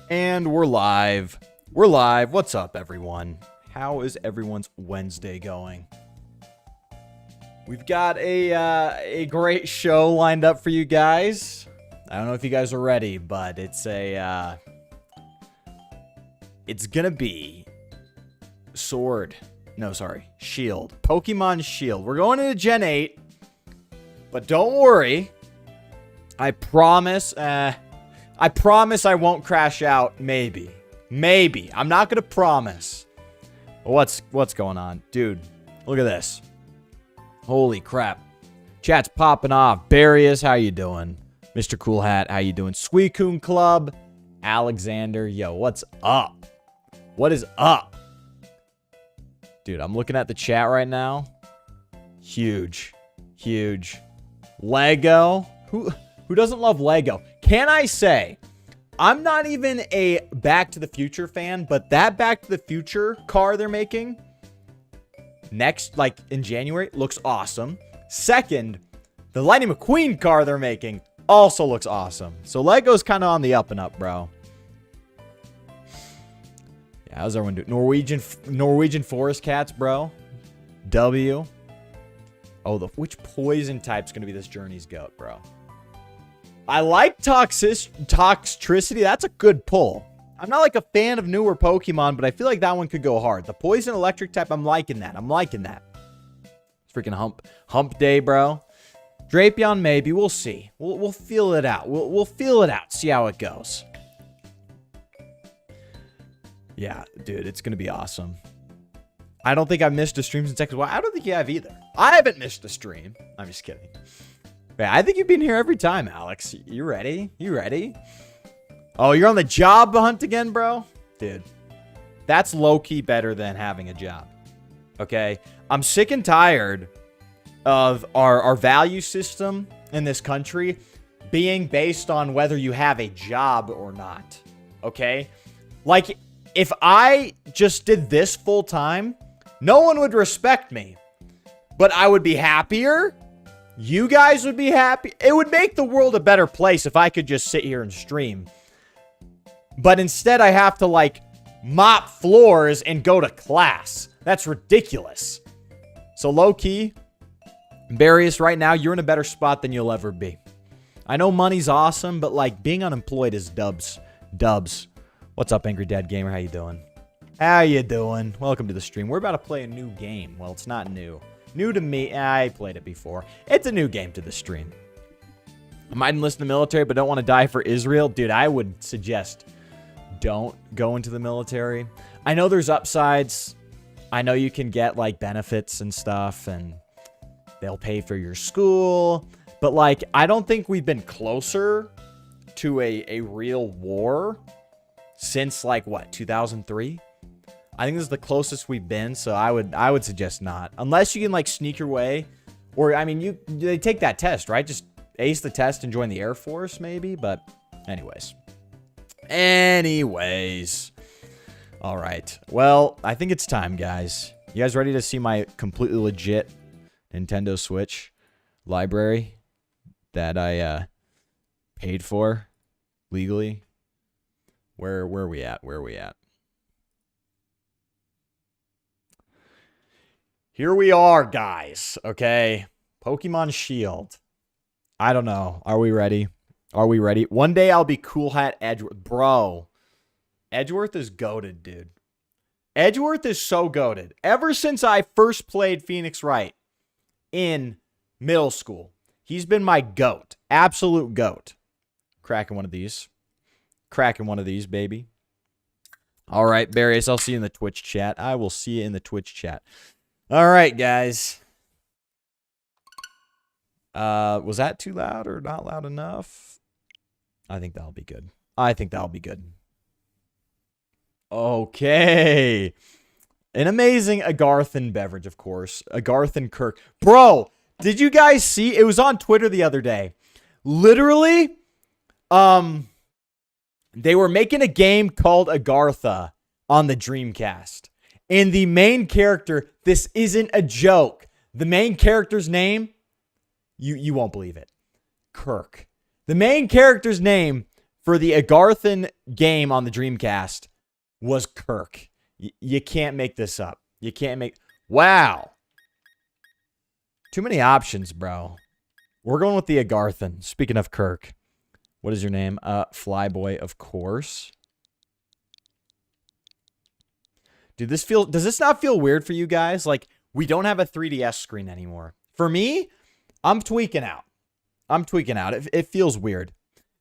And we're live. We're live. What's up, everyone? How is everyone's Wednesday going? We've got a great show lined up for you guys. I don't know if you guys are ready, but it's gonna be Shield. Pokemon Shield. We're going into Gen 8, but don't worry. I promise I won't crash out. Maybe. I'm not gonna promise. What's going on? Dude, look at this. Holy crap. Chat's popping off. Barius, how you doing? Mr. Cool Hat, how you doing? Suicune Club. Alexander, yo, what's up? What is up? Dude, I'm looking at the chat right now. Huge. Lego. Who doesn't love Lego? Can I say, I'm not even a Back to the Future fan, but that Back to the Future car they're making next, like in January, looks awesome. Second, the Lightning McQueen car they're making also looks awesome. So Lego's kind of on the up and up, bro. Yeah, how's everyone doing? Norwegian Forest Cats, bro. W. Oh, which poison type's gonna be this journey's goat, bro? I like Toxtricity. That's a good pull. I'm not like a fan of newer Pokemon, but I feel like that one could go hard. The Poison Electric type, I'm liking that. It's freaking hump day, bro. Drapion, maybe. We'll see. We'll feel it out. We'll feel it out. See how it goes. Yeah, dude, it's gonna be awesome. I don't think I've missed a stream since Texas. Well, I don't think you have either. I haven't missed a stream. I'm just kidding. Yeah, I think you've been here every time, Alex. You ready? Oh, you're on the job hunt again, bro? Dude, that's low-key better than having a job. Okay? I'm sick and tired of our value system in this country being based on whether you have a job or not. Okay? Like, if I just did this full-time, no one would respect me. But I would be happier. You guys would be happy. It would make the world a better place if I could just sit here and stream. But instead, I have to, like, mop floors and go to class. That's ridiculous. So, low-key, Barius, right now, you're in a better spot than you'll ever be. I know money's awesome, but, like, being unemployed is dubs. What's up, Angry Dad Gamer? How you doing? Welcome to the stream. We're about to play a new game. Well, it's not new. New to me. I played it before. It's a new game to the stream. I might enlist in the military, but don't want to die for Israel. Dude, I would suggest don't go into the military. I know there's upsides. I know you can get, like, benefits and stuff, and they'll pay for your school. But, like, I don't think we've been closer to a real war since, like, what, 2003? I think this is the closest we've been, so I would suggest not. Unless you can, like, sneak your way. Or, I mean, they take that test, right? Just ace the test and join the Air Force, maybe? But, anyways. All right. Well, I think it's time, guys. You guys ready to see my completely legit Nintendo Switch library that I paid for legally? Where are we at? Here we are, guys. Okay. Pokemon Shield. I don't know. Are we ready? One day I'll be Cool Hat Edgeworth. Bro. Edgeworth is goated, dude. Edgeworth is so goated. Ever since I first played Phoenix Wright in middle school, he's been my goat. Absolute goat. Cracking one of these, baby. All right, Barius, I'll see you in the Twitch chat. I will see you in the Twitch chat. All right, guys. Was that too loud or not loud enough? I think that'll be good. Okay. An amazing Agarthan beverage, of course. Agarthan Kirk. Bro, did you guys see? It was on Twitter the other day. Literally, they were making a game called Agartha on the Dreamcast. And the main character, this isn't a joke. The main character's name, you won't believe it. Kirk. The main character's name for the Agarthan game on the Dreamcast was Kirk. You can't make this up. You can't make... Wow. Too many options, bro. We're going with the Agarthan. Speaking of Kirk. What is your name? Flyboy, of course. Dude, does this not feel weird for you guys? Like, we don't have a 3DS screen anymore. For me, I'm tweaking out. I'm tweaking out. It feels weird.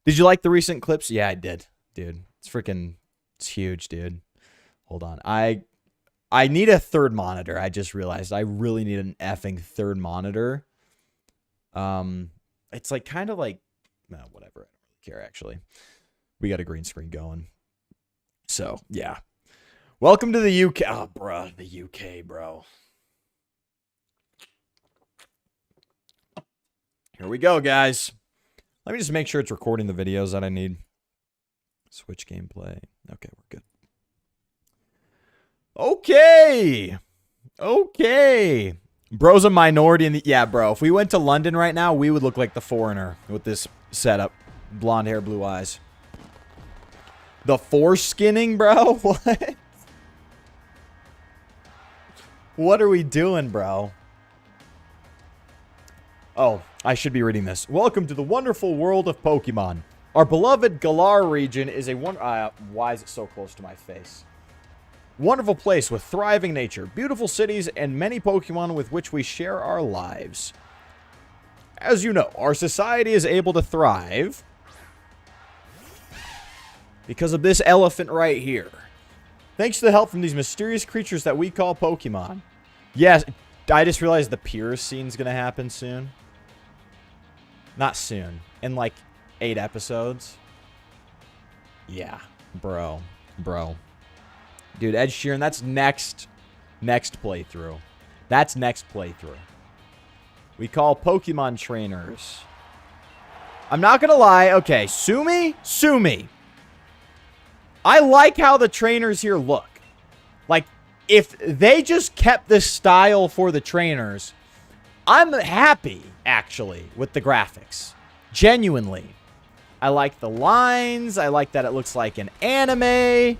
Did you like the recent clips? Yeah, I did, dude. It's huge, dude. Hold on. I need a third monitor. I just realized I really need an effing third monitor. It's like kind of like, no, whatever. I don't really care, actually. We got a green screen going. So, yeah. Welcome to the UK. Oh, bro, the UK, bro. Here we go, guys. Let me just make sure it's recording the videos that I need. Switch gameplay. Okay, we're good. Okay. Bro's a minority in the... Yeah, bro. If we went to London right now, we would look like the foreigner with this setup. Blonde hair, blue eyes. The foreskinning, bro? What? What are we doing, bro? Oh, I should be reading this. Welcome to the wonderful world of Pokemon. Our beloved Galar region is a why is it so close to my face? Wonderful place with thriving nature, beautiful cities, and many Pokemon with which we share our lives. As you know, our society is able to thrive because of this elephant right here. Thanks to the help from these mysterious creatures that we call Pokemon. Yes, I just realized the Piers scene's gonna happen soon. Not soon. In like 8 episodes. Yeah. Bro. Dude, Ed Sheeran, that's next playthrough. That's next playthrough. We call Pokemon trainers. I'm not gonna lie. Okay, sue me. I like how the trainers here look. Like, if they just kept this style for the trainers, I'm happy, actually, with the graphics. Genuinely. I like the lines. I like that it looks like an anime.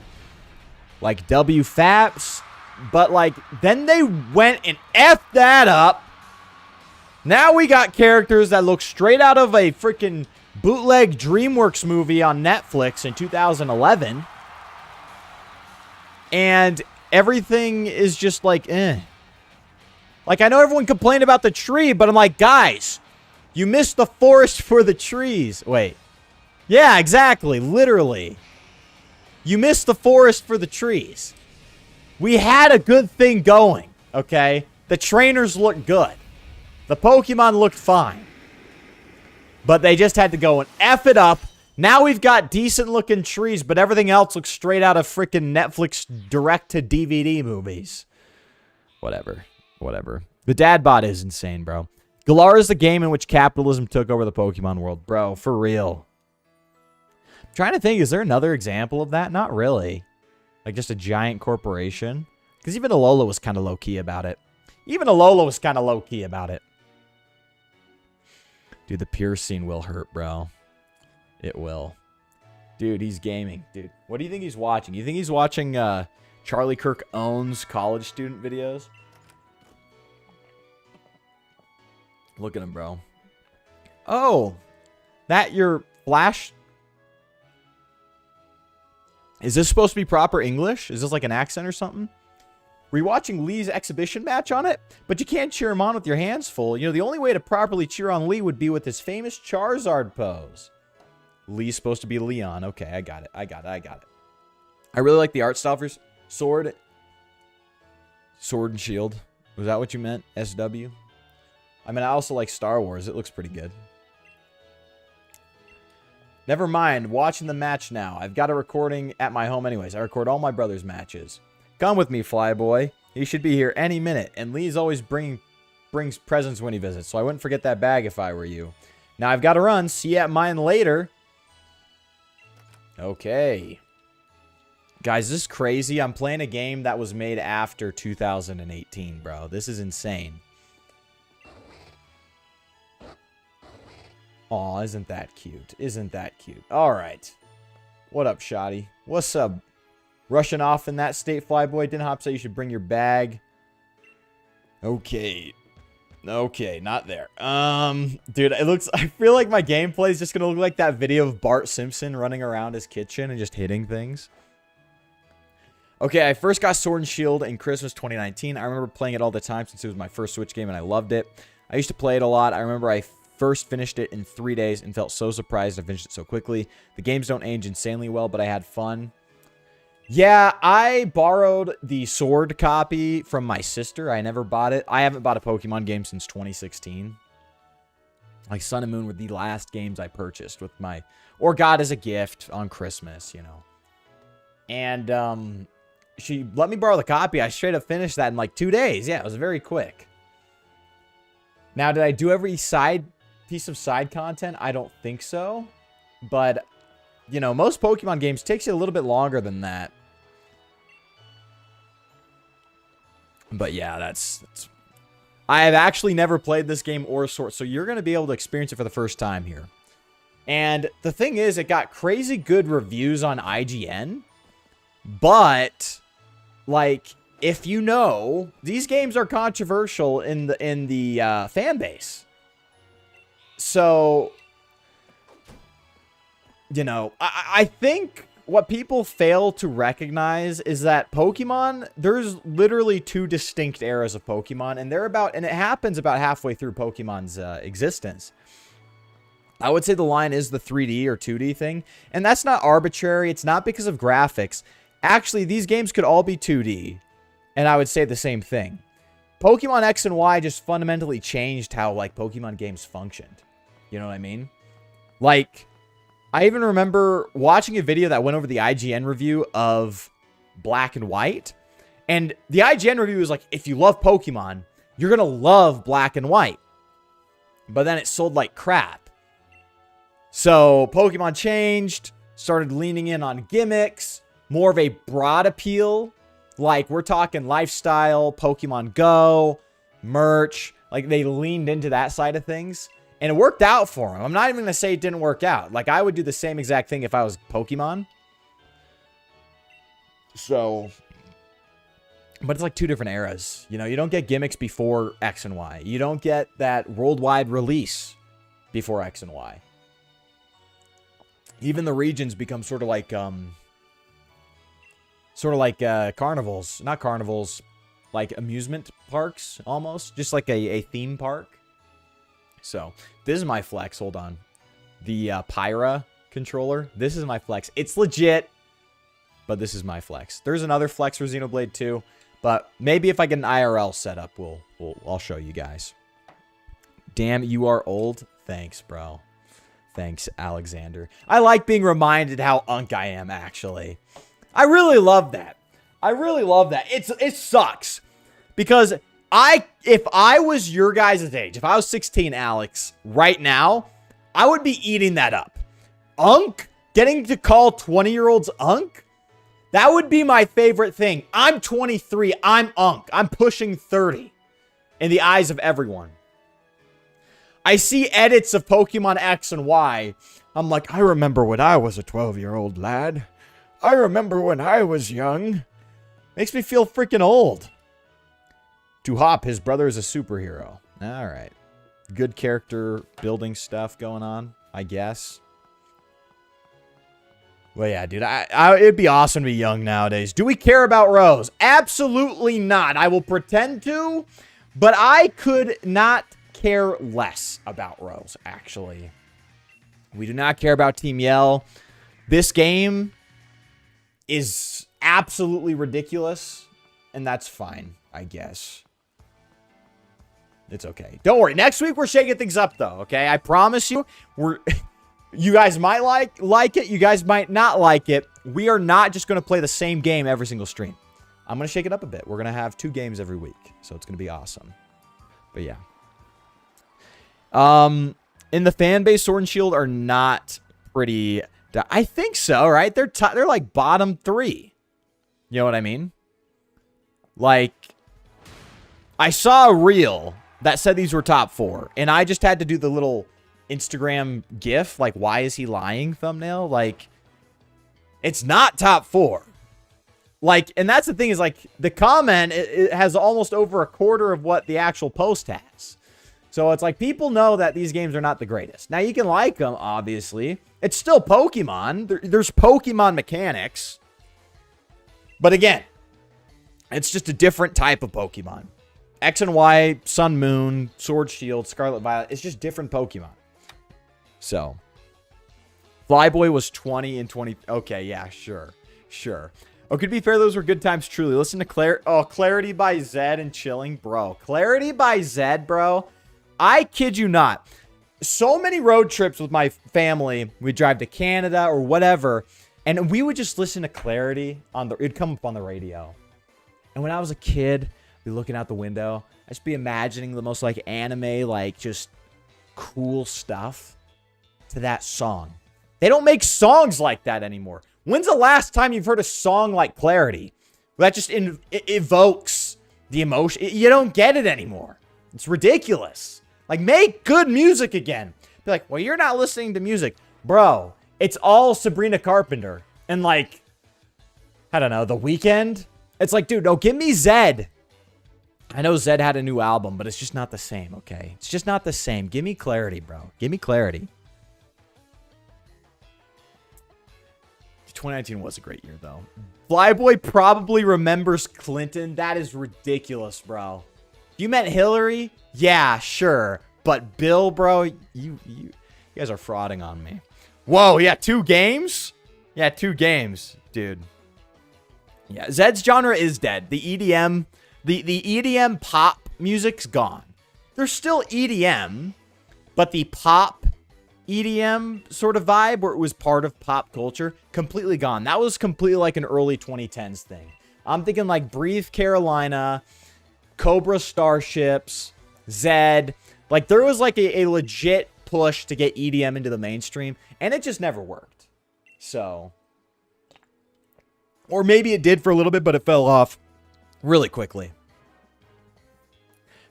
Like WFAPS. But, like, then they went and effed that up. Now we got characters that look straight out of a freaking bootleg DreamWorks movie on Netflix in 2011. And everything is just like, eh. Like, I know everyone complained about the tree, but I'm like, guys, you missed the forest for the trees. Wait. Yeah, exactly. Literally. You missed the forest for the trees. We had a good thing going, okay? The trainers looked good. The Pokemon looked fine. But they just had to go and F it up. Now we've got decent-looking trees, but everything else looks straight out of freaking Netflix direct-to-DVD movies. Whatever. The dad bod is insane, bro. Galar is the game in which capitalism took over the Pokemon world. Bro, for real. I'm trying to think, is there another example of that? Not really. Like just a giant corporation? Because even Alola was kind of low-key about it. Dude, the Pierce scene will hurt, bro. It will. Dude, he's gaming. Dude, what do you think he's watching? You think he's watching Charlie Kirk Owns college student videos? Look at him, bro. Oh, that your Flash? Is this supposed to be proper English? Is this like an accent or something? Were you watching Lee's exhibition match on it? But you can't cheer him on with your hands full. You know, the only way to properly cheer on Lee would be with his famous Charizard pose. Lee's supposed to be Leon. Okay, I got it. I really like the art style for Sword and Shield. Was that what you meant? SW? I mean, I also like Star Wars. It looks pretty good. Never mind. Watching the match now. I've got a recording at my home anyways. I record all my brother's matches. Come with me, Flyboy. He should be here any minute. And Lee's always brings presents when he visits. So I wouldn't forget that bag if I were you. Now I've got to run. See you at mine later. Okay. Guys, this is crazy. I'm playing a game that was made after 2018, bro. This is insane. Aw, isn't that cute? All right. What up, Shoddy? What's up? Rushing off in that state, Flyboy. Didn't Hop say you should bring your bag? Okay. Okay, not there. Dude, it looks... I feel like my gameplay is just going to look like that video of Bart Simpson running around his kitchen and just hitting things. Okay, I first got Sword and Shield in Christmas 2019. I remember playing it all the time since it was my first Switch game and I loved it. I used to play it a lot. I remember I first finished it in 3 days and felt so surprised I finished it so quickly. The games don't age insanely well, but I had fun. Yeah, I borrowed the Sword copy from my sister. I never bought it. I haven't bought a Pokemon game since 2016. Like Sun and Moon were the last games I purchased with my... or got as a gift on Christmas, you know. And, she let me borrow the copy. I straight up finished that in like 2 days. Yeah, it was very quick. Now, did I do every piece of side content? I don't think so. But, you know, most Pokemon games takes you a little bit longer than that. But yeah, that's... I have actually never played this game or Sword, so you're going to be able to experience it for the first time here. And the thing is, it got crazy good reviews on IGN. But, like, if you know, these games are controversial in the fan base. So, you know, I think what people fail to recognize is that Pokemon, there's literally 2 distinct eras of Pokemon, and and it happens about halfway through Pokemon's existence. I would say the line is the 3D or 2D thing, and that's not arbitrary. It's not because of graphics. Actually, these games could all be 2D, and I would say the same thing. Pokemon X and Y just fundamentally changed how, like, Pokemon games functioned. You know what I mean? Like, I even remember watching a video that went over the IGN review of Black and White. And the IGN review was like, if you love Pokemon, you're going to love Black and White. But then it sold like crap. So Pokemon changed, started leaning in on gimmicks, more of a broad appeal. Like, we're talking lifestyle, Pokemon Go, merch. Like, they leaned into that side of things. And it worked out for them. I'm not even going to say it didn't work out. Like, I would do the same exact thing if I was Pokemon. So, but it's like 2 different eras. You know, you don't get gimmicks before X and Y. You don't get that worldwide release before X and Y. Even the regions become sort of like carnivals. Not carnivals, like amusement parks, almost. Just like a theme park. So, this is my flex. Hold on. The Pyra controller. This is my flex. It's legit, but this is my flex. There's another flex for Xenoblade 2, but maybe if I get an IRL setup, I'll show you guys. Damn, you are old. Thanks, bro. Thanks, Alexander. I like being reminded how unk I am, actually. I really love that. I really love that. It sucks because if I was your guys' age, if I was 16, Alex, right now, I would be eating that up. Unk? Getting to call 20-year-olds unk? That would be my favorite thing. I'm 23. I'm unk. I'm pushing 30 in the eyes of everyone. I see edits of Pokemon X and Y. I'm like, I remember when I was a 12-year-old lad. I remember when I was young. Makes me feel freaking old. To Hop, his brother is a superhero. All right. Good character building stuff going on, I guess. Well, yeah, dude. It'd be awesome to be young nowadays. Do we care about Rose? Absolutely not. I will pretend to, but I could not care less about Rose, actually. We do not care about Team Yell. This game is absolutely ridiculous, and that's fine, I guess. It's okay. Don't worry. Next week, we're shaking things up, though, okay? I promise you, you guys might like it. You guys might not like it. We are not just going to play the same game every single stream. I'm going to shake it up a bit. We're going to have 2 games every week, so it's going to be awesome. But, yeah. In the fan base, Sword and Shield are not pretty... I think so, right? They're like bottom 3. You know what I mean? Like, I saw a reel that said these were top 4, and I just had to do the little Instagram gif, like, why is he lying thumbnail. Like, It's not top 4. Like, and that's the thing is, like, the comment it has almost over a quarter of what the actual post has. So it's like people know that these games are not the greatest. Now, you can like them, obviously. It's still Pokemon. There's Pokemon mechanics. But again, it's just a different type of Pokemon. X and Y, Sun, Moon, Sword, Shield, Scarlet, Violet. It's just different Pokemon. So, FLYBOY was 20 and 20. Okay, yeah, sure. Sure. Oh, to be fair, those were good times, truly. Listen to Clarity by Zed and Chilling. Bro, Clarity by Zed, bro. I kid you not. So many road trips with my family. We'd drive to Canada or whatever, and we would just listen to Clarity on the... It'd come up on the radio. And when I was a kid, I'd be looking out the window. I'd just be imagining the most, like, anime, like, just cool stuff to that song. They don't make songs like that anymore. When's the last time you've heard a song like Clarity? That just evokes the emotion. You don't get it anymore. It's ridiculous. Like, make good music again. Be like, well, you're not listening to music. Bro, it's all Sabrina Carpenter. And, like, I don't know, The Weeknd. It's like, dude, no, give me Zed. I know Zed had a new album, but it's just not the same, okay? It's just not the same. Give me Clarity, bro. Give me Clarity. 2019 was a great year, though. FLYBOY probably remembers Clinton. That is ridiculous, bro. You meant Hillary? Yeah, sure. But Bill, bro, you guys are frauding on me. Whoa, yeah, 2 games? Yeah, 2 games, dude. Yeah, Zed's genre is dead. The EDM, the EDM pop music's gone. There's still EDM, but the pop EDM sort of vibe where it was part of pop culture, completely gone. That was completely like an early 2010s thing. I'm thinking like Breathe Carolina, Cobra Starships, Zed. Like there was like a legit push to get EDM into the mainstream, and it just never worked. So, or maybe it did for a little bit, but it fell off really quickly.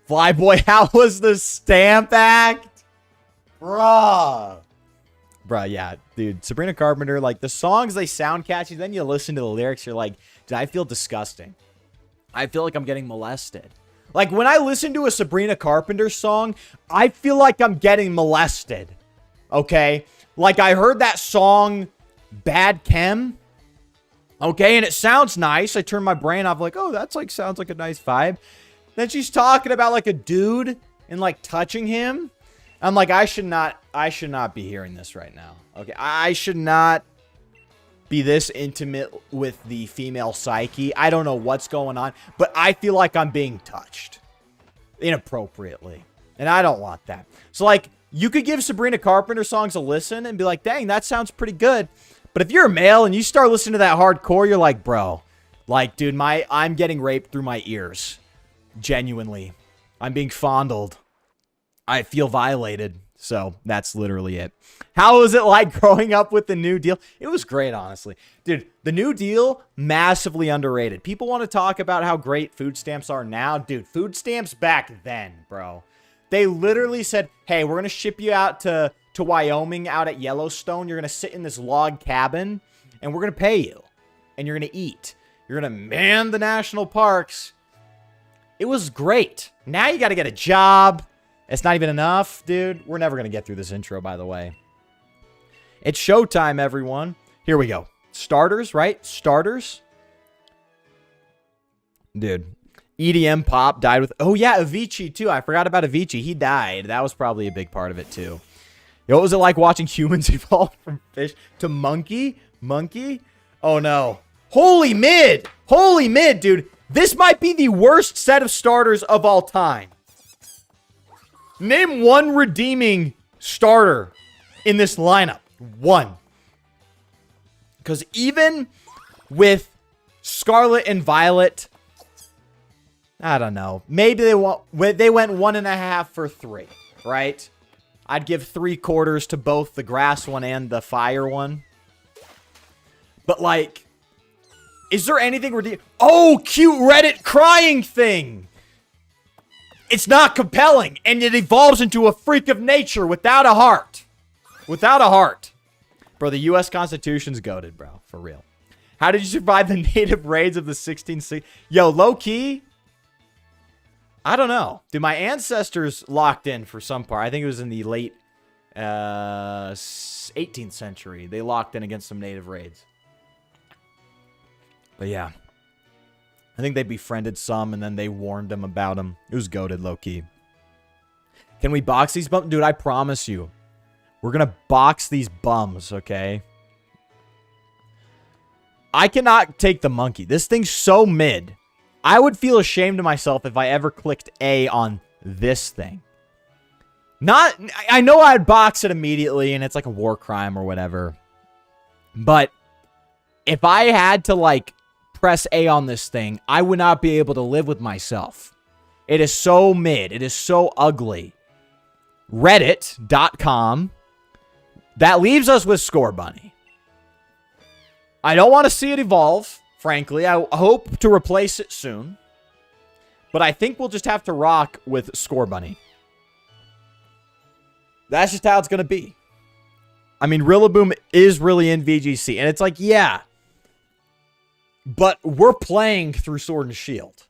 FLYBOY, how was the Stamp Act? Bruh, yeah, dude. Sabrina Carpenter, like, the songs, they sound catchy. Then you listen to the lyrics, you're like, dude, I feel disgusting. I feel like I'm getting molested. Like, when I listen to a Sabrina Carpenter song, I feel like I'm getting molested. Okay? Like, I heard that song, Bad Chem. Okay, and it sounds nice. I turn my brain off, like, oh, that's like, sounds like a nice vibe. Then she's talking about, like, a dude and, like, touching him. I'm like, I should not be hearing this right now. Okay, I should not be this intimate with the female psyche. I don't know what's going on, but I feel like I'm being touched inappropriately, and I don't want that. So, like, you could give Sabrina Carpenter songs a listen and be like, dang, that sounds pretty good. But if you're a male and you start listening to that hardcore, you're like, bro, like, dude, I'm getting raped through my ears. Genuinely. I'm being fondled. I feel violated. So that's literally it. How was it like growing up with the New Deal? It was great, honestly. Dude, the New Deal, massively underrated. People want to talk about how great food stamps are now. Dude, food stamps back then, bro. They literally said, hey, we're going to ship you out to Wyoming, out at Yellowstone. You're going to sit in this log cabin, and we're going to pay you. And you're going to eat. You're going to man the national parks. It was great. Now you got to get a job. It's not even enough, dude. We're never going to get through this intro, by the way. It's showtime, everyone. Here we go. Starters, right? Starters. Dude. EDM pop died with... Oh, yeah, Avicii, too. I forgot about Avicii. He died. That was probably a big part of it, too. Yo, what was it like watching humans evolve from fish to monkey? Monkey? Oh, no. Holy mid! Holy mid, dude. This might be the worst set of starters of all time. Name one redeeming starter in this lineup. One. Because even with Scarlet and Violet, I don't know. Maybe they went 1.5 for 3, right? I'd give 3/4 to both the grass one and the fire one. But, like, is there anything redeeming? Oh, cute Reddit crying thing. It's not compelling, and it evolves into a freak of nature without a heart. Without a heart. Bro, the U.S. Constitution's goated, bro. For real. How did you survive the native raids of the 1660s? Yo, low-key, I don't know. Dude, my ancestors locked in for some part. I think it was in the late 18th century. They locked in against some native raids. But yeah. I think they befriended some, and then they warned them about them. It was goated, low-key. Can we box these bums? Dude, I promise you. We're going to box these bums, okay? I cannot take the monkey. This thing's so mid. I would feel ashamed of myself if I ever clicked A on this thing. I know I'd box it immediately, and it's like a war crime or whatever. But if I had to, like, press A on this thing, I would not be able to live with myself. It is so mid. It is so ugly. Reddit.com. That leaves us with Score Bunny. I don't want to see it evolve, frankly. I hope to replace it soon. But I think we'll just have to rock with Score Bunny. That's just how it's going to be. I mean, Rillaboom is really in VGC. And it's like, yeah. But we're playing through Sword and Shield.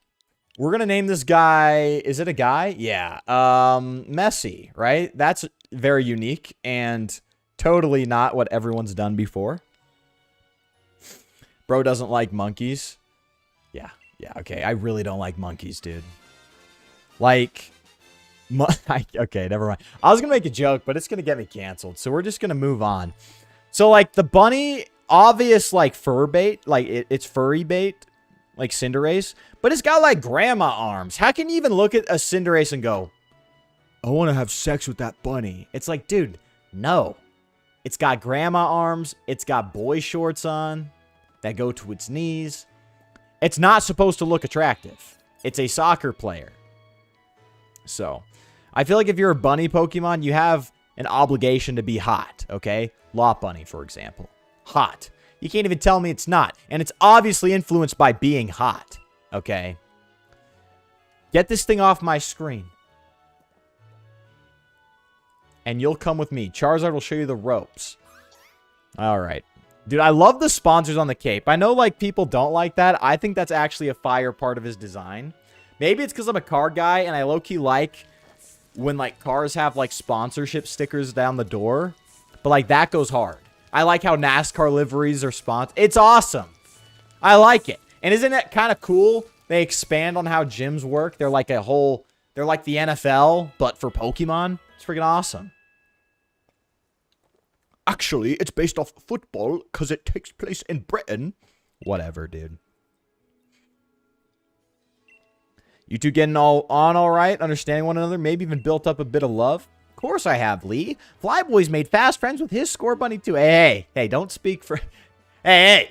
We're going to name this guy... Is it a guy? Yeah. Messi, right? That's very unique and totally not what everyone's done before. Bro doesn't like monkeys. Yeah, okay. I really don't like monkeys, dude. Like... okay, never mind. I was going to make a joke, but it's going to get me canceled. So we're just going to move on. So, like, the bunny... Obvious, like, fur bait. Like, it's furry bait. Like Cinderace. But it's got, like, grandma arms. How can you even look at a Cinderace and go, I want to have sex with that bunny? It's like, dude, no. It's got grandma arms. It's got boy shorts on that go to its knees. It's not supposed to look attractive. It's a soccer player. So, I feel like if you're a bunny Pokemon, you have an obligation to be hot, okay? Lot Bunny, for example. Hot. You can't even tell me it's not. And it's obviously influenced by being hot. Okay? Get this thing off my screen. And you'll come with me. Charizard will show you the ropes. Alright. Dude, I love the sponsors on the cape. I know, like, people don't like that. I think that's actually a fire part of his design. Maybe it's because I'm a car guy and I low-key like when, like, cars have, like, sponsorship stickers down the door. But, like, that goes hard. I like how NASCAR liveries are sponsored. It's awesome. I like it. And isn't it kind of cool? They expand on how gyms work. They're like they're like the NFL, but for Pokemon. It's freaking awesome. Actually, it's based off football because it takes place in Britain. Whatever, dude. You two getting all right? Understanding one another? Maybe even built up a bit of love? Of course I have, Lee. Flyboy's made fast friends with his Score Bunny too. Hey, don't speak for... Hey,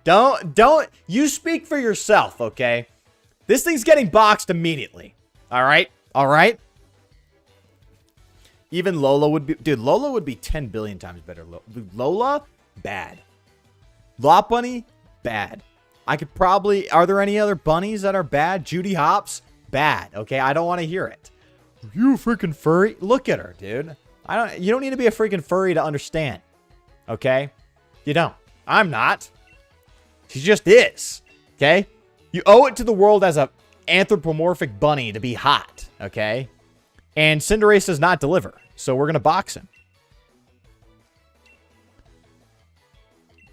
don't... You speak for yourself, okay? This thing's getting boxed immediately. All right? Even Lola would be... Dude, Lola would be 10 billion times better. Lola, bad. Lot Bunny, bad. I could probably... Are there any other bunnies that are bad? Judy Hopps, bad. Okay, I don't want to hear it. You a freaking furry? Look at her, dude. You don't need to be a freaking furry to understand. Okay? You don't. I'm not. She just is. Okay? You owe it to the world as a anthropomorphic bunny to be hot. Okay? And Cinderace does not deliver. So we're going to box him.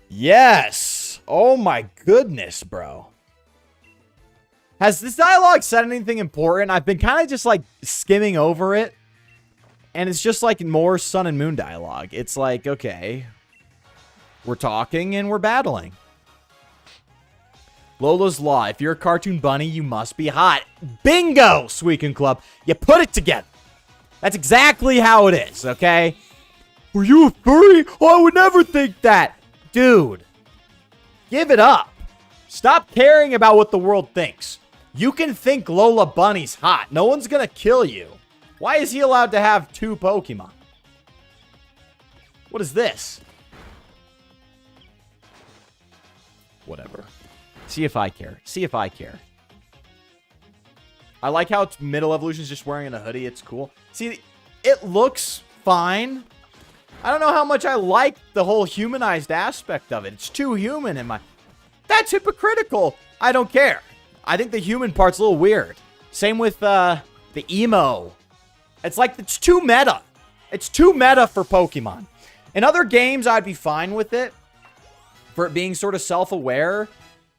Yes. Oh my goodness, bro. Has this dialogue said anything important? I've been kind of just, like, skimming over it. And it's just, like, more Sun and Moon dialogue. It's like, okay. We're talking and we're battling. Lola's Law. If you're a cartoon bunny, you must be hot. Bingo, Suicune Club. You put it together. That's exactly how it is, okay? Were you a furry? Oh, I would never think that. Dude. Give it up. Stop caring about what the world thinks. You can think Lola Bunny's hot. No one's gonna kill you. Why is he allowed to have 2 Pokemon? What is this? Whatever. See if I care. I like how it's Middle Evolution's just wearing a hoodie. It's cool. See, it looks fine. I don't know how much I like the whole humanized aspect of it. It's too human in my... That's hypocritical. I don't care. I think the human part's a little weird. Same with the emo. It's like, it's too meta. It's too meta for Pokemon. In other games, I'd be fine with it. For it being sort of self-aware.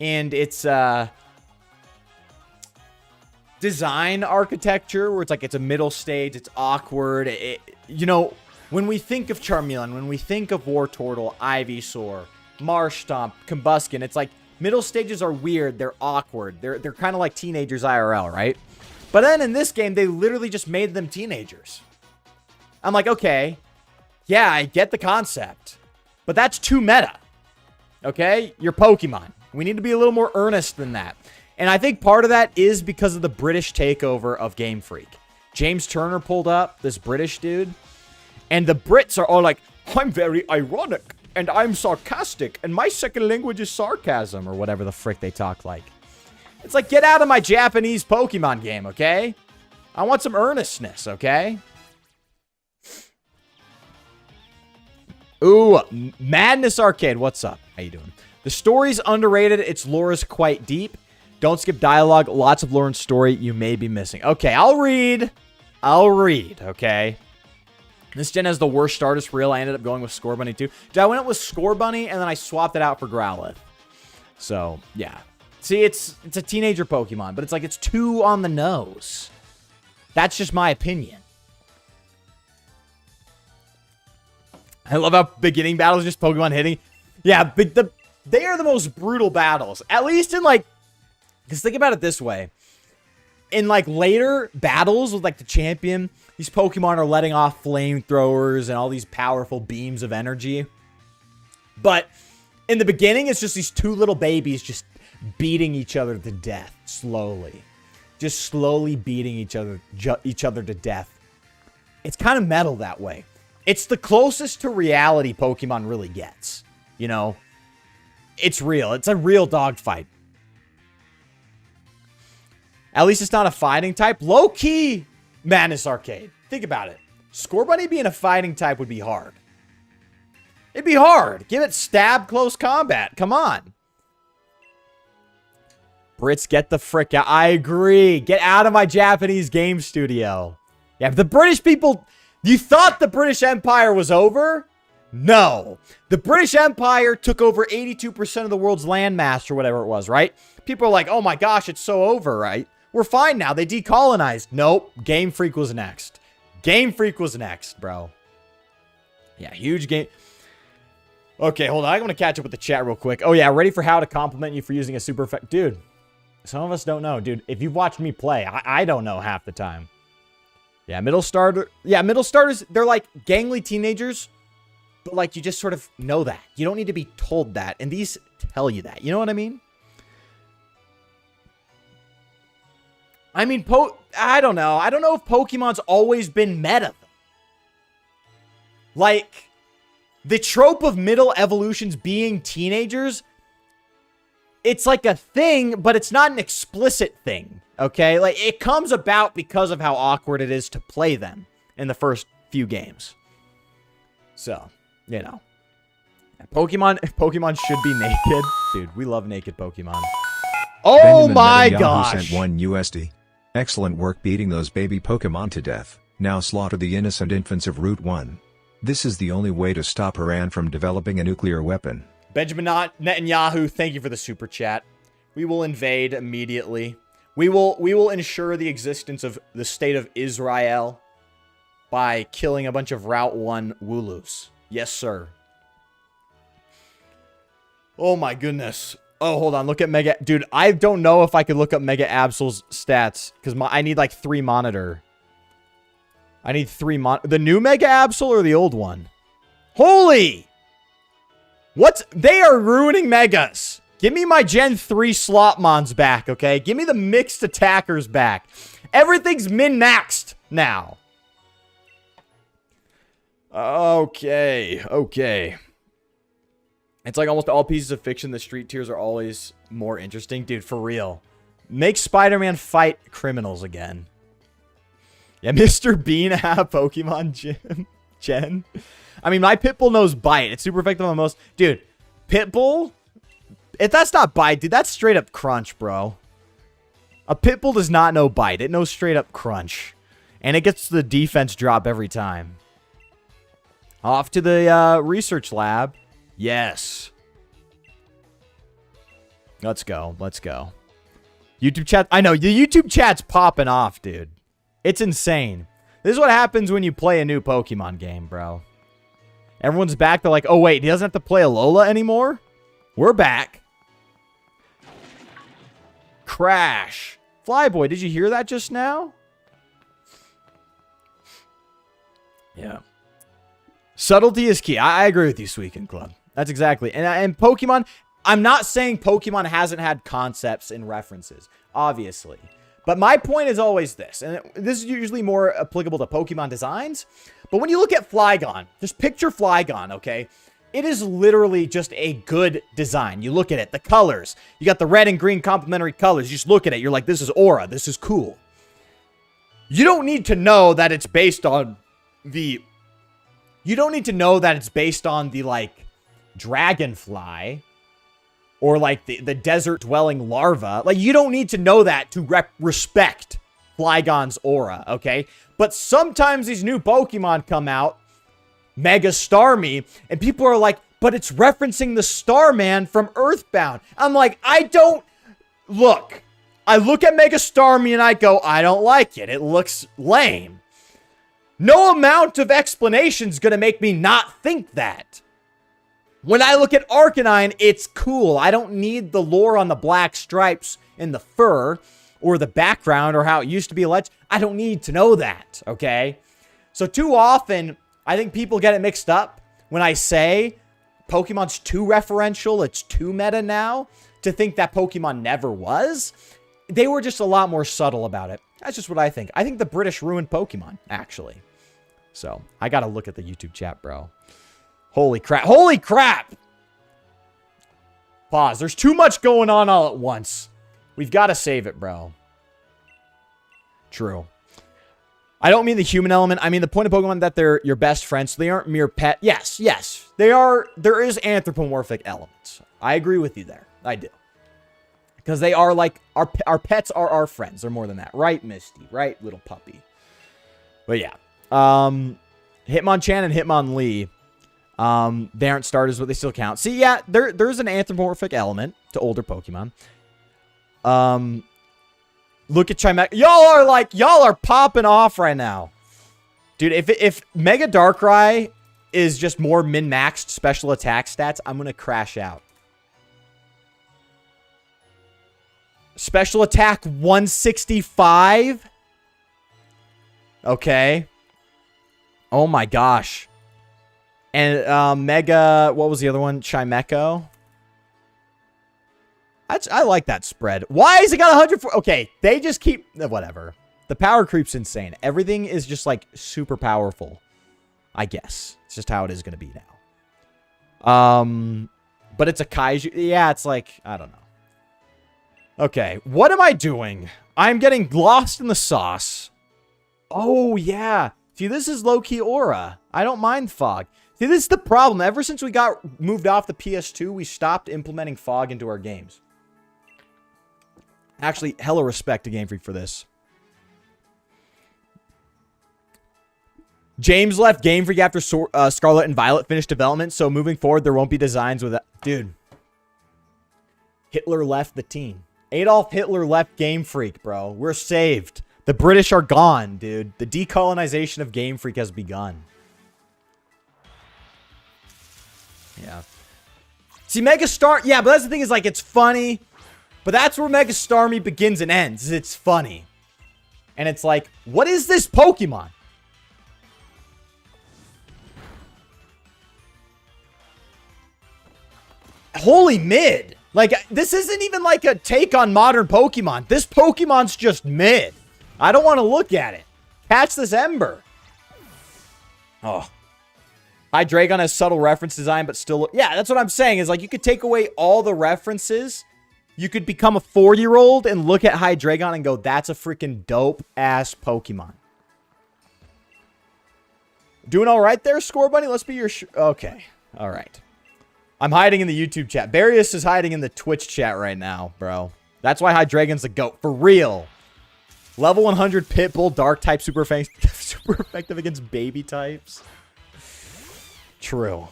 And it's design architecture, where it's like, it's a middle stage. It's awkward. You know... When we think of Charmeleon, when we think of Wartortle, Ivysaur, Marshtomp, Combusken, it's like middle stages are weird. They're awkward. They're kind of like teenagers IRL, right? But then in this game, they literally just made them teenagers. I'm like, okay, yeah, I get the concept, but that's too meta. Okay? You're Pokemon. We need to be a little more earnest than that. And I think part of that is because of the British takeover of Game Freak. James Turner pulled up, this British dude. And the Brits are all like, I'm very ironic, and I'm sarcastic, and my second language is sarcasm, or whatever the frick they talk like. It's like, get out of my Japanese Pokemon game, okay? I want some earnestness, okay? Ooh, Madness Arcade, what's up? How you doing? The story's underrated, its lore is quite deep. Don't skip dialogue, lots of lore and story you may be missing. Okay, I'll read, okay? This gen has the worst starters for real. I ended up going with Scorbunny too. Dude, I went up with Scorbunny and then I swapped it out for Growlithe. So, yeah. See, it's a teenager Pokemon, but it's like it's too on the nose. That's just my opinion. I love how beginning battles just Pokemon hitting. Yeah, but they are the most brutal battles. At least in like... Because think about it this way. In like later battles with like the champion... These Pokemon are letting off flamethrowers and all these powerful beams of energy. But in the beginning, it's just these two little babies just beating each other to death slowly. Just slowly beating each other to death. It's kind of metal that way. It's the closest to reality Pokemon really gets. You know? It's real. It's a real dogfight. At least it's not a fighting type. Low-key... Madness Arcade. Think about it. Scorbunny being a fighting type would be hard. It'd be hard. Give it stab close combat. Come on. Brits, get the frick out. I agree. Get out of my Japanese game studio. Yeah, the British people... You thought the British Empire was over? No. The British Empire took over 82% of the world's landmass or whatever it was, right? People are like, oh my gosh, it's so over, right? We're fine now. They decolonized. Nope. Game Freak was next. Game Freak was next, bro. Yeah, huge game. Okay, hold on. I'm going to catch up with the chat real quick. Oh, yeah. Ready for how to compliment you for using a super effect. Dude, some of us don't know. Dude, if you've watched me play, I don't know half the time. Yeah, middle starters, they're like gangly teenagers. But like, you just sort of know that. You don't need to be told that. And these tell you that. You know what I mean? I mean, I don't know. I don't know if Pokemon's always been meta. Like, the trope of middle evolutions being teenagers, it's like a thing, but it's not an explicit thing, okay? Like, it comes about because of how awkward it is to play them in the first few games. So, you know. Pokemon should be naked. Dude, we love naked Pokemon. Oh my gosh! Sent $1. Excellent work beating those baby Pokemon to death. Now slaughter the innocent infants of Route 1. This is the only way to stop Iran from developing a nuclear weapon. Benjamin Netanyahu, thank you for the super chat. We will invade immediately. We will ensure the existence of the state of Israel by killing a bunch of Route 1 Wooloos. Yes, sir. Oh my goodness. Oh, hold on. Look at Mega... Dude, I don't know if I could look up Mega Absol's stats. Because I need like 3 monitor. I need 3 the new Mega Absol or the old one? Holy! What's... They are ruining Megas. Give me my Gen 3 Slotmons back, okay? Give me the mixed attackers back. Everything's min-maxed now. Okay. Okay. It's like almost all pieces of fiction, the street tiers are always more interesting. Dude, for real. Make Spider-Man fight criminals again. Yeah, Mr. Bean have Pokemon Gym. Jen. I mean, my Pitbull knows bite. It's super effective on most. Dude, Pitbull, if that's not bite, dude, that's straight up crunch, bro. A Pitbull does not know bite. It knows straight up crunch. And it gets the defense drop every time. Off to the research lab. Yes. Let's go. Let's go. YouTube chat. I know. The YouTube chat's popping off, dude. It's insane. This is what happens when you play a new Pokemon game, bro. Everyone's back. They're like, oh, wait. He doesn't have to play Alola anymore? We're back. Crash. Flyboy, did you hear that just now? Yeah. Subtlety is key. I agree with you, Sweekend Club. That's exactly. And Pokemon, I'm not saying Pokemon hasn't had concepts and references, obviously. But my point is always this, and this is usually more applicable to Pokemon designs. But when you look at Flygon, just picture Flygon, okay? It is literally just a good design. You look at it, the colors. You got the red and green complementary colors. You just look at it. You're like, this is aura. This is cool. You don't need to know that it's based on the... You don't need to know that it's based on the, like, dragonfly or, like, the desert-dwelling larva. Like, you don't need to know that to respect Flygon's aura, okay? But sometimes these new Pokemon come out, Mega Starmie, and people are like, but it's referencing the Starman from Earthbound. I'm like, I don't... Look, I look at Mega Starmie and I go, I don't like it. It looks lame. No amount of explanation is going to make me not think that. When I look at Arcanine, it's cool. I don't need the lore on the black stripes in the fur or the background or how it used to be alleged. I don't need to know that, okay? So too often, I think people get it mixed up when I say Pokemon's too referential, it's too meta now, to think that Pokemon never was. They were just a lot more subtle about it. That's just what I think. I think the British ruined Pokemon, actually. So, I gotta look at the YouTube chat, bro. Holy crap. Holy crap! Pause. There's too much going on all at once. We've got to save it, bro. True. I don't mean the human element. I mean the point of Pokemon that they're your best friends. So they aren't mere pet. Yes, yes. They are. There is anthropomorphic elements. I agree with you there. I do. Because they are like, our pets are our friends. They're more than that. Right, Misty? Right, little puppy? But yeah. Hitmonchan and Hitmonlee. They aren't starters, but they still count. See, yeah, there's an anthropomorphic element to older Pokemon. Look at Chimecha. Y'all are popping off right now. Dude, if Mega Darkrai is just more min-maxed special attack stats, I'm going to crash out. Special attack 165? Okay. Oh my gosh. And Mega, what was the other one? Chimecho? I like that spread. Why has it got 104? Okay, they just keep... Whatever. The power creep's insane. Everything is just, like, super powerful. I guess. It's just how it is going to be now. But it's a Kaiju. Yeah, it's like... I don't know. Okay, what am I doing? I'm getting lost in the sauce. Oh, yeah. See, this is low-key aura. I don't mind fog. See, this is the problem. Ever since we got moved off the PS2, we stopped implementing fog into our games. Actually, hella respect to Game Freak for this. James left Game Freak after Scarlet and Violet finished development, so moving forward, there won't be designs with that. Dude. Hitler left the team. Adolf Hitler left Game Freak, bro. We're saved. The British are gone, dude. The decolonization of Game Freak has begun. Yeah. See, Mega Star... Yeah, but that's the thing is, like, it's funny. But that's where Mega Starmie begins and ends. It's funny. And it's like, what is this Pokemon? Holy mid. Like, this isn't even like a take on modern Pokemon. This Pokemon's just mid. I don't want to look at it. Catch this Ember. Oh. Hydreigon has subtle reference design, but still... Yeah, that's what I'm saying. Is like, you could take away all the references. You could become a 4-year-old and look at Hydreigon and go, that's a freaking dope-ass Pokemon. Doing all right there, Score Bunny? Let's be your... okay. All right. I'm hiding in the YouTube chat. Barius is hiding in the Twitch chat right now, bro. That's why Hydreigon's the GOAT. For real. Level 100 Pitbull, Dark type, super effective against baby types. True.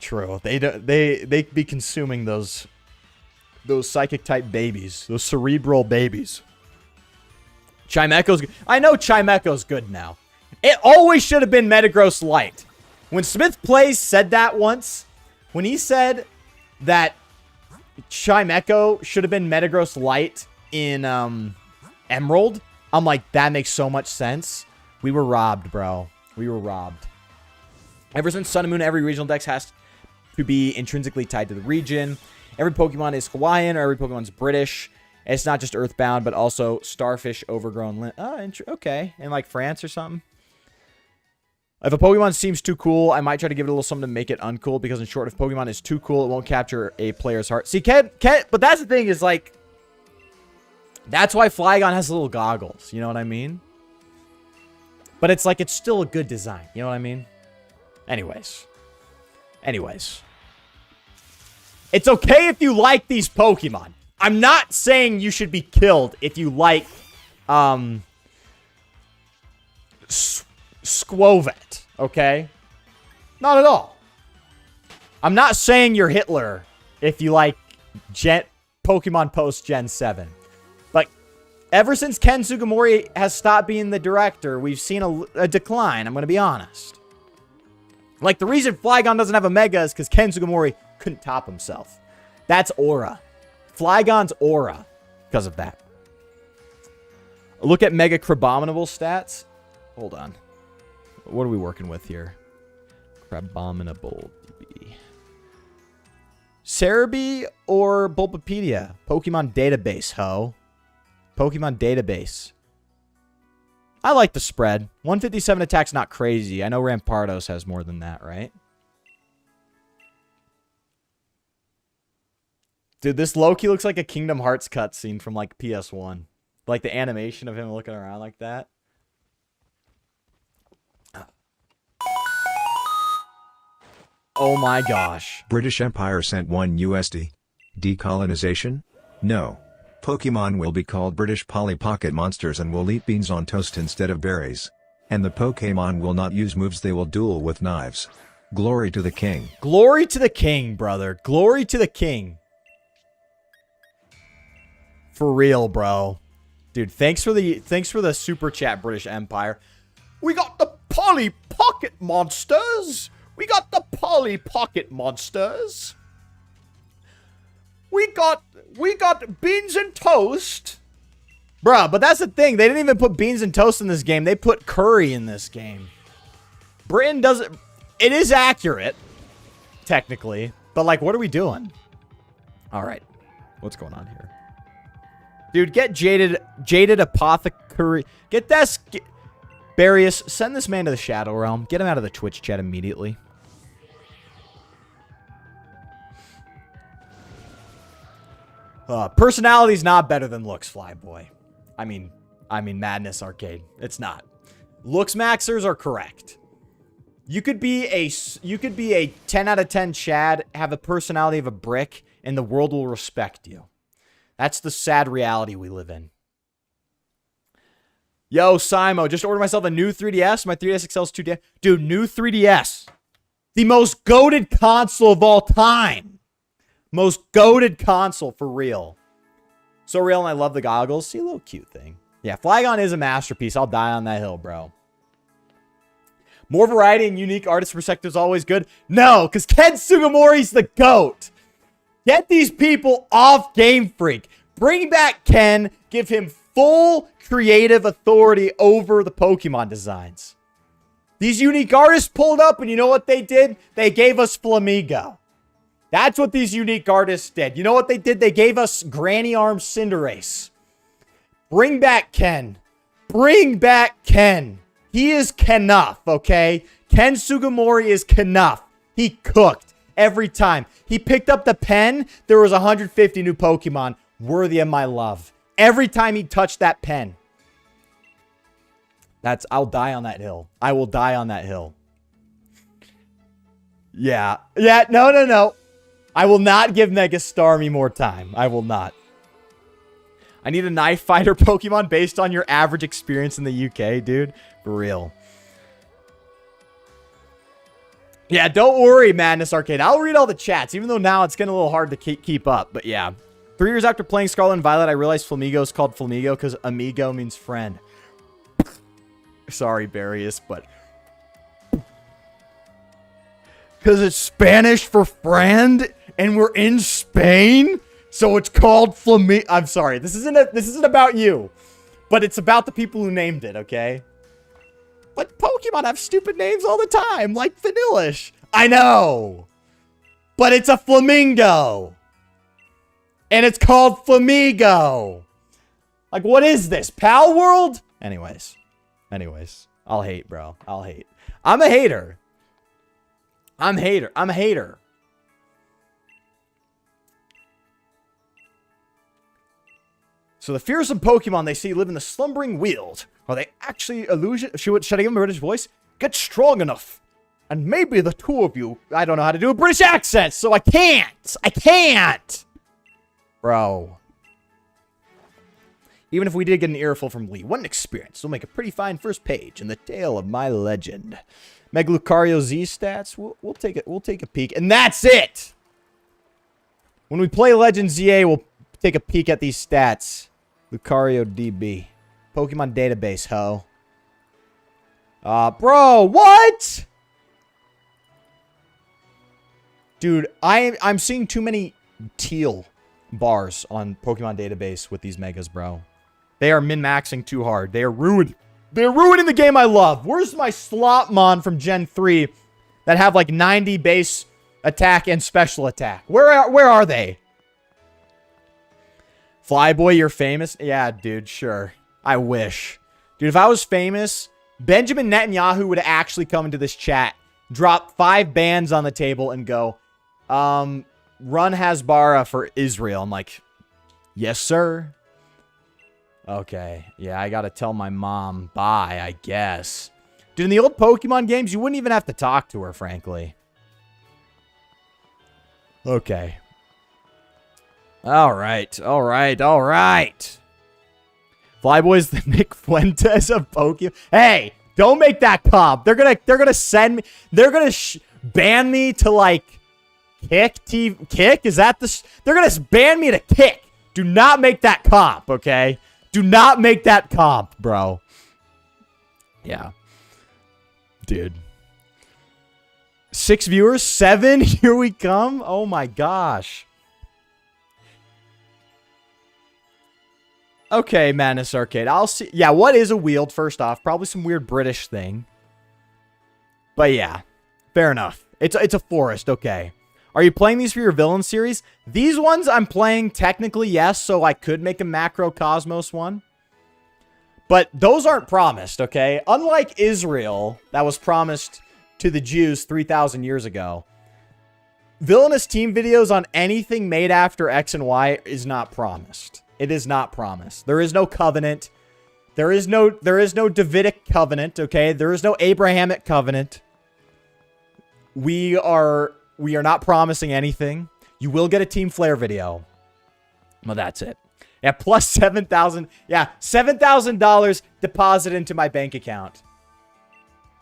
True. They be consuming those psychic type babies. Those cerebral babies. Chimecho's... I know Chimecho's good now. It always should have been Metagross Light. When Smith Plays said that once, when he said that Chimecho should have been Metagross Light in Emerald, I'm like, that makes so much sense. We were robbed, bro. We were robbed. Ever since Sun and Moon, every regional dex has to be intrinsically tied to the region. Every Pokemon is Hawaiian, or every Pokemon's British. It's not just Earthbound, but also Starfish, Overgrown... oh, okay. In, like, France or something. If a Pokemon seems too cool, I might try to give it a little something to make it uncool, because in short, if Pokemon is too cool, it won't capture a player's heart. See, but that's the thing is, like... that's why Flygon has little goggles, you know what I mean? But it's like, it's still a good design, you know what I mean? Anyways. It's okay if you like these Pokemon. I'm not saying you should be killed if you like, Squovet, okay? Not at all. I'm not saying you're Hitler if you like Pokemon post Gen 7. But ever since Ken Sugimori has stopped being the director, we've seen a decline, I'm going to be honest. Like, the reason Flygon doesn't have a Mega is because Ken Sugimori couldn't top himself. That's aura. Flygon's aura because of that. Look at Mega Crabominable stats. Hold on. What are we working with here? Crabominable DB. Cerebi or Bulbapedia? Pokemon database, ho. Pokemon database. I like the spread. 157 attack's not crazy. I know Rampardos has more than that, right? Dude, this Loki looks like a Kingdom Hearts cutscene from, like, PS1. Like, the animation of him looking around like that. Oh my gosh. British Empire sent 1 USD. Decolonization? No. Pokemon will be called British Polly Pocket Monsters and will eat beans on toast instead of berries. And the Pokemon will not use moves, they will duel with knives. Glory to the king. Glory to the king, brother. Glory to the king. For real, bro. Dude, thanks for the super chat, British Empire. We got the Polly Pocket Monsters. We got the Polly Pocket Monsters. We got beans and toast. Bruh, but that's the thing. They didn't even put beans and toast in this game. They put curry in this game. Britain doesn't... it is accurate, technically. But, like, what are we doing? Alright. What's going on here? Dude, get Jaded Apothecary. Get this... Barius, send this man to the Shadow Realm. Get him out of the Twitch chat immediately. Personality's not better than looks, Flyboy. I mean, Madness Arcade. It's not. Looks maxers are correct. You could be a 10 out of 10 Chad, have the personality of a brick, and the world will respect you. That's the sad reality we live in. Yo, Simo, just ordered myself a new 3DS. My 3DS XL is too damn... dude, new 3DS. The most goated console of all time. Most goated console, for real. So real, and I love the goggles. See, a little cute thing. Yeah, Flygon is a masterpiece. I'll die on that hill, bro. More variety and unique artist perspective is always good. No, because Ken Sugimori's the GOAT. Get these people off Game Freak. Bring back Ken. Give him full creative authority over the Pokemon designs. These unique artists pulled up, and you know what they did? They gave us Flamigo. That's what these unique artists did. You know what they did? They gave us Granny Arms Cinderace. Bring back Ken. Bring back Ken. He is Kenuff, okay? Ken Sugimori is Kenuff. He cooked every time. He picked up the pen, there was 150 new Pokemon worthy of my love. Every time he touched that pen. I'll die on that hill. I will die on that hill. Yeah. Yeah, no. I will not give Mega Starmie more time. I will not. I need a knife fighter Pokemon based on your average experience in the UK, dude. For real. Yeah, don't worry, Madness Arcade. I'll read all the chats, even though now it's getting a little hard to keep up. But yeah. 3 years after playing Scarlet and Violet, I realized Flamigo is called Flamigo because amigo means friend. Sorry, Barius, but... Because it's Spanish for friend, and we're in Spain, so it's called Flamigo. I'm sorry, this isn't about you, but it's about the people who named it, okay? But Pokemon have stupid names all the time, like Vanillish. I know, but it's a flamingo, and it's called Flamigo. Like, what is this, Pal World? Anyways, I'll hate, bro. I'll hate. I'm a hater. I'm a hater. So the fearsome Pokemon they see live in the slumbering Weald. Are they actually illusion? Should I give him a British voice? Get strong enough. And maybe the two of you... I don't know how to do a British accent, so I can't. I can't. Bro. Even if we did get an earful from Lee, what an experience. We'll make a pretty fine first page in the tale of my legend. Mega Lucario Z stats. We'll take a peek. And that's it! When we play Legend ZA, we'll take a peek at these stats. Lucario DB. Pokemon database, ho. Bro, what? Dude, I'm seeing too many teal bars on Pokemon database with these megas, bro. They are min-maxing too hard. They are ruined. They're ruining the game I love. Where's my Slotmon from Gen 3 that have like 90 base attack and special attack? Where are they? Flyboy, you're famous? Yeah, dude, sure. I wish. Dude, if I was famous, Benjamin Netanyahu would actually come into this chat, drop 5 bans on the table, and go, run Hasbara for Israel. I'm like, yes, sir. Okay. Yeah, I gotta tell my mom bye, I guess. Dude, in the old Pokemon games, you wouldn't even have to talk to her, frankly. Okay. Alright. Flyboy's the Nick Fuentes of Pokemon. Hey, don't make that comp. They're gonna send me. They're gonna ban me to like kick. Is that the? They're gonna ban me to kick. Do not make that comp, okay? Do not make that comp, bro. Yeah, dude. 6 viewers, 7. Here we come. Oh my gosh. Okay, Madness Arcade. I'll see. Yeah, what is a Weald, first off? Probably some weird British thing. But yeah, fair enough. It's a forest, okay. Are you playing these for your villain series? These ones I'm playing technically, yes, so I could make a Macrocosmos one. But those aren't promised, okay? Unlike Israel, that was promised to the Jews 3,000 years ago. Villainous team videos on anything made after X and Y is not promised. It is not promised. There is no covenant. There is no Davidic covenant, okay? There is no Abrahamic covenant. We are not promising anything. You will get a Team Flare video. Well, that's it. Yeah, plus 7,000. Yeah, $7,000 deposit into my bank account.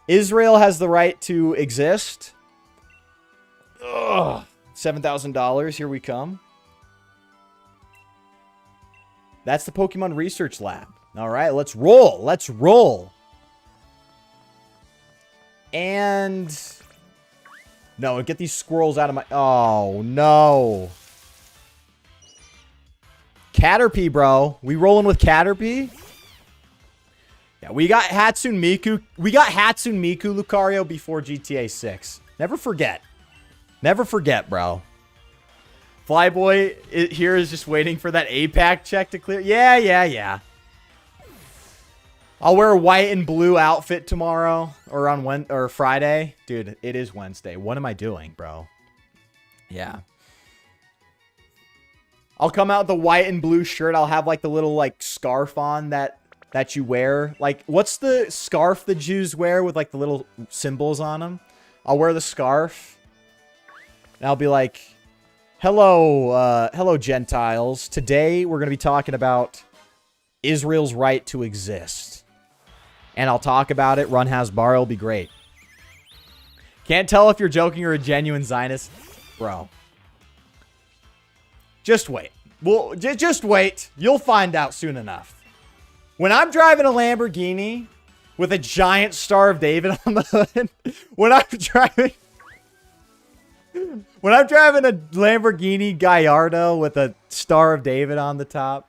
Israel has the right to exist. Ugh. $7,000. Here we come. That's the Pokemon Research Lab. All right, let's roll. Let's roll. And... no, get these squirrels out of my... oh, no. Caterpie, bro. We rolling with Caterpie? Yeah, we got Hatsune Miku. We got Hatsune Miku Lucario before GTA 6. Never forget. Never forget, bro. Flyboy here is just waiting for that APAC check to clear. Yeah. I'll wear a white and blue outfit tomorrow or on Friday. Dude, it is Wednesday. What am I doing, bro? Yeah. I'll come out with the white and blue shirt. I'll have like the little like scarf on that you wear. Like, what's the scarf the Jews wear with like the little symbols on them? I'll wear the scarf. And I'll be like, hello, hello, Gentiles. Today we're going to be talking about Israel's right to exist. And I'll talk about it. Run Hasbara will be great. Can't tell if you're joking or a genuine Zionist. Bro. Just wait. Well, just wait. You'll find out soon enough. When I'm driving a Lamborghini with a giant Star of David on the hood, when I'm driving a Lamborghini Gallardo with a Star of David on the top,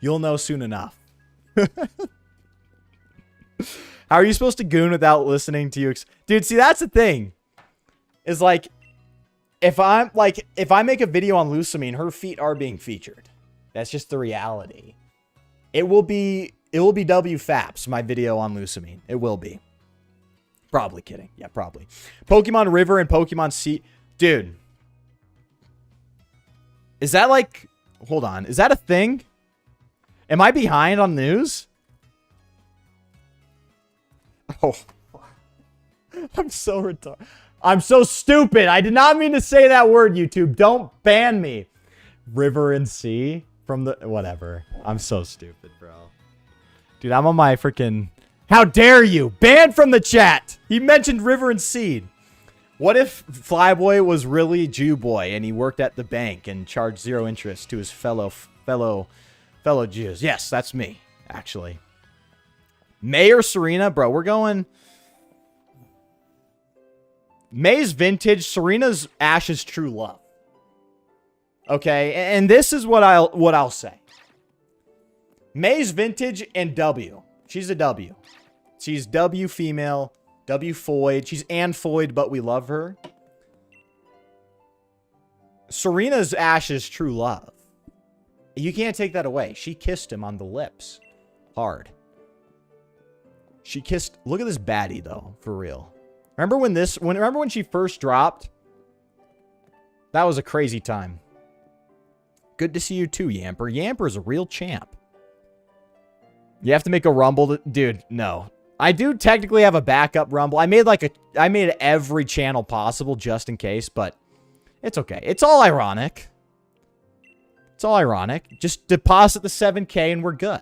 you'll know soon enough. How are you supposed to goon without listening to you? Dude, see, that's the thing. Is like, if I make a video on Lusamine, her feet are being featured. That's just the reality. It will be WFAPS, my video on Lusamine. It will be. Probably kidding. Yeah, probably. Pokemon River and Pokemon Sea. Dude. Is that like... Hold on. Is that a thing? Am I behind on news? Oh. I'm so retarded. I'm so stupid. I did not mean to say that word, YouTube. Don't ban me. River and sea from the... Whatever. I'm so stupid, bro. Dude, I'm on my freaking... How dare you? Banned from the chat. He mentioned river and seed. What if Flyboy was really Jew boy and he worked at the bank and charged 0 interest to his fellow Jews? Yes, that's me, actually. May or Serena? Bro, we're going... May's vintage, Serena's Ash's true love. Okay, and this is what I'll say. May's vintage and W. She's a W. She's W female, W Foyd. She's Ann Foyd, but we love her. Serena's Ash's true love. You can't take that away. She kissed him on the lips. Hard. She kissed... Look at this baddie, though, for real. Remember when she first dropped? That was a crazy time. Good to see you too, Yamper. Yamper is a real champ. You have to make a rumble. Dude, no. I do technically have a backup rumble. I made every channel possible just in case, but it's okay. It's all ironic. It's all ironic. Just deposit the 7K and we're good.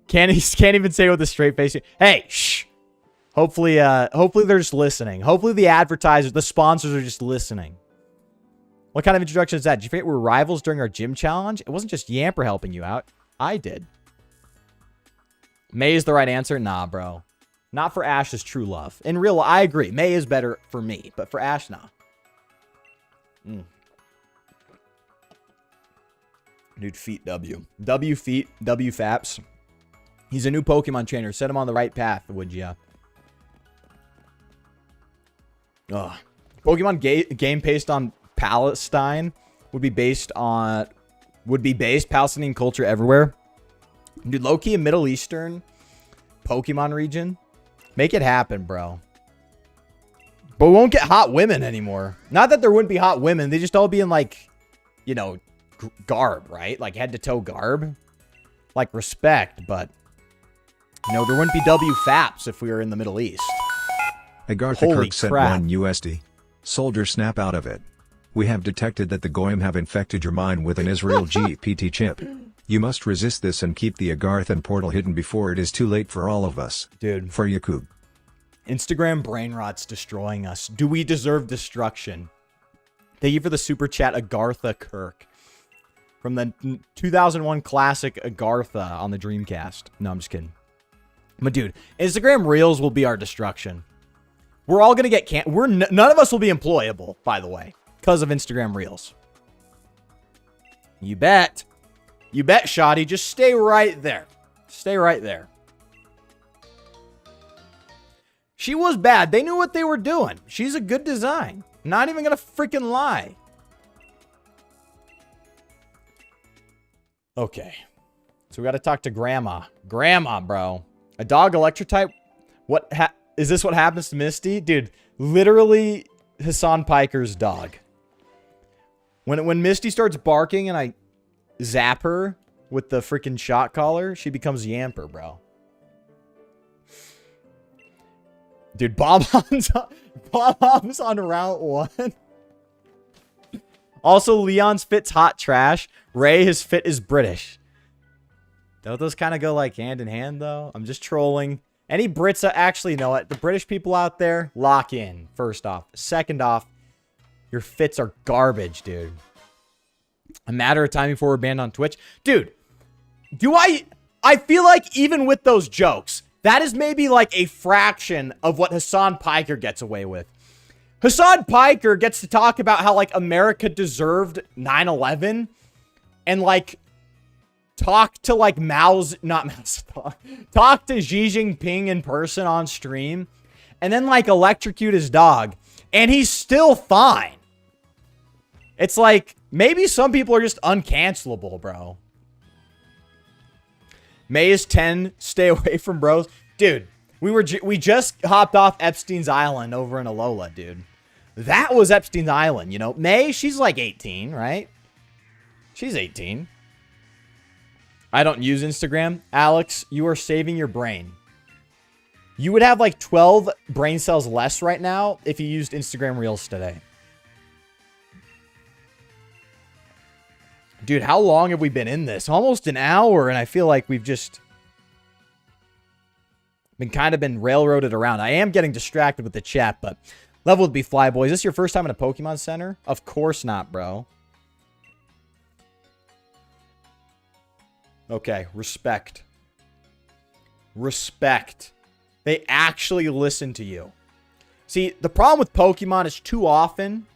Can't even say it with a straight face. Hey, shh. Hopefully they're just listening. Hopefully the advertisers, the sponsors are just listening. What kind of introduction is that? Did you forget we were rivals during our gym challenge? It wasn't just Yamper helping you out. I did. May is the right answer? Nah, bro. Not for Ash's true love. In real life, I agree. May is better for me, but for Ash, nah. Dude, feet W. W feet, W faps. He's a new Pokemon trainer. Set him on the right path, would ya? Ugh. Pokemon game based on Palestine would be based Palestinian culture everywhere. Dude, low-key a Middle Eastern Pokemon region. Make it happen, bro. But we won't get hot women anymore. Not that there wouldn't be hot women. They just all be in, like, you know, garb, right? Like, head-to-toe garb. Like, respect, but... You know, there wouldn't be WFAPs if we were in the Middle East. Agartha Holy Kirk sent crap. 1 USD. Soldier snap out of it. We have detected that the Goyim have infected your mind with an Israel GPT chip. You must resist this and keep the Agarthan portal hidden before it is too late for all of us. Dude. For Yakub. Instagram brain rot's destroying us. Do we deserve destruction? Thank you for the super chat, Agartha Kirk. From the 2001 classic Agartha on the Dreamcast. No, I'm just kidding. But dude, Instagram Reels will be our destruction. We're all going to get none of us will be employable, by the way, because of Instagram Reels. You bet. You bet, Shoddy. Just stay right there. Stay right there. She was bad. They knew what they were doing. She's a good design. Not even going to freaking lie. Okay. So we got to talk to Grandma. Grandma, bro. A dog electrotype? What is this what happens to Misty? Dude, literally Hassan Piker's dog. When Misty starts barking and I zap her with the freaking shot collar, she becomes Yamper, bro. Dude, Bob-omb's on Route 1. Also, Leon's fit's hot trash. Ray, his fit is British. Don't those kind of go like hand in hand, though? I'm just trolling. Any Brits that actually know it, the British people out there, lock in, first off. Second off, your fits are garbage, dude. A matter of time before we're banned on Twitch. Dude, I feel like even with those jokes, that is maybe like a fraction of what Hassan Piker gets away with. Hassan Piker gets to talk about how, like, America deserved 9/11 and, like, talk to, like, talk to Xi Jinping in person on stream and then, like, electrocute his dog. And he's still fine. It's like, maybe some people are just uncancelable, bro. May is 10. Stay away from bros. Dude, we just hopped off Epstein's Island over in Alola, dude. That was Epstein's Island, you know. May, she's like 18, right? She's 18. I don't use Instagram. Alex, you are saving your brain. You would have like 12 brain cells less right now if you used Instagram Reels today. Dude, how long have we been in this? Almost an hour, and I feel like we've just been railroaded around. I am getting distracted with the chat, but level would be FLYBOY. Is this your first time in a Pokemon Center? Of course not, bro. Okay, respect. Respect. They actually listen to you. See, the problem with Pokemon is too often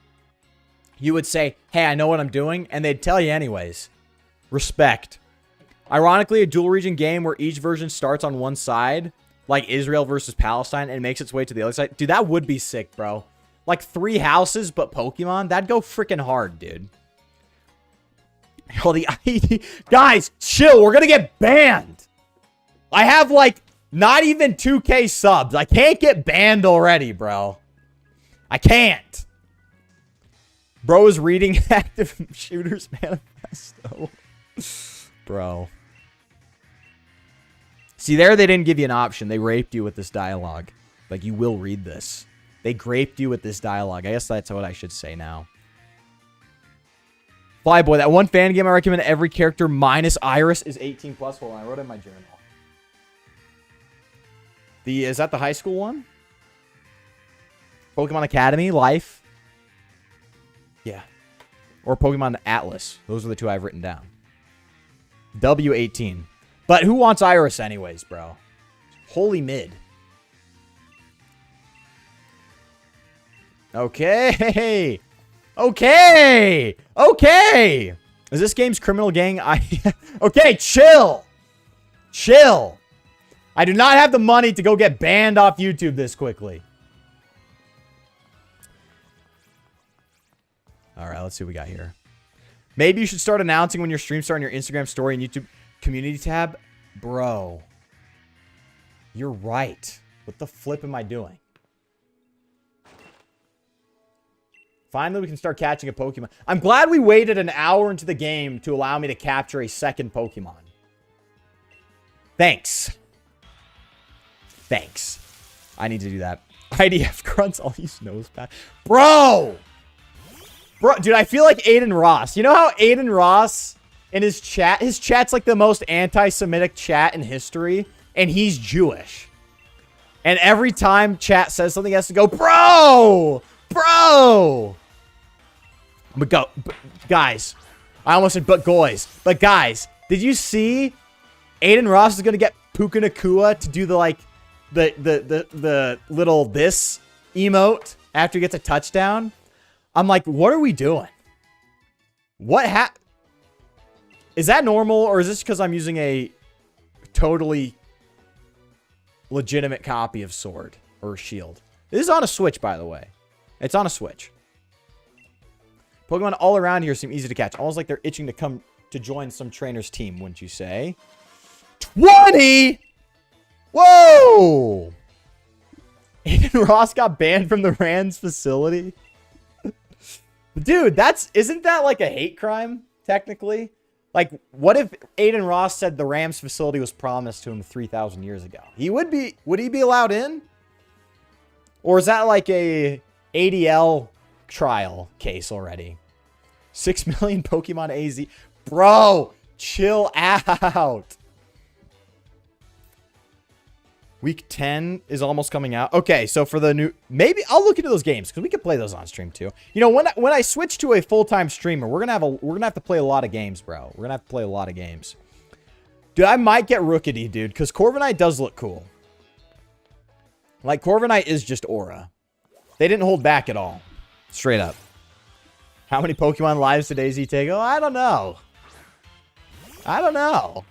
you would say, hey, I know what I'm doing, and they'd tell you anyways. Respect. Ironically, a dual region game where each version starts on one side, like Israel versus Palestine, and makes its way to the other side. Dude, that would be sick, bro. Like 3 houses, but Pokemon? That'd go freaking hard, dude. Oh, the ID. Guys, chill. We're gonna get banned. I have, like, not even 2K subs. I can't get banned already, bro. I can't. Bro is reading Active Shooters Manifesto. Bro. See, there they didn't give you an option. They raped you with this dialogue. Like, you will read this. They graped you with this dialogue. I guess that's what I should say now. FLYBOY, that one fan game I recommend every character minus Iris is 18 plus. Hold on, I wrote it in my journal. Is that the high school one? Pokemon Academy, Life. Yeah. Or Pokemon Atlas. Those are the 2 I've written down. W18. But who wants Iris anyways, bro? Holy mid. Okay. Okay. Okay. Is this game's criminal gang? Okay, chill. Chill. I do not have the money to go get banned off YouTube this quickly. All right, let's see what we got here. Maybe you should start announcing when your streams start on your Instagram story and YouTube community tab. Bro, you're right. What the flip am I doing? Finally, we can start catching a Pokemon. I'm glad we waited an hour into the game to allow me to capture a second Pokemon. Thanks. Thanks. I need to do that. IDF grunts, all these nose pads. Bro! Bro, dude, I feel like Aiden Ross. You know how Aiden Ross in his chat's like the most anti-Semitic chat in history, and he's Jewish. And every time chat says something, he has to go, bro! Bro! But guys, I almost said but guys. But guys, did you see Aiden Ross is going to get Puka Nakua to do the, like, the little this emote after he gets a touchdown? I'm like, what are we doing? What is that normal, or is this because I'm using a totally legitimate copy of Sword or Shield? This is on a Switch, by the way. It's on a Switch. Pokemon all around here seem easy to catch. Almost like they're itching to come to join some trainer's team, wouldn't you say? 20! Whoa! Aiden Ross got banned from the Rams facility. Dude, isn't that like a hate crime, technically? Like, what if Aiden Ross said the Rams facility was promised to him 3,000 years ago? Would he be allowed in? Or is that like a ADL trial case already? 6 million Pokemon AZ. Bro, chill out. Week 10 is almost coming out. Okay, so for the new... Maybe I'll look into those games because we can play those on stream too. You know, when I switch to a full-time streamer, we're gonna have to play a lot of games, bro. We're gonna have to play a lot of games. Dude, I might get Rookity, dude, because Corviknight does look cool. Like, Corviknight is just aura. They didn't hold back at all. Straight up. How many Pokemon lives did AZ take? Oh, I don't know. I don't know.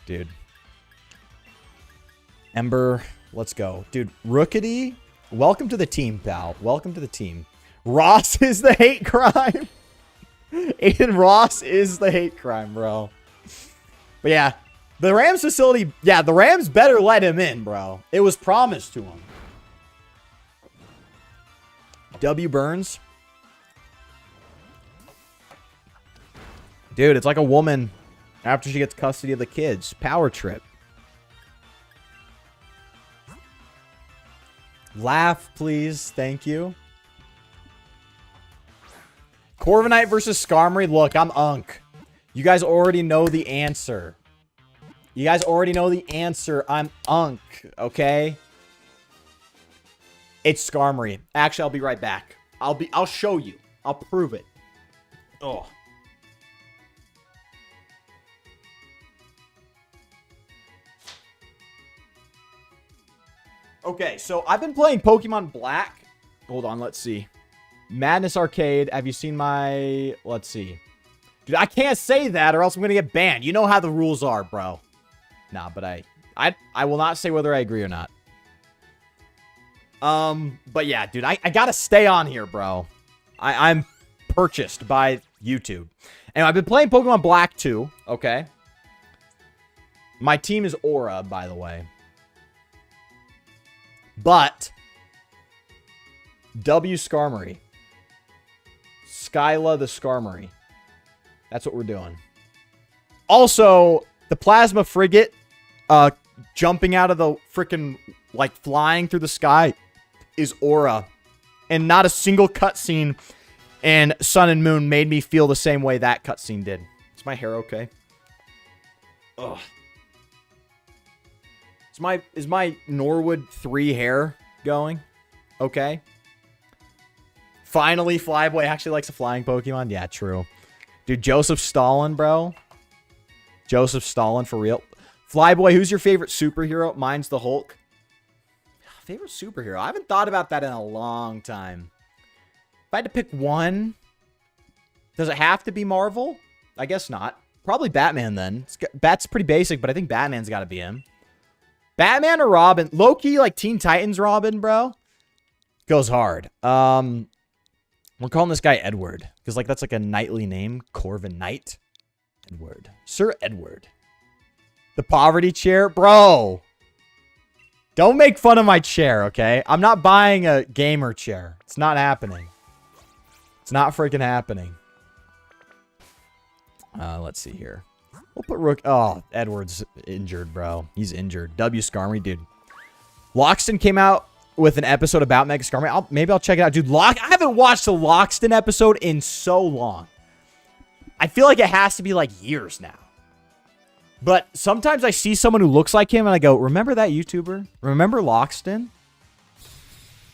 Dude. Ember, let's go. Dude, Rookity, welcome to the team, pal. Welcome to the team. Ross is the hate crime. Aiden Ross is the hate crime, bro. But yeah, the Rams facility, yeah, the Rams better let him in, bro. It was promised to him. W Burns. Dude, it's like a woman after she gets custody of the kids. Power trip. Laugh, please. Thank you. Corviknight versus Skarmory. Look, I'm Unk. You guys already know the answer. You guys already know the answer. I'm Unk, okay? It's Skarmory. Actually, I'll be right back. I'll show you. I'll prove it. Oh. Okay, so I've been playing Pokemon Black. Hold on, let's see. Madness Arcade. Have you seen my... Let's see. Dude, I can't say that or else I'm going to get banned. You know how the rules are, bro. Nah, but I will not say whether I agree or not. But yeah, dude, I gotta stay on here, bro. I'm purchased by YouTube. And I've been playing Pokemon Black too, okay? My team is Aura, by the way. But W Skarmory. Skyla the Skarmory. That's what we're doing. Also, the Plasma Frigate jumping out of the freaking, like, flying through the sky is Aura. And not a single cutscene in Sun and Moon made me feel the same way that cutscene did. Is my hair okay? Ugh. Is my Norwood 3 hair going? Okay. Finally, Flyboy actually likes a flying Pokemon. Yeah, true. Dude, Joseph Stalin, bro. Joseph Stalin, for real. Flyboy, who's your favorite superhero? Mine's the Hulk. Favorite superhero? I haven't thought about that in a long time. If I had to pick one, does it have to be Marvel? I guess not. Probably Batman then. Bat's pretty basic, but I think Batman's got to be him. Batman or Robin? Loki, like Teen Titans Robin, bro. Goes hard. We're calling this guy Edward. Because, like, that's like a knightly name. Corvin Knight. Edward. Sir Edward. The poverty chair? Bro. Don't make fun of my chair, okay? I'm not buying a gamer chair. It's not happening. It's not freaking happening. Let's see here. We'll put Rook... Oh, Edward's injured, bro. He's injured. W Skarmory, dude. Loxton came out with an episode about Mega Skarmory. Maybe I'll check it out. Dude, I haven't watched the Loxton episode in so long. I feel like it has to be, like, years now. But sometimes I see someone who looks like him and I go, remember that YouTuber? Remember Loxton?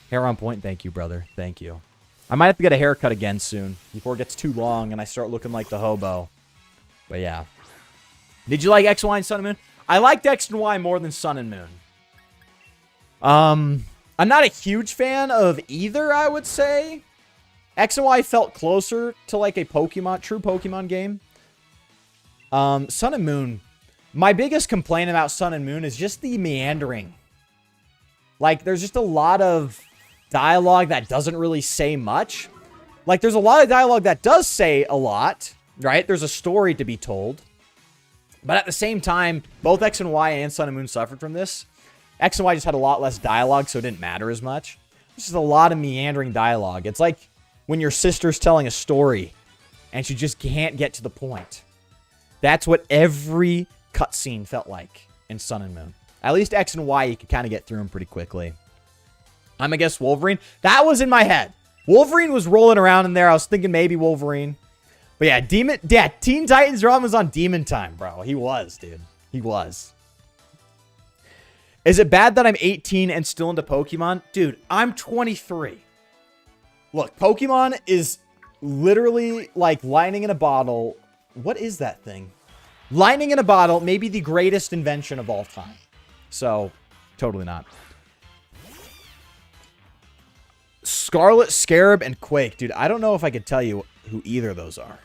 Hair on point. Thank you, brother. Thank you. I might have to get a haircut again soon before it gets too long and I start looking like the hobo. But yeah. Did you like X, Y, and Sun and Moon? I liked X and Y more than Sun and Moon. I'm not a huge fan of either, I would say. X and Y felt closer to like a Pokemon, true Pokemon game. Sun and Moon. My biggest complaint about Sun and Moon is just the meandering. Like, there's just a lot of dialogue that doesn't really say much. Like, there's a lot of dialogue that does say a lot, right? There's a story to be told. But at the same time, both X and Y and Sun and Moon suffered from this. X and Y just had a lot less dialogue, so it didn't matter as much. It's just a lot of meandering dialogue. It's like when your sister's telling a story and she just can't get to the point. That's what every cutscene felt like in Sun and Moon. At least X and Y, you can kind of get through them pretty quickly. I'm going to guess Wolverine. That was in my head. Wolverine was rolling around in there. I was thinking maybe Wolverine. But yeah, Teen Titans Ron was on Demon Time, bro. He was, dude. He was. Is it bad that I'm 18 and still into Pokemon? Dude, I'm 23. Look, Pokemon is literally like lightning in a bottle. What is that thing? Lightning in a bottle, maybe the greatest invention of all time. So, totally not. Scarlet, Scarab, and Quake. Dude, I don't know if I could tell you who either of those are.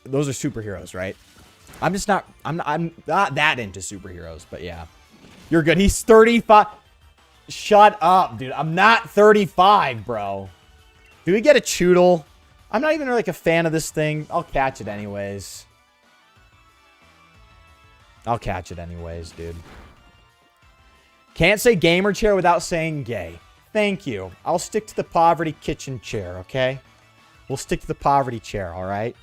Those are superheroes, right? I'm not that into superheroes, but yeah. You're good. He's 35. Shut up, dude. I'm not 35, bro. Do we get a Choodle? I'm not even like a fan of this thing. I'll catch it anyways. I'll catch it anyways, dude. Can't say gamer chair without saying gay. Thank you. I'll stick to the poverty kitchen chair, okay? We'll stick to the poverty chair, all right?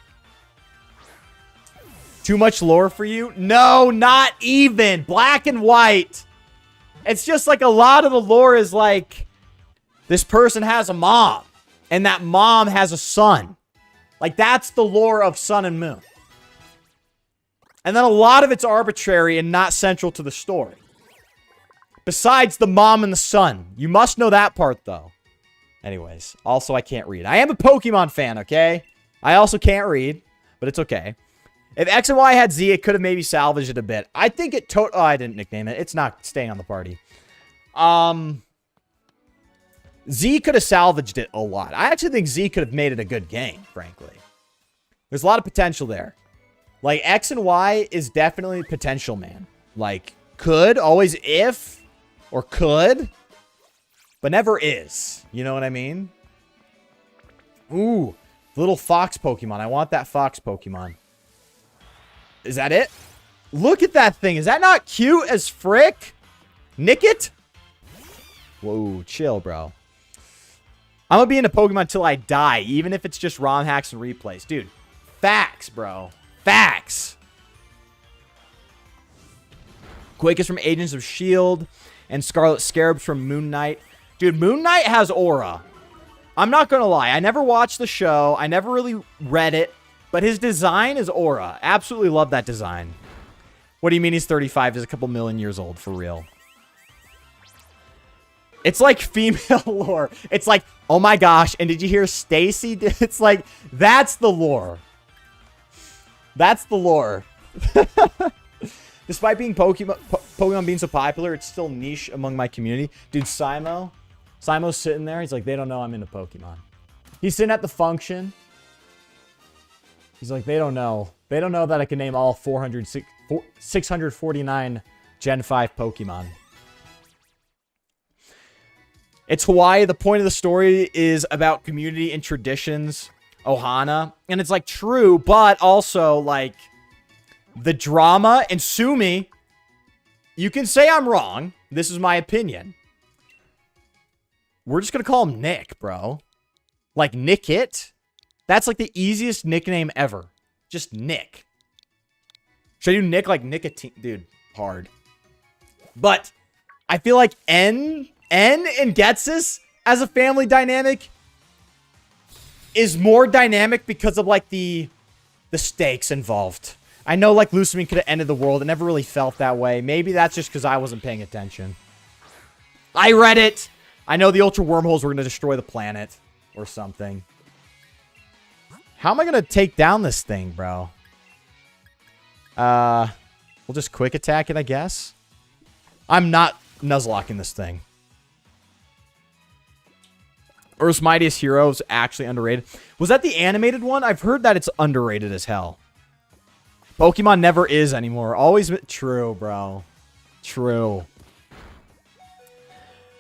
Too much lore for you? No, not even. Black and white. It's just like a lot of the lore is like, this person has a mom, and that mom has a son. Like, that's the lore of Sun and Moon. And then a lot of it's arbitrary and not central to the story. Besides the mom and the son. You must know that part, though. Anyways, also I can't read. I am a Pokemon fan, okay? I also can't read, but it's okay. If X and Y had Z, it could have maybe salvaged it a bit. I think it oh, I didn't nickname it. It's not staying on the party. Z could have salvaged it a lot. I actually think Z could have made it a good game, frankly. There's a lot of potential there. Like, X and Y is definitely potential, man. Like, could, always if, or could, but never is. You know what I mean? Ooh, little fox Pokemon. I want that fox Pokemon. Is that it? Look at that thing. Is that not cute as frick? Nick it? Whoa, chill, bro. I'm gonna be into Pokemon till I die, even if it's just ROM hacks and replays. Dude, facts, bro. Facts. Quake is from Agents of S.H.I.E.L.D. and Scarlet Scarab's from Moon Knight. Dude, Moon Knight has aura. I'm not gonna lie. I never watched the show. I never really read it. But his design is aura. Absolutely love that design. What do you mean he's 35? He's a couple million years old, for real. It's like female lore. It's like, oh my gosh, and did you hear Stacy? It's like, that's the lore. That's the lore. Despite being Pokemon being so popular, it's still niche among my community. Dude, Simo's sitting there. He's like, they don't know I'm into Pokemon. He's sitting at the function. He's like, they don't know. They don't know that I can name all 649 Gen 5 Pokemon. It's Hawaii. The point of the story is about community and traditions. Ohana. And it's like true, but also like the drama. And sue me. You can say I'm wrong. This is my opinion. We're just going to call him Nick, bro. Like Nick it. That's like the easiest nickname ever. Just Nick. Should I do Nick like nicotine? Dude, hard. But I feel like N and Getsus as a family dynamic is more dynamic because of like the stakes involved. I know like Lusamine could have ended the world. It never really felt that way. Maybe that's just because I wasn't paying attention. I read it. I know the ultra wormholes were going to destroy the planet or something. How am I going to take down this thing, bro? We'll just quick attack it, I guess. I'm not Nuzlocking this thing. Earth's Mightiest Hero is actually underrated. Was that the animated one? I've heard that it's underrated as hell. Pokemon never is anymore. Always true, bro. True.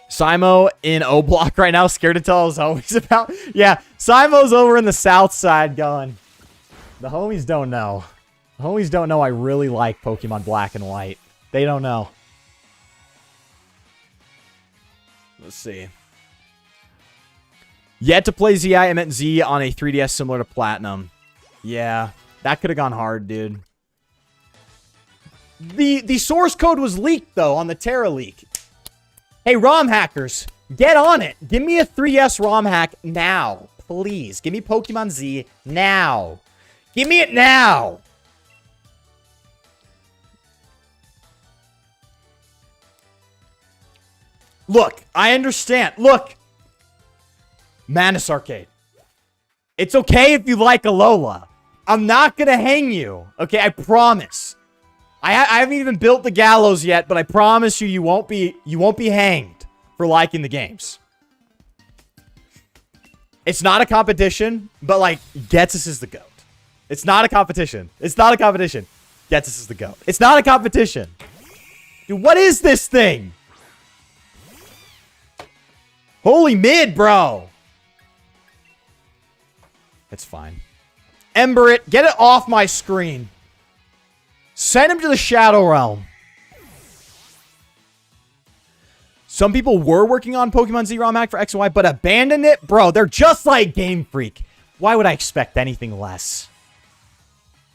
Simo in O Block right now, scared to tell his homies about. Yeah, Simo's over in the south side going. The homies don't know. The homies don't know I really like Pokemon Black and White. They don't know. Let's see. Yet to play ZI. I meant Z on a 3DS similar to Platinum. Yeah, that could have gone hard, dude. The source code was leaked, though, on the Terra leak. Hey, ROM hackers, get on it. Give me a 3S ROM hack now. Please. Give me Pokemon Z now. Give me it now. Look, I understand. Look. Manus Arcade. It's okay if you like Alola. I'm not gonna hang you. Okay, I promise. I haven't even built the gallows yet, but I promise you, you won't be hanged for liking the games. It's not a competition, but like, Getsus is the GOAT. It's not a competition. It's not a competition. Getsus is the GOAT. It's not a competition. Dude, what is this thing? Holy mid, bro. It's fine. Ember it. Get it off my screen. Send him to the Shadow Realm. Some people were working on Pokemon Z ROM hack for X and Y, but abandoned it? Bro, they're just like Game Freak. Why would I expect anything less?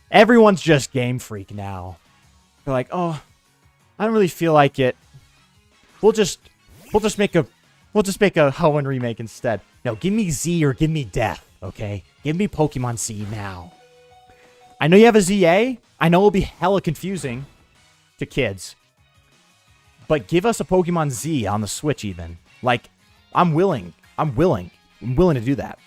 Everyone's just Game Freak now. They're like, oh, I don't really feel like it. We'll just make a Hoenn remake instead. No, give me Z or give me death, okay? Give me Pokemon Z now. I know you have a ZA. I know it'll be hella confusing to kids. But give us a Pokemon Z on the Switch even. Like, I'm willing to do that.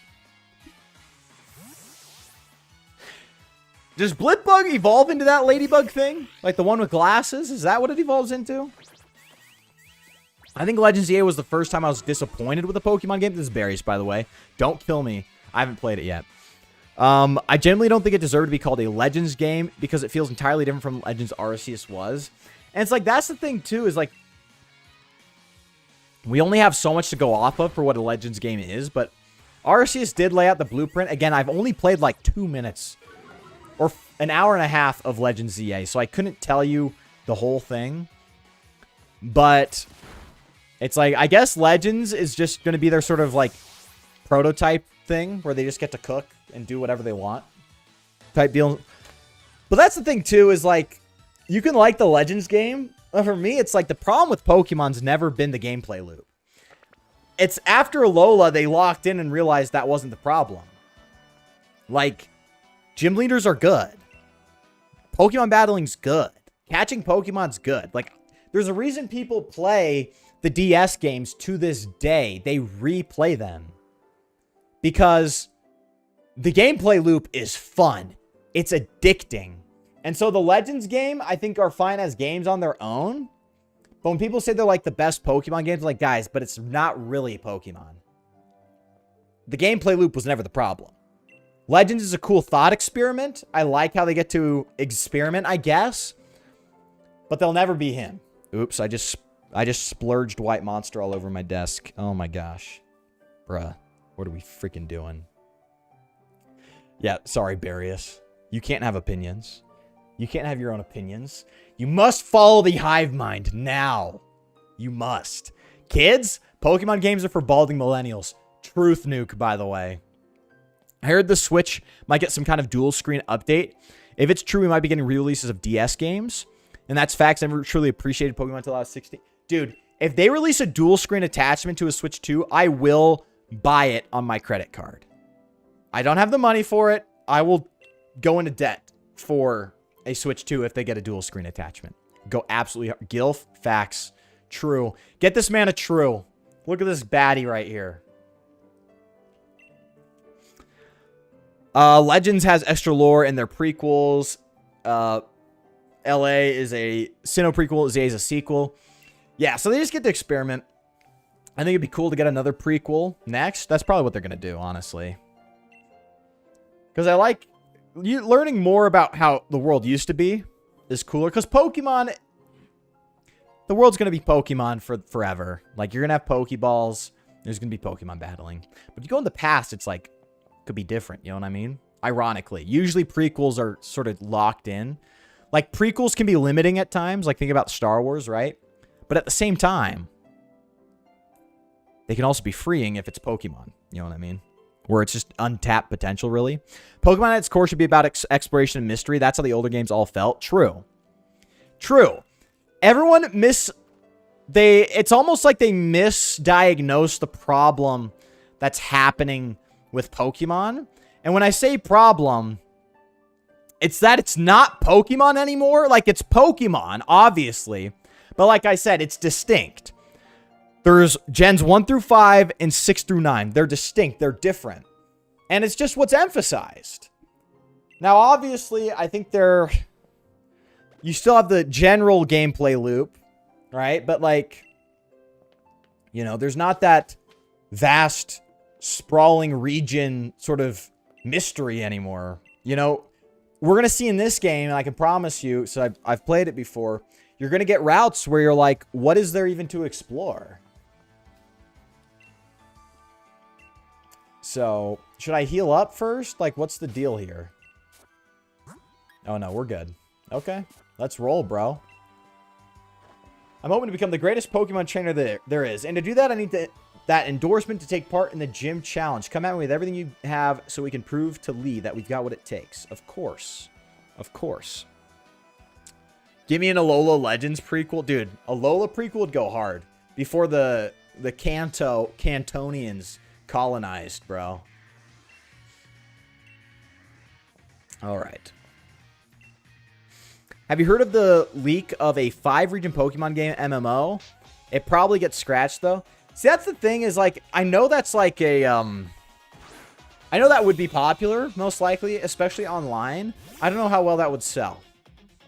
Does Blipbug evolve into that ladybug thing? Like the one with glasses? Is that what it evolves into? I think Legends ZA was the first time I was disappointed with a Pokemon game. This is Berries, by the way. Don't kill me. I haven't played it yet. I generally don't think it deserved to be called a Legends game because it feels entirely different from Legends Arceus was. And it's like, that's the thing, too, is like, we only have so much to go off of for what a Legends game is, but Arceus did lay out the blueprint. Again, I've only played like 2 minutes or an hour and a half of Legends ZA, so I couldn't tell you the whole thing. But it's like, I guess Legends is just going to be their sort of like prototype thing where they just get to cook and do whatever they want type deal. But that's the thing, too, is like, you can like the Legends game. But for me, it's like the problem with Pokemon's never been the gameplay loop. It's after Alola, they locked in and realized that wasn't the problem. Like, gym leaders are good. Pokemon battling's good. Catching Pokemon's good. Like, there's a reason people play the DS games to this day. They replay them. Because the gameplay loop is fun. It's addicting. And so the Legends game, I think, are fine as games on their own. But when people say they're like the best Pokemon games, I'm like, guys, but it's not really Pokemon. The gameplay loop was never the problem. Legends is a cool thought experiment. I like how they get to experiment, I guess. But they'll never be him. Oops, I just splurged White Monster all over my desk. Oh my gosh. Bruh, what are we freaking doing? Yeah, sorry, Barius. You can't have opinions. You can't have your own opinions. You must follow the hive mind now. You must. Kids, Pokemon games are for balding millennials. Truth nuke, by the way. I heard the Switch might get some kind of dual screen update. If it's true, we might be getting re-releases of DS games. And that's facts. I never truly appreciated Pokemon until I was 16. Dude, if they release a dual screen attachment to a Switch 2, I will buy it on my credit card. I don't have the money for it. I will go into debt for a Switch 2 if they get a dual screen attachment. Go absolutely hard. Gilf, facts, true. Get this man a true. Look at this baddie right here. Legends has extra lore in their prequels. LA is a Sinnoh prequel. ZA is a sequel. Yeah, so they just get to experiment. I think it'd be cool to get another prequel next. That's probably what they're going to do, honestly. Because I like learning more about how the world used to be is cooler. Because Pokemon, the world's going to be Pokemon for forever. Like, you're going to have Pokeballs. There's going to be Pokemon battling. But if you go in the past, it's like, could be different. You know what I mean? Ironically. Usually prequels are sort of locked in. Like, prequels can be limiting at times. Like, think about Star Wars, right? But at the same time, they can also be freeing if it's Pokemon. You know what I mean? Where it's just untapped potential, really. Pokemon at its core should be about exploration and mystery. That's how the older games all felt. True. True. Everyone it's almost like they misdiagnosed the problem that's happening with Pokemon. And when I say problem, it's that it's not Pokemon anymore. Like, it's Pokemon, obviously. But like I said, it's distinct. There's Gens 1 through 5 and 6 through 9. They're distinct. They're different. And it's just what's emphasized. Now, obviously, I think you still have the general gameplay loop, right? But, like, you know, there's not that vast, sprawling region sort of mystery anymore. You know, we're going to see in this game, and I can promise you, so I've played it before, you're going to get routes where you're like, what is there even to explore? So, should I heal up first? Like, what's the deal here? Oh, no, we're good. Okay, let's roll, bro. I'm hoping to become the greatest Pokemon trainer there is. And to do that, I need that endorsement to take part in the gym challenge. Come at me with everything you have so we can prove to Lee that we've got what it takes. Of course. Of course. Give me an Alola Legends prequel. Dude, Alola prequel would go hard. Before the Cantonians colonized, bro. All right. Have you heard of the leak of a 5-region Pokemon game MMO? It probably gets scratched, though. See, that's the thing is, like, I know that's like a, I know that would be popular, most likely, especially online. I don't know how well that would sell.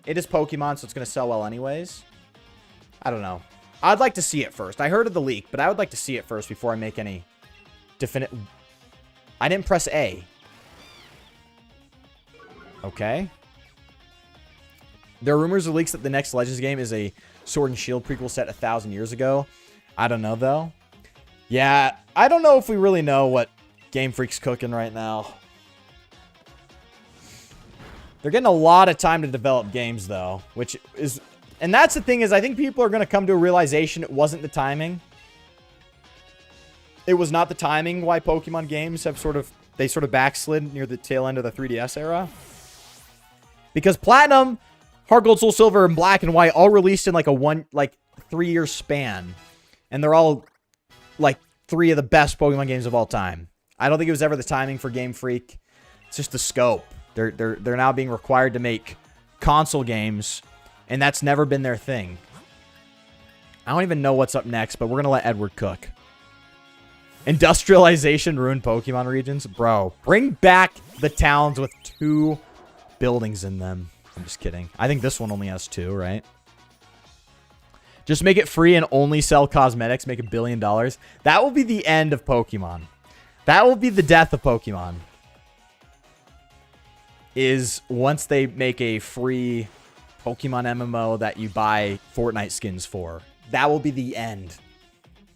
It is Pokemon, so it's going to sell well anyways. I don't know. I'd like to see it first. I heard of the leak, but I would like to see it first before I make any definite... I didn't press A. Okay. There are rumors of leaks that the next Legends game is a Sword and Shield prequel set 1,000 years ago. I don't know, though. Yeah, I don't know if we really know what Game Freak's cooking right now. They're getting a lot of time to develop games, though, which is... And that's the thing is, I think people are going to come to a realization it wasn't the timing. It was not the timing why Pokemon games have sort of backslid near the tail end of the 3DS era. Because Platinum, Heart Gold, Soul Silver, and Black and White all released in like a 3-year span. And they're all like 3 of the best Pokemon games of all time. I don't think it was ever the timing for Game Freak. It's just the scope. They're now being required to make console games, and that's never been their thing. I don't even know what's up next, but we're going to let Edward cook. Industrialization ruined Pokemon regions? Bro, bring back the towns with 2 buildings in them. I'm just kidding. I think this one only has 2, right? Just make it free and only sell cosmetics. Make $1 billion. That will be the end of Pokemon. That will be the death of Pokemon. Is once they make a free Pokemon MMO that you buy Fortnite skins for. That will be the end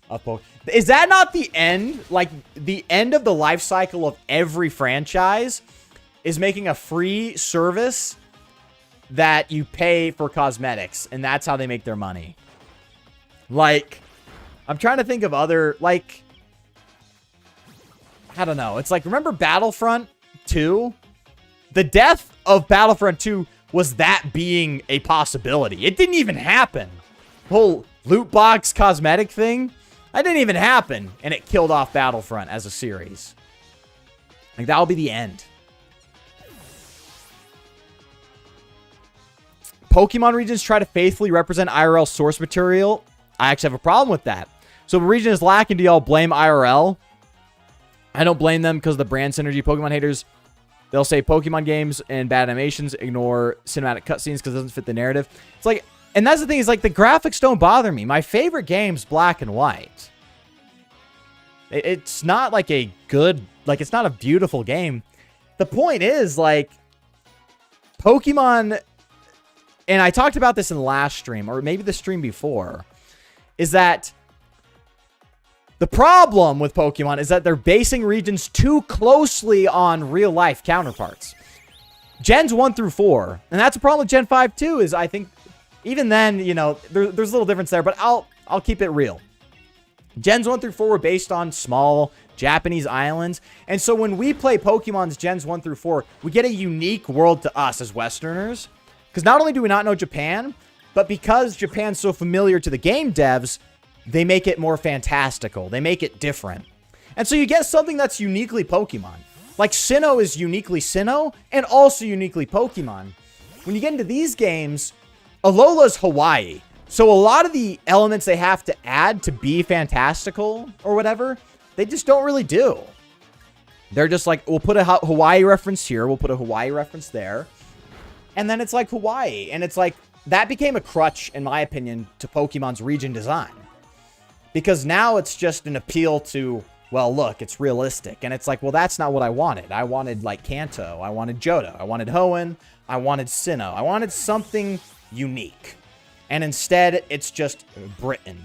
of Pokemon. Is that not the end? Like, the end of the life cycle of every franchise is making a free service that you pay for cosmetics. And that's how they make their money. Like, I'm trying to think of other, like, I don't know. It's like, remember Battlefront 2? The death of Battlefront 2 was that being a possibility. It didn't even happen. The whole loot box cosmetic thing, that didn't even happen. And it killed off Battlefront as a series. Like, that'll be the end. Pokemon regions try to faithfully represent IRL source material. I actually have a problem with that. So if a region is lacking, do y'all blame IRL? I don't blame them because of the brand synergy. Pokemon haters, they'll say Pokemon games and bad animations, ignore cinematic cutscenes because it doesn't fit the narrative. It's like, and that's the thing, is like the graphics don't bother me. My favorite game's Black and White. It's not like a good, like it's not a beautiful game. The point is like Pokemon, and I talked about this in the last stream, or maybe the stream before, is that the problem with Pokemon is that they're basing regions too closely on real-life counterparts. Gens 1 through 4, and that's a problem with Gen 5 too, is I think even then, you know, there's a little difference there, but I'll keep it real. Gens 1 through 4 were based on small Japanese islands, and so when we play Pokemon's Gens 1 through 4, we get a unique world to us as Westerners, because not only do we not know Japan, But because Japan's so familiar to the game devs, they make it more fantastical. They make it different. And so you get something that's uniquely Pokemon. Like Sinnoh is uniquely Sinnoh and also uniquely Pokemon. When you get into these games, Alola's Hawaii. So a lot of the elements they have to add to be fantastical or whatever, they just don't really do. They're just like, we'll put a Hawaii reference here. We'll put a Hawaii reference there. And then it's like Hawaii. And it's like, that became a crutch, in my opinion, to Pokemon's region design. Because now it's just an appeal to, well, look, it's realistic. And it's like, well, that's not what I wanted. I wanted, like, Kanto. I wanted Johto. I wanted Hoenn. I wanted Sinnoh. I wanted something unique. And instead, it's just Britain.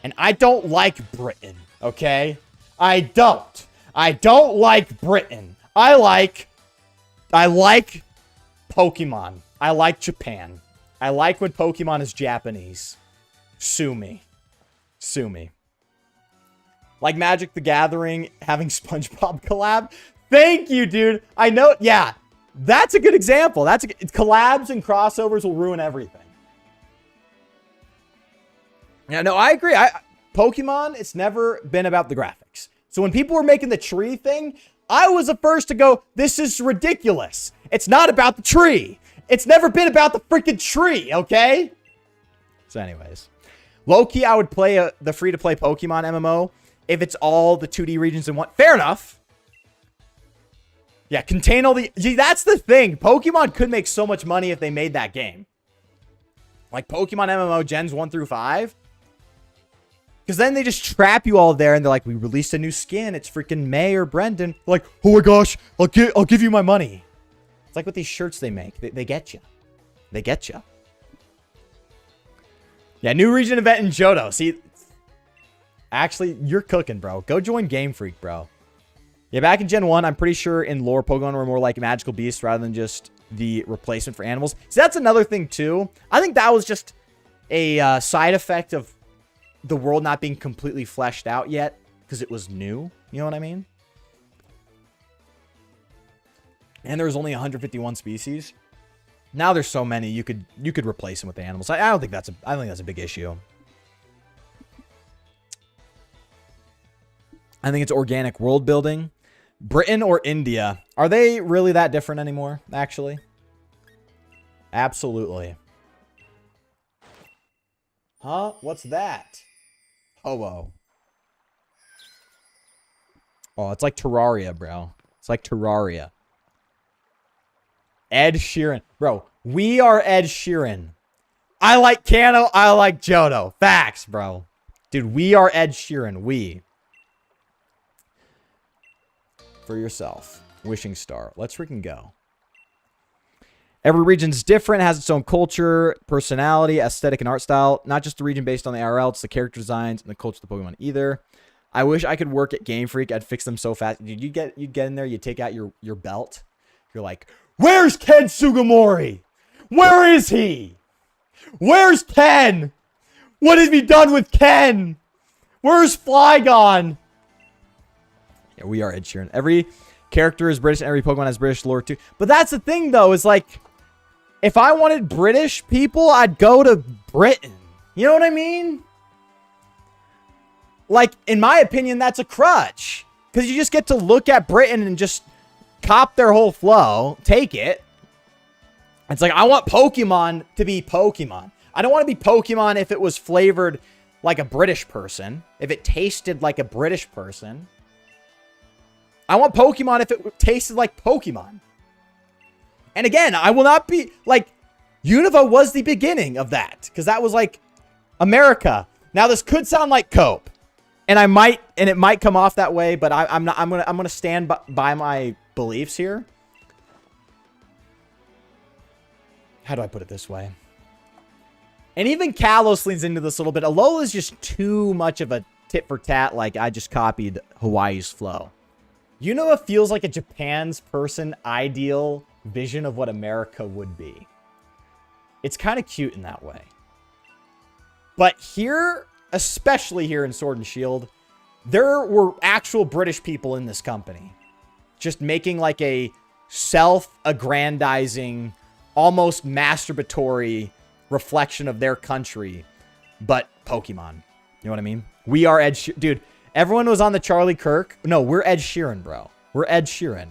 And I don't like Britain, okay? I don't. I don't like Britain. I like Pokemon. I like Japan. I like when Pokemon is Japanese. Sue me. Sue me. Like Magic the Gathering having SpongeBob collab. Thank you, dude. I know. Yeah, that's a good example. Collabs and crossovers will ruin everything. Yeah, no, I agree. Pokemon, it's never been about the graphics. So when people were making the tree thing, I was the first to go, this is ridiculous. It's not about the tree. It's never been about the freaking tree, okay? So anyways. Low-key, I would play the free-to-play Pokemon MMO if it's all the 2D regions in one. Fair enough. Yeah, contain all the... See, that's the thing. Pokemon could make so much money if they made that game. Like Pokemon MMO Gens 1 through 5. Because then they just trap you all there and they're like, we released a new skin. It's freaking May or Brendan. Like, oh my gosh, I'll give you my money. It's like with these shirts they make. They get you. They get you. Yeah, new region event in Johto. See, actually, you're cooking, bro. Go join Game Freak, bro. Yeah, back in Gen 1, I'm pretty sure in lore, Pokemon were more like magical beasts rather than just the replacement for animals. See, that's another thing, too. I think that was just a side effect of the world not being completely fleshed out yet because it was new. You know what I mean? And there was only 151 species. Now there's so many, you could replace them with animals. I don't think that's a big issue. I think it's organic world building. Britain or India, are they really that different anymore? Actually, absolutely. Huh? What's that? Ho-oh. Oh, it's like Terraria, bro. It's like Terraria. Ed Sheeran. Bro, we are Ed Sheeran. I like Kanto. I like Johto. Facts, bro. Dude, we are Ed Sheeran. We. For yourself. Wishing star. Let's freaking go. Every region's different, has its own culture, personality, aesthetic, and art style. Not just the region based on the IRL, it's the character designs and the culture of the Pokemon either. I wish I could work at Game Freak. I'd fix them so fast. Dude, you'd get in there, you take out your belt. You're like, where's Ken Sugimori? Where is he? Where's Ken? What have you done with Ken? Where's Flygon? Yeah, we are Ed Sheeran. Every character is British and every Pokemon has British lore too. But that's the thing though, is like, if I wanted British people, I'd go to Britain. You know what I mean? Like, in my opinion, that's a crutch. Because you just get to look at Britain and just cop their whole flow, take it. It's like, I want Pokemon to be Pokemon. I don't want to be Pokemon if it was flavored like a British person, if it tasted like a British person. I want Pokemon if it tasted like Pokemon. And again, I will not be, like, Unova was the beginning of that, because that was like America. Now this could sound like Cope, and it might come off that way, but I'm gonna stand by my beliefs here. How do I put it this way? And even Kalos leans into this a little bit. Alola is just too much of a tit for tat. Like, I just copied Hawaii's flow. Unova feels like a Japan's person ideal vision of what America would be. It's kind of cute in that way. But here, especially here in Sword and Shield, there were actual British people in this company. Just making like a self-aggrandizing, almost masturbatory reflection of their country, but Pokemon. You know what I mean? We are Ed Sheeran. Dude, everyone was on the Charlie Kirk. No, we're Ed Sheeran, bro. We're Ed Sheeran.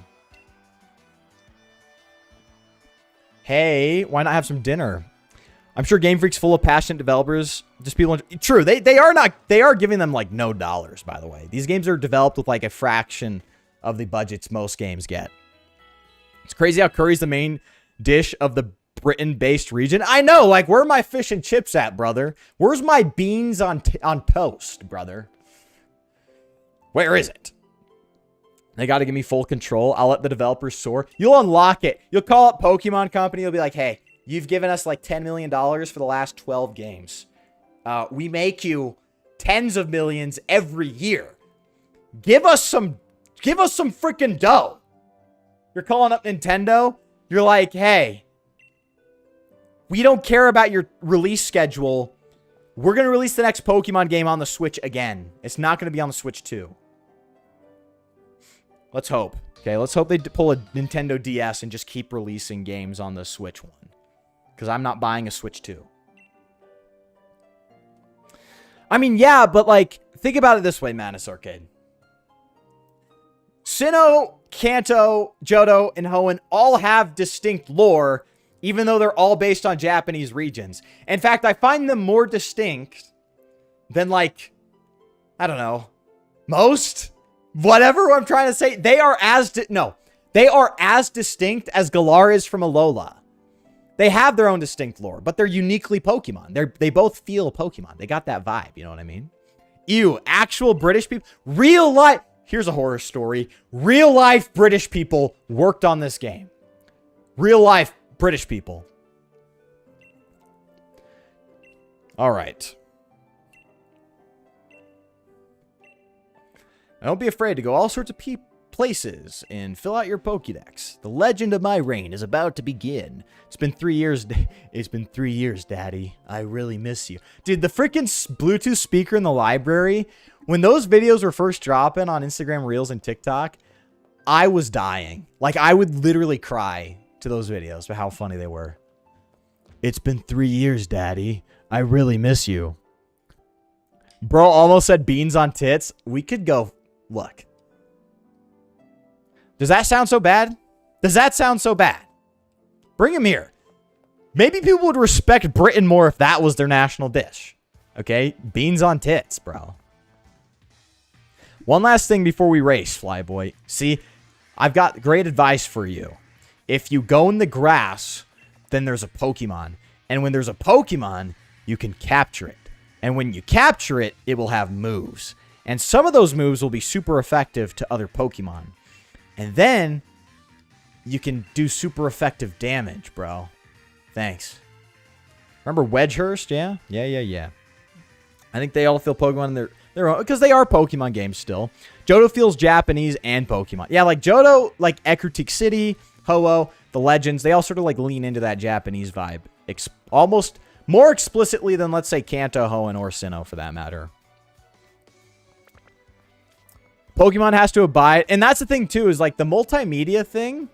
Hey, why not have some dinner? I'm sure Game Freak's full of passionate developers. Just people. True, they are not. They are giving them like no dollars. By the way, these games are developed with like a fraction of the budgets most games get. It's crazy how curry's the main dish of the Britain-based region. I know. Like, where are my fish and chips at, brother? Where's my beans on toast, brother? Where is it? They got to give me full control. I'll let the developers soar. You'll unlock it. You'll call up Pokemon Company. You'll be like, hey, you've given us like $10 million for the last 12 games. We make you tens of millions every year. Give us some freaking dough. You're calling up Nintendo. You're like, hey, we don't care about your release schedule. We're going to release the next Pokemon game on the Switch again. It's not going to be on the Switch 2. Let's hope. Okay, let's hope they pull a Nintendo DS and just keep releasing games on the Switch one. Because I'm not buying a Switch 2. I mean, yeah, but like, think about it this way, Madness Arcade. Sinnoh, Kanto, Johto, and Hoenn all have distinct lore, even though they're all based on Japanese regions. In fact, I find them more distinct than, like, I don't know, most? Whatever I'm trying to say. They are as distinct as Galar is from Alola. They have their own distinct lore, but they're uniquely Pokemon. They both feel Pokemon. They got that vibe, you know what I mean? Ew, actual British people. Real life. Here's a horror story. Real life British people worked on this game. Real life British people. All right. Now, don't be afraid to go all sorts of places and fill out your Pokédex. The legend of my reign is about to begin. It's been 3 years. It's been 3 years, Daddy. I really miss you. Dude, the freaking Bluetooth speaker in the library, when those videos were first dropping on Instagram Reels and TikTok, I was dying. Like, I would literally cry to those videos for how funny they were. It's been 3 years, Daddy. I really miss you. Bro almost said beans on tits. We could go... Look. Does that sound so bad? Does that sound so bad? Bring him here. Maybe people would respect Britain more if that was their national dish. Okay? Beans on tits, bro. One last thing before we race, Flyboy. See, I've got great advice for you. If you go in the grass, then there's a Pokemon. And when there's a Pokemon, you can capture it. And when you capture it, it will have moves. And some of those moves will be super effective to other Pokemon. And then you can do super effective damage, bro. Thanks. Remember Wedgehurst? Yeah? Yeah. I think they all feel Pokemon in their own, because they are Pokemon games still. Johto feels Japanese and Pokemon. Yeah, like Johto, like Ecruteak City, Ho-Oh, the Legends, they all sort of like lean into that Japanese vibe. Almost more explicitly than, let's say, Kanto, Hoenn, or Sinnoh for that matter. Pokemon has to abide. And that's the thing, too, is like the multimedia thing.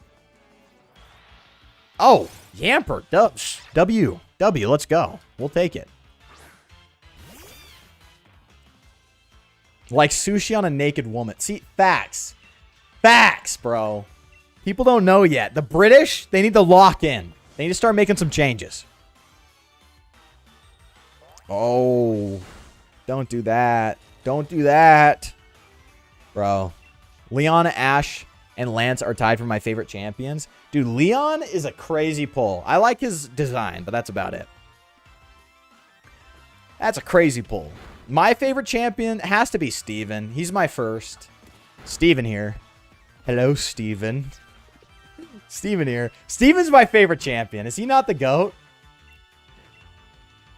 Oh, Yamper. W. Let's go. We'll take it. Like sushi on a naked woman. See, facts. Facts, bro. People don't know yet. The British, they need to lock in. They need to start making some changes. Oh. Don't do that. Don't do that. Bro, Leon, Ash, and Lance are tied for my favorite champions. Dude, Leon is a crazy pull. I like his design, but that's about it. That's a crazy pull. My favorite champion has to be Steven. He's my first. Steven here. Hello, Steven. Steven here. Steven's my favorite champion. Is he not the GOAT?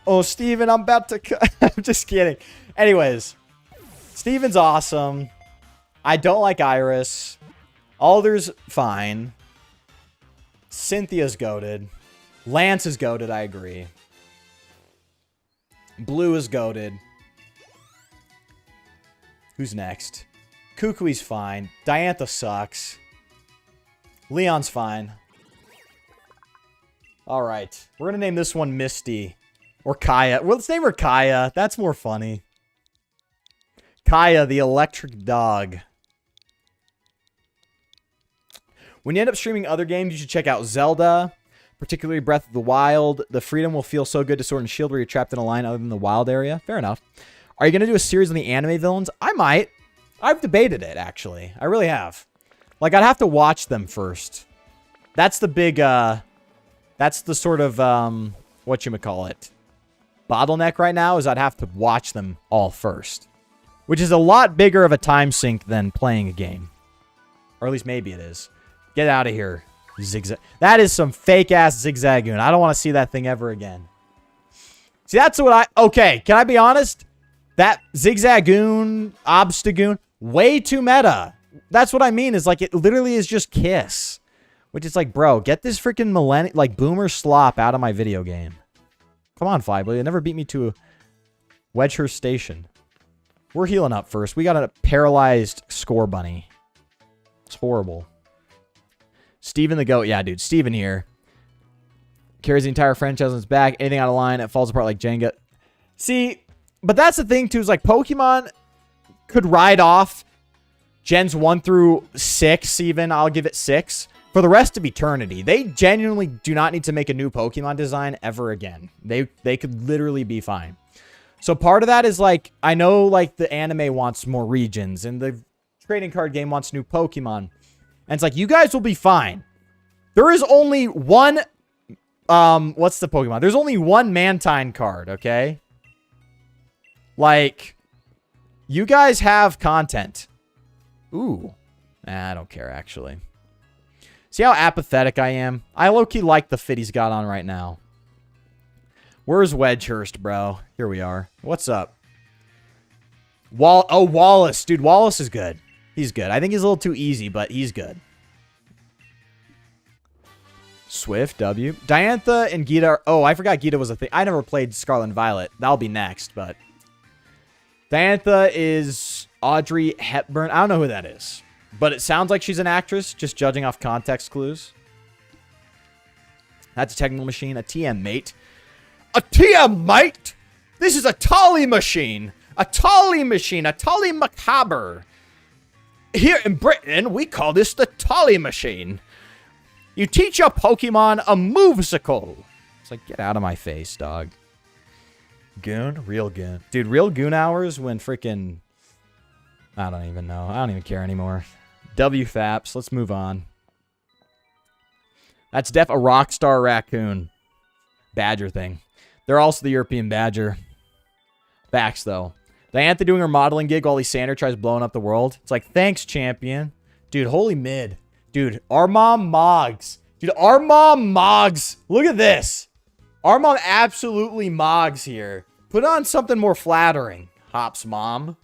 Oh, Steven, I'm about to... I'm just kidding. Anyways, Steven's awesome. I don't like Iris. Alder's fine. Cynthia's goated. Lance is goated, I agree. Blue is goated. Who's next? Kukui's fine. Diantha sucks. Leon's fine. Alright. We're going to name this one Misty. Or Kaya. Well, let's name her Kaya. That's more funny. Kaya, the electric dog. When you end up streaming other games, you should check out Zelda, particularly Breath of the Wild. The freedom will feel so good to Sword and Shield where you're trapped in a line other than the wild area. Fair enough. Are you going to do a series on the anime villains? I might. I've debated it, actually. I really have. Like, I'd have to watch them first. That's the big, that's the sort of, whatchamacallit, bottleneck right now is I'd have to watch them all first. Which is a lot bigger of a time sink than playing a game. Or at least maybe it is. Get out of here, Zigzag. That is some fake-ass Zigzagoon. I don't want to see that thing ever again. See, that's what I... Okay, can I be honest? That Zigzagoon, Obstagoon, way too meta. That's what I mean, is like, it literally is just Kiss. Which is like, bro, get this freaking like, boomer slop out of my video game. Come on, FLYBOY. You never beat me to a Wedgehurst Station. We're healing up first. We got a paralyzed score bunny. It's horrible. Steven the Goat. Yeah, dude. Steven here. Carries the entire franchise on his back. Anything out of line, it falls apart like Jenga. See, but that's the thing, too, is like Pokemon could ride off Gens 1 through 6 even. I'll give it 6. For the rest of eternity. They genuinely do not need to make a new Pokemon design ever again. They could literally be fine. So part of that is like, I know like the anime wants more regions and the trading card game wants new Pokemon. And it's like, you guys will be fine. There is only one, what's the Pokemon? There's only one Mantine card, okay? Like, you guys have content. Ooh. Nah, I don't care, actually. See how apathetic I am? I low-key like the fit he's got on right now. Where's Wedgehurst, bro? Here we are. What's up? Oh, Wallace. Dude, Wallace is good. He's good. I think he's a little too easy, but he's good. Swift, W. Diantha and Gita are... Oh, I forgot Gita was a thing. I never played Scarlet and Violet. That'll be next, but... Diantha is Audrey Hepburn. I don't know who that is. But it sounds like she's an actress, just judging off context clues. That's a technical machine. A TM mate. A TM mate? This is a Tolly machine. A Tolly machine. A Tolly macabre. Here in Britain, we call this the Tolly machine. You teach your Pokemon a movesicle. It's like, get out of my face, dog. Goon? Real goon. Dude, real goon hours when freaking... I don't even know. I don't even care anymore. WFAPS. Let's move on. That's a Rockstar Raccoon. Badger thing. They're also the European Badger. Facts, though. Diantha doing her modeling gig while Lysander tries blowing up the world. It's like, thanks, champion. Dude, holy mid. Dude, our mom Moggs. Dude, our mom Moggs. Look at this. Our mom absolutely Moggs here. Put on something more flattering, Hops mom.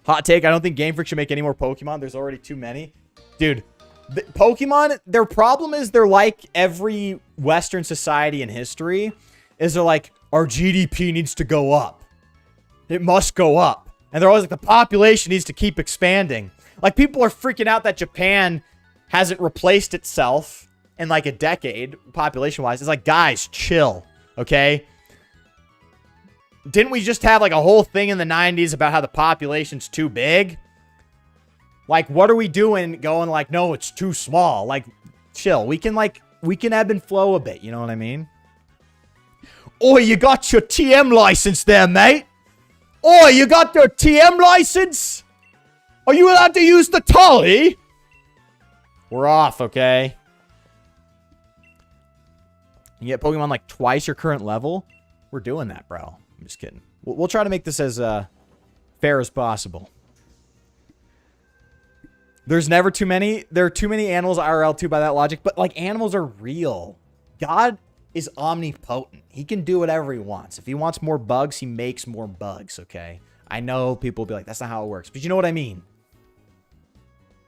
Hot take, I don't think Game Freak should make any more Pokemon. There's already too many. Dude, Pokemon, their problem is they're like every Western society in history. Is they're like, our GDP needs to go up. It must go up. And they're always like, the population needs to keep expanding. Like, people are freaking out that Japan hasn't replaced itself in like a decade, population-wise. It's like, guys, chill, okay? Didn't we just have like a whole thing in the 90s about how the population's too big? Like, what are we doing going like, no, it's too small? Like, chill. We can ebb and flow a bit, you know what I mean? Oh, you got your TM license there, mate? Oh, you got your TM license? Are you allowed to use the Tolly? We're off, okay? You get Pokemon like twice your current level? We're doing that, bro. I'm just kidding. We'll try to make this as fair as possible. There's never too many. There are too many animals IRL too by that logic. But like, animals are real. God is omnipotent. He can do whatever he wants. If he wants more bugs, he makes more bugs, okay? I know people will be like, that's not how it works. But you know what I mean?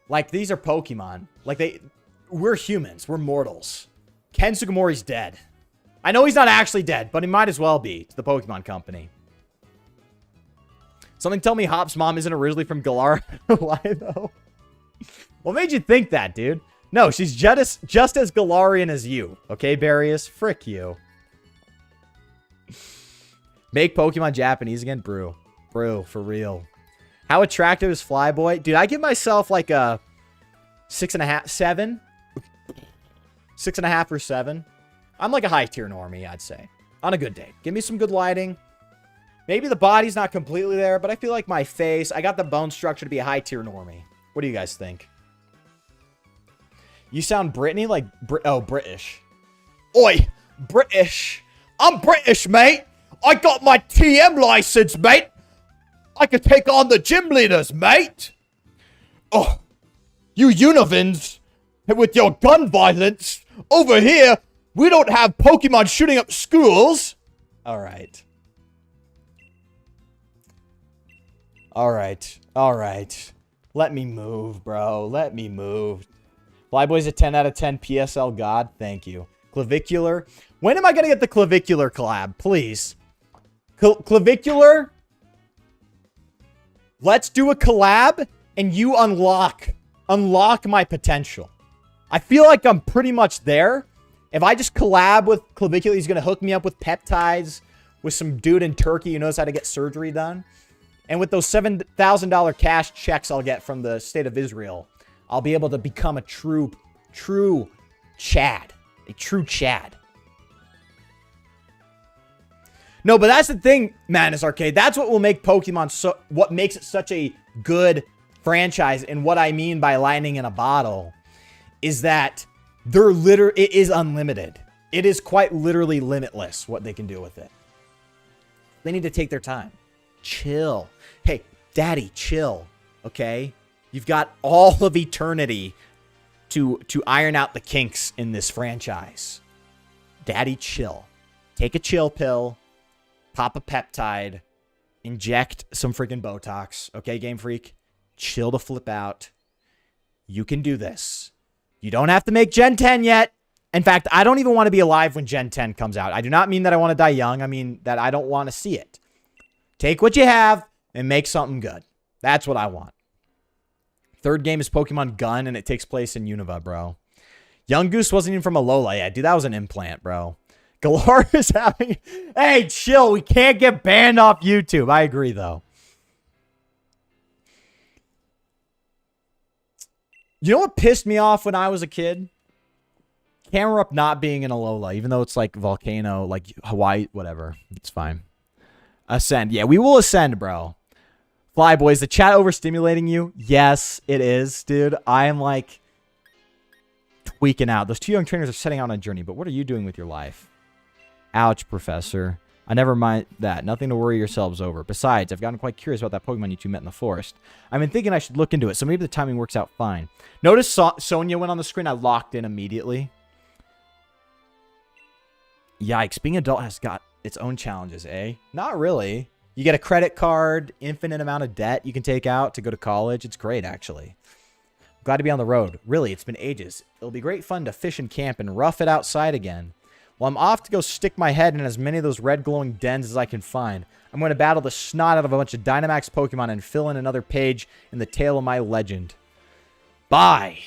Like, these are Pokemon. Like, we're humans. We're mortals. Ken Sugimori's dead. I know he's not actually dead, but he might as well be to the Pokemon Company. Something tell me Hop's mom isn't originally from Galar. Why, though? What made you think that, dude? No, she's just as Galarian as you. Okay, Barius? Frick you. Make Pokemon Japanese again? Brew. Brew, for real. How attractive is FLYBOY? Dude, I give myself like a 6.5, 7. 6.5 or 7. I'm like a high tier normie, I'd say. On a good day. Give me some good lighting. Maybe the body's not completely there, but I feel like my face, I got the bone structure to be a high tier normie. What do you guys think? You sound Brittany like, British. Oi, British. I'm British, mate. I got my TM license, mate. I could take on the gym leaders, mate. Oh, you Univins with your gun violence. Over here, we don't have Pokemon shooting up schools. All right. All right. All right. Let me move, bro. Let me move. FLYBOY's a 10 out of 10 PSL god. Thank you. Clavicular. When am I going to get the Clavicular collab? Please. Clavicular. Let's do a collab and you unlock my potential. I feel like I'm pretty much there. If I just collab with Clavicular, he's going to hook me up with peptides with some dude in Turkey who knows how to get surgery done. And with those $7,000 cash checks I'll get from the state of Israel, I'll be able to become a true Chad. A true Chad. No, but that's the thing, Madness Arcade. That's what will make Pokemon what makes it such a good franchise. And what I mean by lightning in a bottle is that it is unlimited. It is quite literally limitless what they can do with it. They need to take their time. Chill. Hey, daddy, chill. Okay? You've got all of eternity to iron out the kinks in this franchise. Daddy, chill. Take a chill pill. Pop a peptide. Inject some freaking Botox. Okay, Game Freak? Chill to flip out. You can do this. You don't have to make Gen 10 yet. In fact, I don't even want to be alive when Gen 10 comes out. I do not mean that I want to die young. I mean that I don't want to see it. Take what you have and make something good. That's what I want. Third game is Pokemon Gun, and it takes place in Unova, bro. Young Goose wasn't even from Alola. Yeah, dude, that was an implant, bro. Galar is having... Hey, chill. We can't get banned off YouTube. I agree, though. You know what pissed me off when I was a kid? Camera Up not being in Alola, even though it's like Volcano, like Hawaii, whatever. It's fine. Ascend. Yeah, we will ascend, bro. FLYBOY, is the chat overstimulating you? Yes, it is, dude. I am like tweaking out. Those two young trainers are setting out on a journey, but what are you doing with your life? Ouch, Professor. I never mind that. Nothing to worry yourselves over. Besides, I've gotten quite curious about that Pokemon you two met in the forest. I've been thinking I should look into it, so maybe the timing works out fine. Notice Sonya went on the screen. I locked in immediately. Yikes. Being adult has got its own challenges, eh? Not really. You get a credit card, infinite amount of debt you can take out to go to college. It's great, actually. I'm glad to be on the road. Really, it's been ages. It'll be great fun to fish and camp and rough it outside again. Well, I'm off to go stick my head in as many of those red glowing dens as I can find. I'm going to battle the snot out of a bunch of Dynamax Pokemon and fill in another page in the tale of my legend. Bye.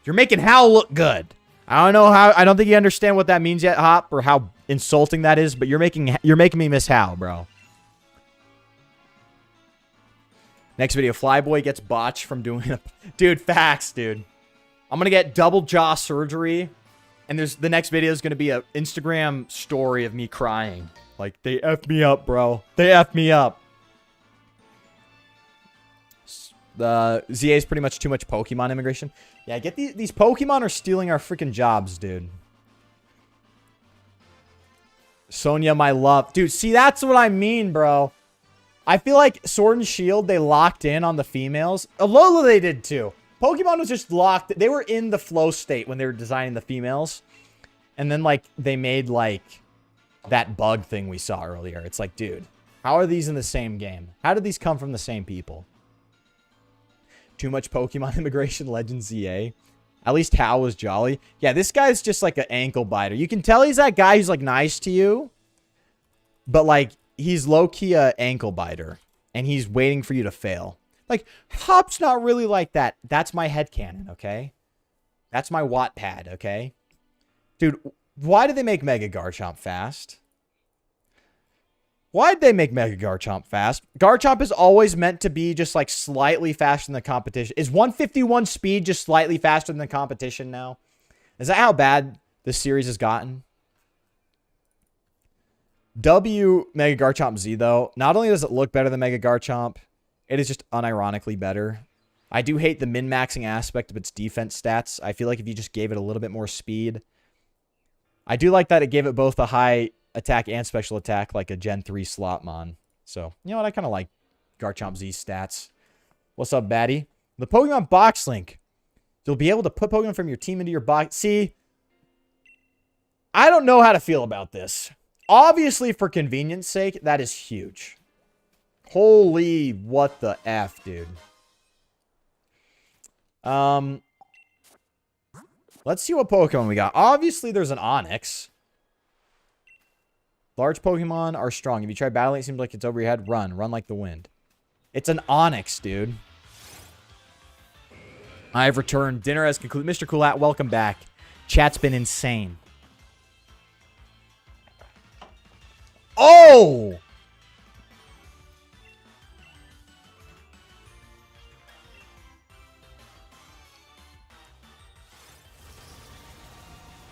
You're making Hal look good. I don't know how. I don't think you understand what that means yet, Hop, or how insulting that is. But you're making me miss Hal, bro. Next video, FLYBOY gets botched from doing a... Dude, facts, dude. I'm gonna get double jaw surgery. And the next video is going to be an Instagram story of me crying. Like, they F'd me up, bro. They F'd me up. The ZA is pretty much too much Pokemon immigration. Yeah, get these Pokemon are stealing our freaking jobs, dude. Sonya, my love. Dude, see, that's what I mean, bro. I feel like Sword and Shield, they locked in on the females. Alola, they did too. Pokemon was just locked. They were in the flow state when they were designing the females. And then, like, they made, like, that bug thing we saw earlier. It's like, dude, how are these in the same game? How did these come from the same people? Too much Pokemon immigration, Legend ZA. At least Hal was jolly. Yeah, this guy's just like an ankle biter. You can tell he's that guy who's, like, nice to you. But, like, he's low-key a ankle biter. And he's waiting for you to fail. Like, Hop's not really like that. That's my headcanon, okay? That's my Wattpad, okay? Dude, why did they make Mega Garchomp fast? Why'd they make Mega Garchomp fast? Garchomp is always meant to be just like slightly faster than the competition. Is 151 speed just slightly faster than the competition now? Is that how bad this series has gotten? W Mega Garchomp Z, though, not only does it look better than Mega Garchomp, it is just unironically better. I do hate the min-maxing aspect of its defense stats. I feel like if you just gave it a little bit more speed. I do like that it gave it both a high attack and special attack like a Gen 3 Slotmon. So, you know what? I kind of like Garchomp Z's stats. What's up, baddie? The Pokemon Box Link. You'll be able to put Pokemon from your team into your box. See, I don't know how to feel about this. Obviously, for convenience sake, that is huge. Holy, what the F, dude. Let's see what Pokemon we got. Obviously, there's an Onix. Large Pokemon are strong. If you try battling, it seems like it's over your head. Run. Run like the wind. It's an Onix, dude. I've returned. Dinner has concluded. Mr. Coolat, welcome back. Chat's been insane. Oh!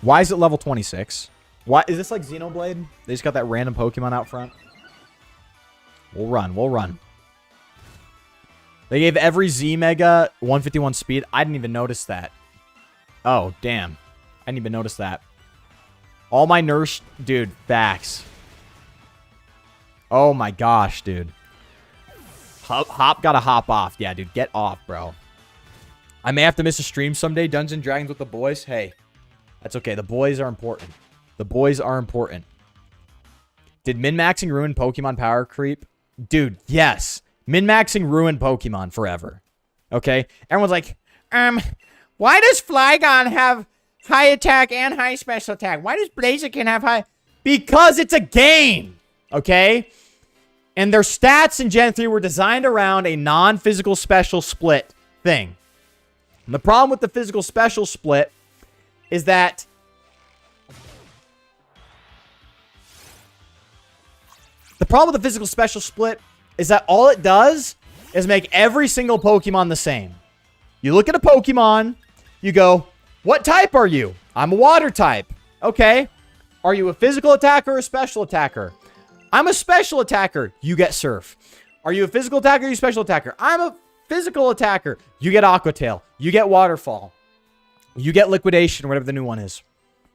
Why is it level 26? Why is this like Xenoblade? They just got that random Pokemon out front. We'll run. We'll run. They gave every Z Mega 151 speed. I didn't even notice that. Oh, damn. I didn't even notice that. All my nurse... Dude, facts. Oh my gosh, dude. Hop gotta hop off. Yeah, dude, get off, bro. I may have to miss a stream someday. Dungeons and Dragons with the boys. Hey, that's okay. The boys are important. The boys are important. Did min-maxing ruin Pokemon power creep? Dude, yes. Min-maxing ruined Pokemon forever. Okay? Everyone's like, why does Flygon have high attack and high special attack? Why does Blaziken have high... Because it's a game! Okay? And their stats in Gen 3 were designed around a non-physical special split thing. And the problem with the physical special split is that... The problem with the physical special split is that all it does is make every single Pokemon the same. You look at a Pokemon, you go, what type are you? I'm a water type. Okay. Are you a physical attacker or a special attacker? I'm a special attacker. You get Surf. Are you a physical attacker or you special attacker? I'm a physical attacker. You get Aqua Tail. You get Waterfall. You get Liquidation, whatever the new one is.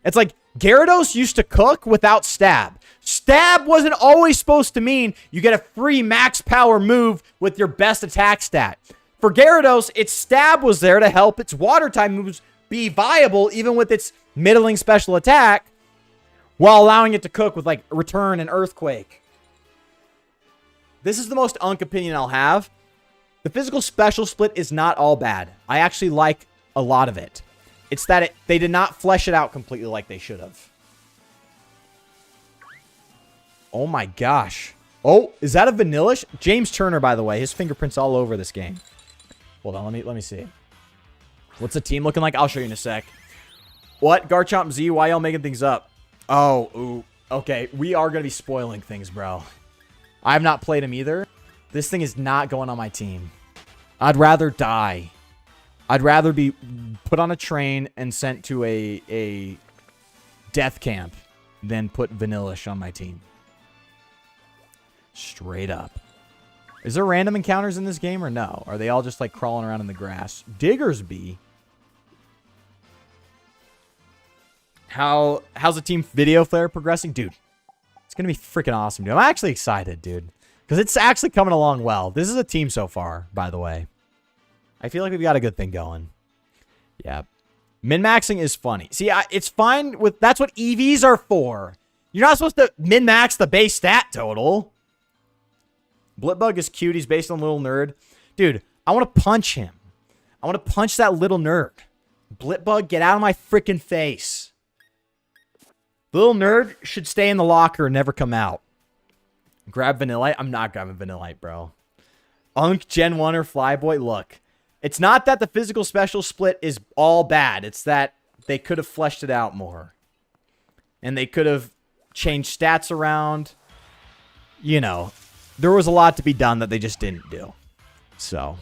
It's like Gyarados used to cook without Stab. Stab wasn't always supposed to mean you get a free max power move with your best attack stat. For Gyarados, its Stab was there to help its water type moves be viable even with its middling special attack while allowing it to cook with like Return and Earthquake. This is the most Unk opinion I'll have. The physical special split is not all bad. I actually like a lot of it. It's that they did not flesh it out completely like they should have. Oh my gosh. Oh, is that a Vanillish? James Turner, by the way. His fingerprints all over this game. Hold on, let me see. What's the team looking like? I'll show you in a sec. What? Garchomp Z? Why y'all making things up? Oh, ooh. Okay, we are going to be spoiling things, bro. I have not played him either. This thing is not going on my team. I'd rather die. I'd rather be put on a train and sent to a death camp than put Vanillish on my team. Straight up. Is there random encounters in this game or no? Are they all just like crawling around in the grass? Diggersby. How's the team video flare progressing? Dude, it's going to be freaking awesome, dude. I'm actually excited, dude. Because it's actually coming along well. This is a team so far, by the way. I feel like we've got a good thing going. Yeah. Min-maxing is funny. See, it's fine with... That's what EVs are for. You're not supposed to min-max the base stat total. Blipbug is cute. He's based on Little Nerd. Dude, I want to punch him. I want to punch that little nerd. Blipbug, get out of my freaking face. Little Nerd should stay in the locker and never come out. Grab Vanillite? I'm not grabbing Vanillite, bro. Unk, Gen 1, or Flyboy? Look, it's not that the physical special split is all bad. It's that they could have fleshed it out more. And they could have changed stats around. you know, there was a lot to be done that they just didn't do. So,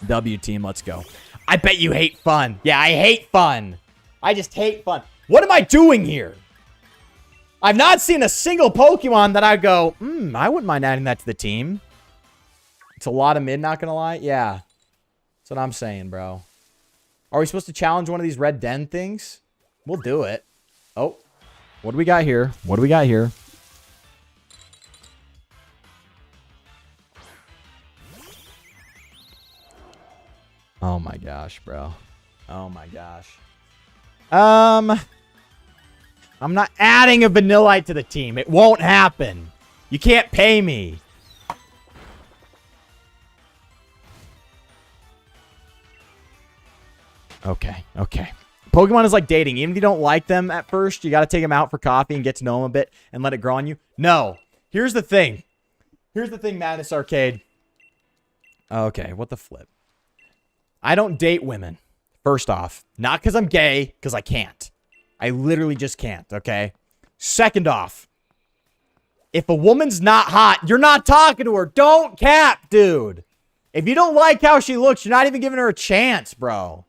W team, let's go. I bet you hate fun. Yeah, I hate fun. I just hate fun. What am I doing here? I've not seen a single Pokemon that I go, I wouldn't mind adding that to the team. It's a lot of mid, not gonna lie. Yeah. That's what I'm saying, bro. Are we supposed to challenge one of these red den things? We'll do it. Oh. What do we got here? What do we got here? Oh my gosh, bro. Oh my gosh. I'm not adding a Vanillite to the team. It won't happen. You can't pay me. Okay, okay. Pokemon is like dating. Even if you don't like them at first, you got to take them out for coffee and get to know them a bit and let it grow on you. No. Here's the thing. Here's the thing, Madness Arcade. Okay, what the flip? I don't date women. First off, not because I'm gay, because I can't. I literally just can't, okay? Second off, if a woman's not hot, you're not talking to her. Don't cap, dude. If you don't like how she looks, you're not even giving her a chance, bro.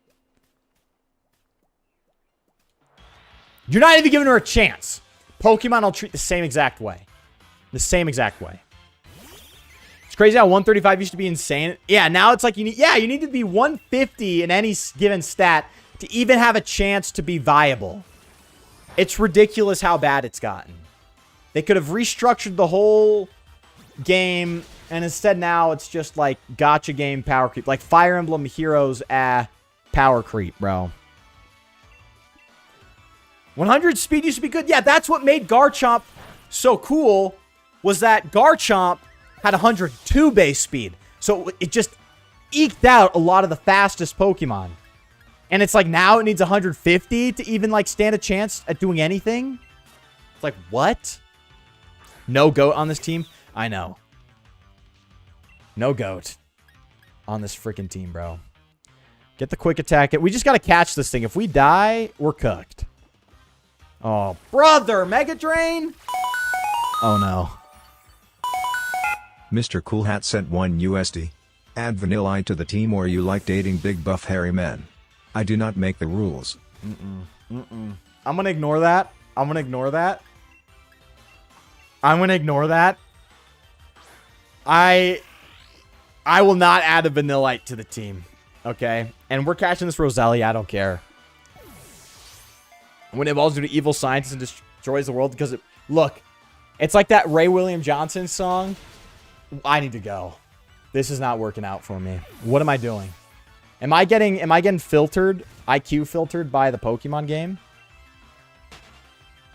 You're not even giving her a chance. Pokemon I'll treat the same exact way. The same exact way. It's crazy how 135 used to be insane. Yeah, now it's like you need to be 150 in any given stat to even have a chance to be viable. It's ridiculous how bad it's gotten. They could have restructured the whole game, and instead now it's just like gotcha game power creep. Like Fire Emblem Heroes power creep, bro. 100 speed used to be good. Yeah, that's what made Garchomp so cool, was that Garchomp had 102 base speed. So it just eked out a lot of the fastest Pokemon. And it's like now it needs 150 to even like stand a chance at doing anything. It's like, what? No GOAT on this team? I know. No GOAT on this freaking team, bro. Get the quick attack. We just got to catch this thing. If we die, we're cooked. Oh, brother, Mega Drain? Oh, no. Mr. Cool Hat sent 1 USD. Add Vanillite to the team or you like dating big buff hairy men. I do not make the rules. I'm going to ignore that. I'm going to ignore that. I'm going to ignore that. I will not add a Vanillite to the team. Okay? And we're catching this Roselia. I don't care. When it evolves due to evil scientists and destroys the world because it... Look, it's like that Ray William Johnson song. I need to go. This is not working out for me. What am I doing? Am I getting filtered, IQ filtered by the Pokemon game?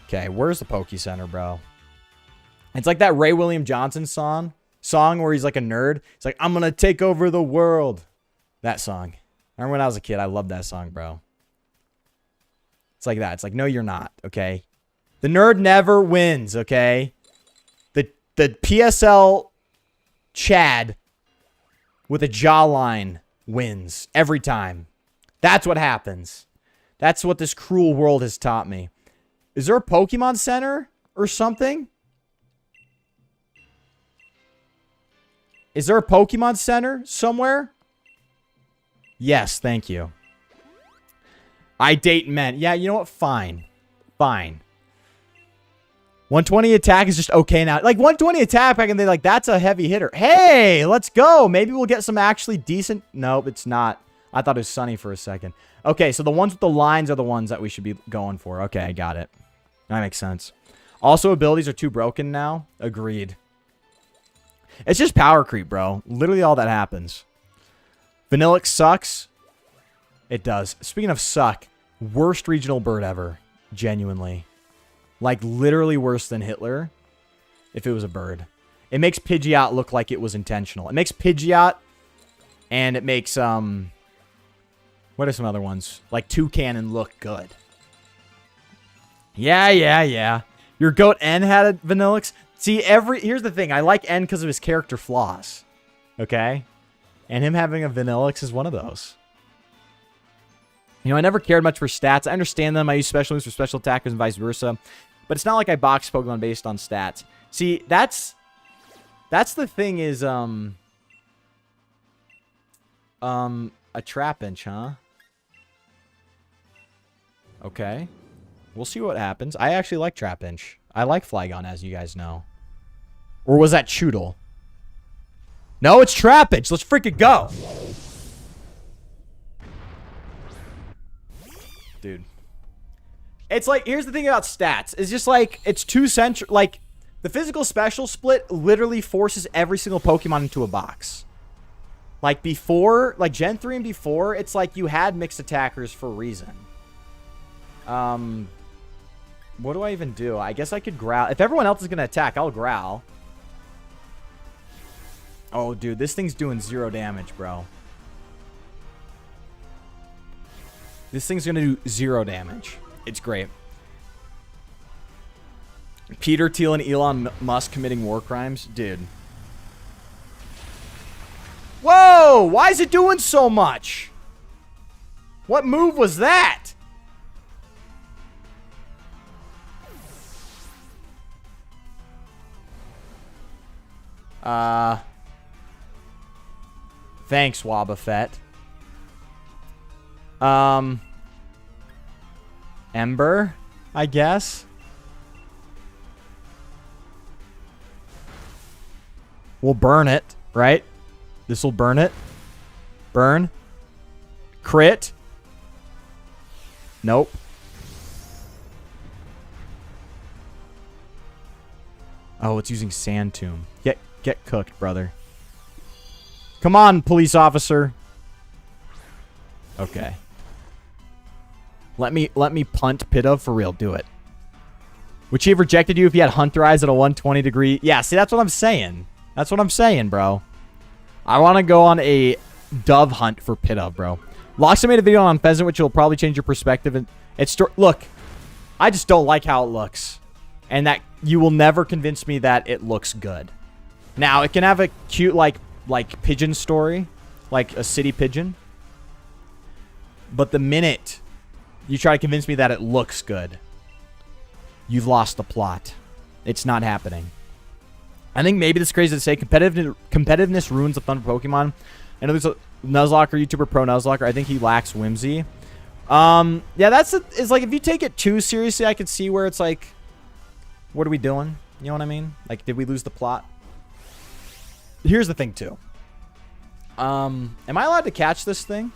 Okay, where's the Poke Center, bro? It's like that Ray William Johnson song where he's like a nerd. It's like, I'm gonna take over the world. That song. I remember when I was a kid, I loved that song, bro. It's like that. It's like, no, you're not, okay? The nerd never wins, okay? The PSL Chad with a jawline wins every time. That's what happens. That's what this cruel world has taught me. Is there a Pokemon Center or something? Is there a Pokemon Center somewhere? Yes, thank you. I date men. Yeah, you know what? Fine. Fine. 120 attack is just okay now. Like, 120 attack back in the day, like, that's a heavy hitter. Hey, let's go. Maybe we'll get some actually decent... Nope, it's not. I thought it was Sunny for a second. Okay, so the ones with the lines are the ones that we should be going for. Okay, I got it. That makes sense. Also, abilities are too broken now. Agreed. It's just power creep, bro. Literally all that happens. Vanillix sucks. It does. Speaking of suck, worst regional bird ever. Genuinely. Like, literally worse than Hitler if it was a bird. It makes Pidgeot look like it was intentional. It makes Pidgeot, and it makes, what are some other ones? Like Toucannon look good. Yeah. Your goat N had a Vanillix. See, here's the thing. I like N because of his character flaws. Okay? And him having a Vanillix is one of those. You know, I never cared much for stats. I understand them. I use special moves for special attackers and vice versa. But it's not like I box Pokemon based on stats. See, that's That's the thing is, a trap inch, huh? Okay. We'll see what happens. I actually like trap inch. I like Flygon, as you guys know. Or was that Choodle? No, it's trap inch. Let's freaking go. Dude. It's like, here's the thing about stats. It's just like, it's too central. Like, the physical special split literally forces every single Pokemon into a box. Like, before, like, Gen 3 and before, it's like you had mixed attackers for a reason. What do I even do? I guess I could growl. If everyone else is going to attack, I'll growl. Oh, dude, this thing's doing 0 damage, bro. This thing's going to do 0 damage. It's great. Peter Thiel and Elon Musk committing war crimes? Dude. Whoa! Why is it doing so much? What move was that? Thanks, Wobbuffet. Ember, I guess. We'll burn it, right? This will burn it. Burn. Crit. Nope. Oh, it's using Sand Tomb. Get cooked, brother. Come on, police officer. Okay. Let me punt Pidove for real. Do it. Would she have rejected you if you had Hunter Eyes at a 120 degree? Yeah, see, that's what I'm saying. That's what I'm saying, bro. I want to go on a dove hunt for Pidove, bro. Loxa made a video on Pheasant, which will probably change your perspective. And look, I just don't like how it looks. And that you will never convince me that it looks good. Now, it can have a cute, like pigeon story. Like a city pigeon. But the minute you try to convince me that it looks good, you've lost the plot. It's not happening. I think maybe this is crazy to say. Competitiveness ruins the fun of Pokemon. I know there's a Nuzlocke, YouTuber Pro Nuzlocke. I think he lacks whimsy. Yeah, it's like if you take it too seriously, I could see where it's like, what are we doing? You know what I mean? Like, did we lose the plot? Here's the thing, too. Am I allowed to catch this thing?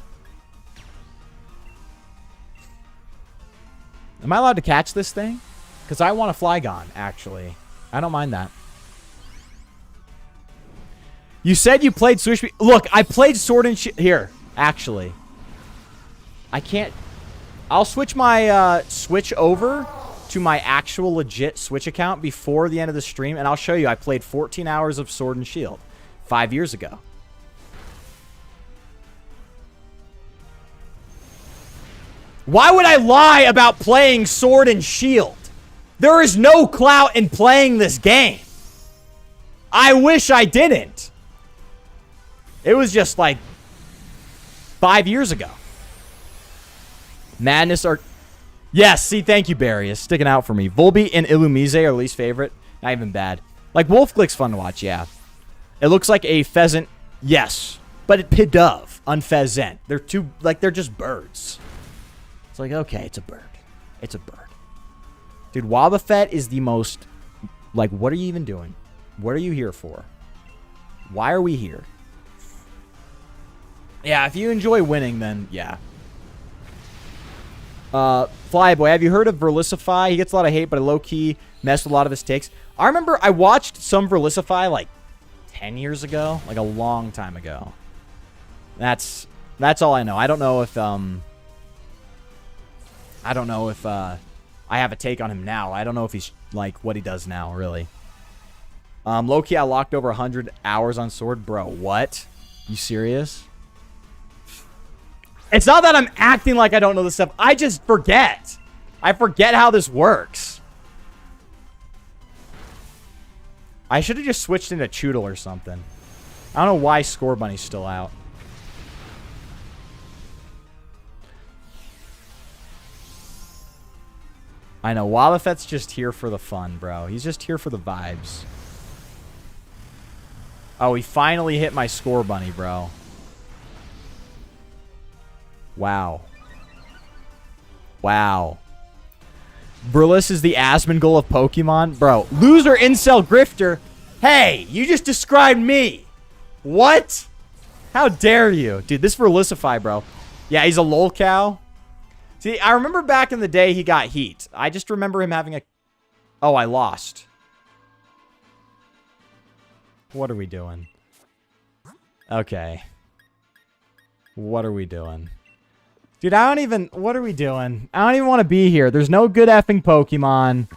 Am I allowed to catch this thing? Because I want a Flygon, actually. I don't mind that. You said you played Switch. Look, I played Sword and Shield. Here, actually. I can't. I'll switch my Switch over to my actual legit Switch account before the end of the stream, and I'll show you I played 14 hours of Sword and Shield 5 years ago. Why would I lie about playing Sword and Shield? There is no clout in playing this game. I wish I didn't. It was just like 5 years ago. Madness are... Yes, see, thank you, Barry. It's sticking out for me. Volbeat and Illumise are least favorite. Not even bad. Like, Wolfglick's fun to watch, yeah. It looks like a pheasant. Yes. But it Pidove on pheasant. They're two... Like, they're just birds. It's like, okay, it's a bird. It's a bird. Dude, Wobbuffet is the most... Like, what are you even doing? What are you here for? Why are we here? Yeah, if you enjoy winning, then yeah. Flyboy, have you heard of Verlicify? He gets a lot of hate, but I low-key messed with a lot of his takes. I remember I watched some Verlicify like 10 years ago. Like a long time ago. That's all I know. I don't know if I have a take on him now. I don't know if he's like what he does now, really. Low-key, I locked over 100 hours on Sword. Bro, what? You serious? It's not that I'm acting like I don't know this stuff. I just forget. I forget how this works. I should have just switched into Choodle or something. I don't know why Scorbunny's still out. I know. Wobbuffet's just here for the fun, bro. He's just here for the vibes. Oh, he finally hit my score bunny, bro. Wow. Wow. Burles is the Asmongold of Pokemon? Bro, loser, incel, grifter. Hey, you just described me. What? How dare you? Dude, this Verlisify, bro. Yeah, he's a lol cow. See, I remember back in the day he got heat. I just remember him having a... Oh, I lost. What are we doing? Okay. What are we doing? Dude, I don't even... What are we doing? I don't even want to be here. There's no good effing Pokemon.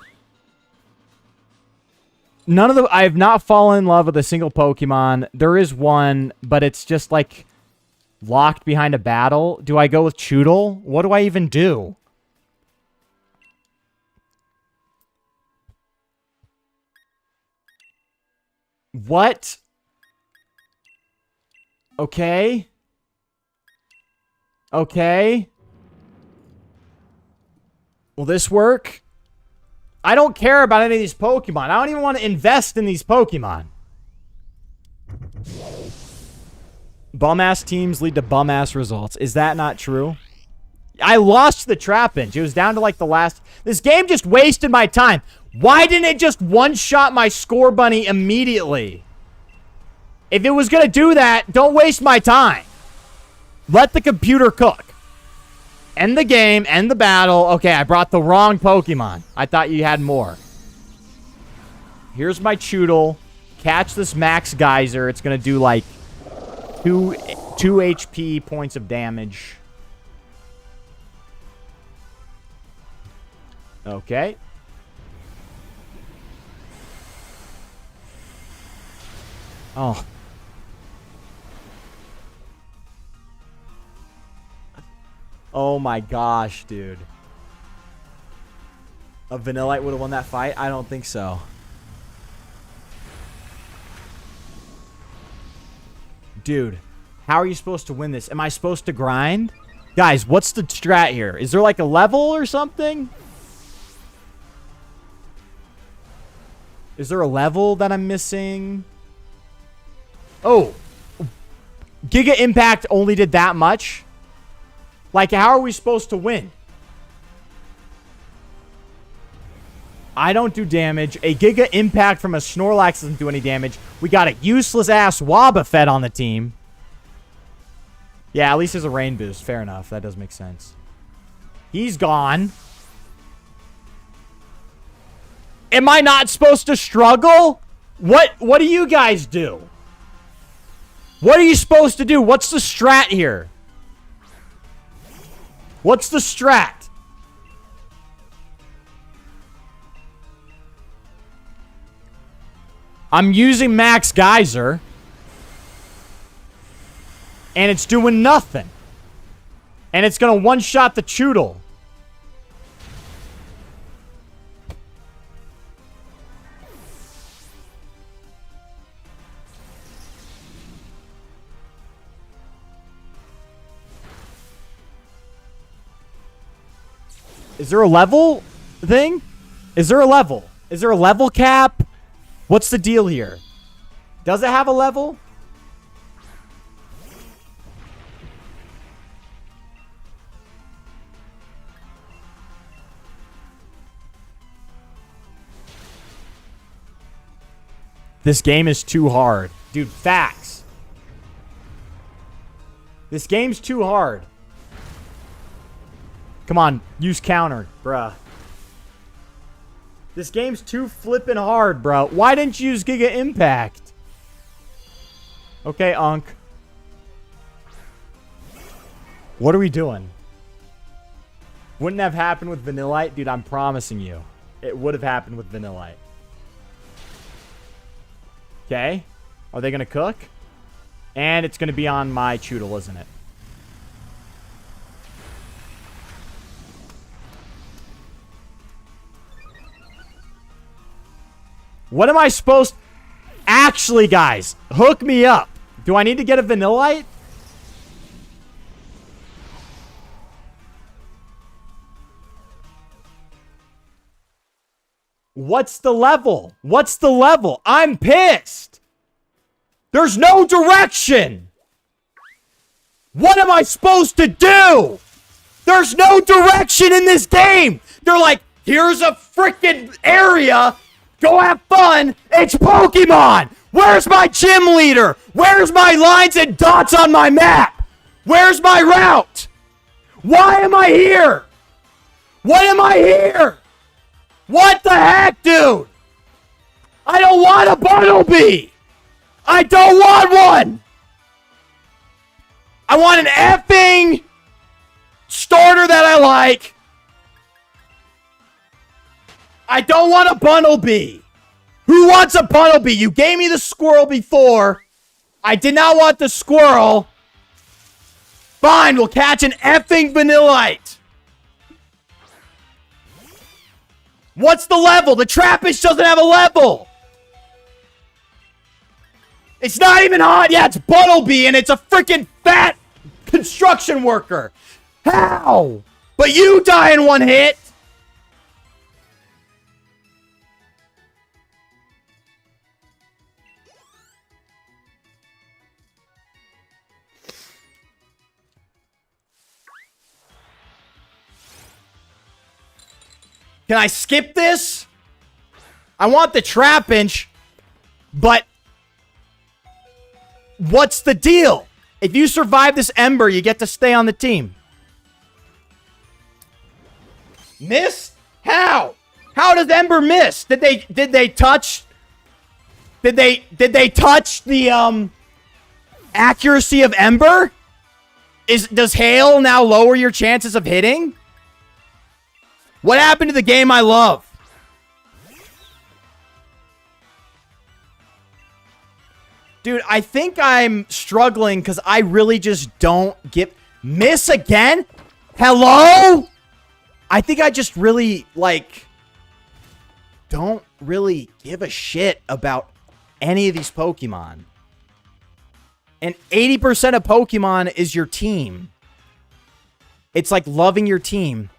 None of the... I have not fallen in love with a single Pokemon. There is one, but it's just like locked behind a battle. Do I go with Choodle? What do I even do? What? Okay. Okay. Will this work? I don't care about any of these Pokemon. I don't even want to invest in these Pokemon. Bum-ass teams lead to bum-ass results. Is that not true? I lost the Trapinch. It was down to like the last... This game just wasted my time. Why didn't it just one-shot my score bunny immediately? If it was going to do that, don't waste my time. Let the computer cook. End the game, end the battle. Okay, I brought the wrong Pokemon. I thought you had more. Here's my Choodle. Catch this Max Geyser. It's going to do like 2 HP points of damage. Okay. Oh. Oh my gosh, dude. A Vanillite would have won that fight? I don't think so. Dude, how are you supposed to win this? Am I supposed to grind? Guys, what's the strat here? Is there like a level or something? Is there a level that I'm missing? Oh. Giga Impact only did that much? Like, how are we supposed to win? I don't do damage. A Giga Impact from a Snorlax doesn't do any damage. We got a useless-ass Wobbuffet on the team. Yeah, at least there's a Rain Boost. Fair enough. That does make sense. He's gone. Am I not supposed to struggle? What do you guys do? What are you supposed to do? What's the strat here? What's the strat? I'm using Max Geyser. And it's doing nothing. And it's going to one-shot the Choodle. Is there a level thing? Is there a level? Is there a level cap? What's the deal here? Does it have a level? This game is too hard. Dude, facts. This game's too hard. Come on, use counter, bruh. This game's too flippin' hard, bro. Why didn't you use Giga Impact? Okay, Unk. What are we doing? Wouldn't have happened with Vanillite? Dude, I'm promising you. It would have happened with Vanillite. Okay. Are they going to cook? And it's going to be on my Choodle, isn't it? What am I supposed... Actually, guys, hook me up. Do I need to get a Vanillite? What's the level? What's the level? I'm pissed. There's no direction. What am I supposed to do? There's no direction in this game. They're like, here's a freaking area. Go have fun. It's Pokemon. Where's my gym leader? Where's my lines and dots on my map? Where's my route? Why am I here? What am I here? What the heck, dude? I don't want a Bunnelby. I don't want one. I want an effing starter that I like. I don't want a Bunnelby. Who wants a Bunnelby? You gave me the squirrel before. I did not want the squirrel. Fine, we'll catch an effing Vanillite. What's the level? The Trappish doesn't have a level. It's not even hot. Yeah, it's Bunnelby, and it's a freaking fat construction worker. How? But you die in one hit. Can I skip this? I want the Trapinch, but what's the deal? If you survive this Ember, you get to stay on the team. Miss? How? How does Ember miss? Did they touch? Did they touch the accuracy of Ember? Does Hail now lower your chances of hitting? What happened to the game I love? Dude, I think I'm struggling because I really just don't get... Miss again? Hello? I think I just really, like... don't really give a shit about any of these Pokemon. And 80% of Pokemon is your team. It's like loving your team.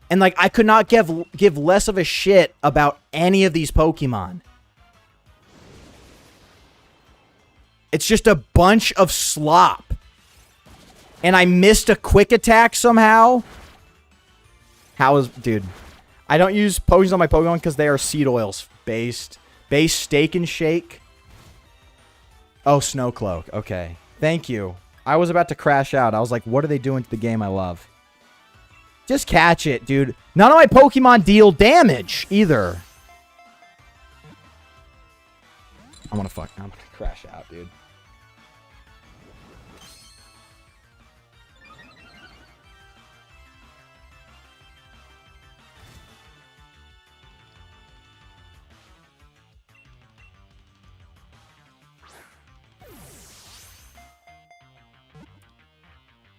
And, like, I could not give less of a shit about any of these Pokemon. It's just a bunch of slop. And I missed a quick attack somehow. How is... Dude. I don't use potions on my Pokemon because they are seed oils based. Base Steak and Shake. Oh, Snow Cloak. Okay. Thank you. I was about to crash out. I was like, what are they doing to the game I love? Just catch it, dude. None of my Pokemon deal damage, either. I'm gonna crash out, dude.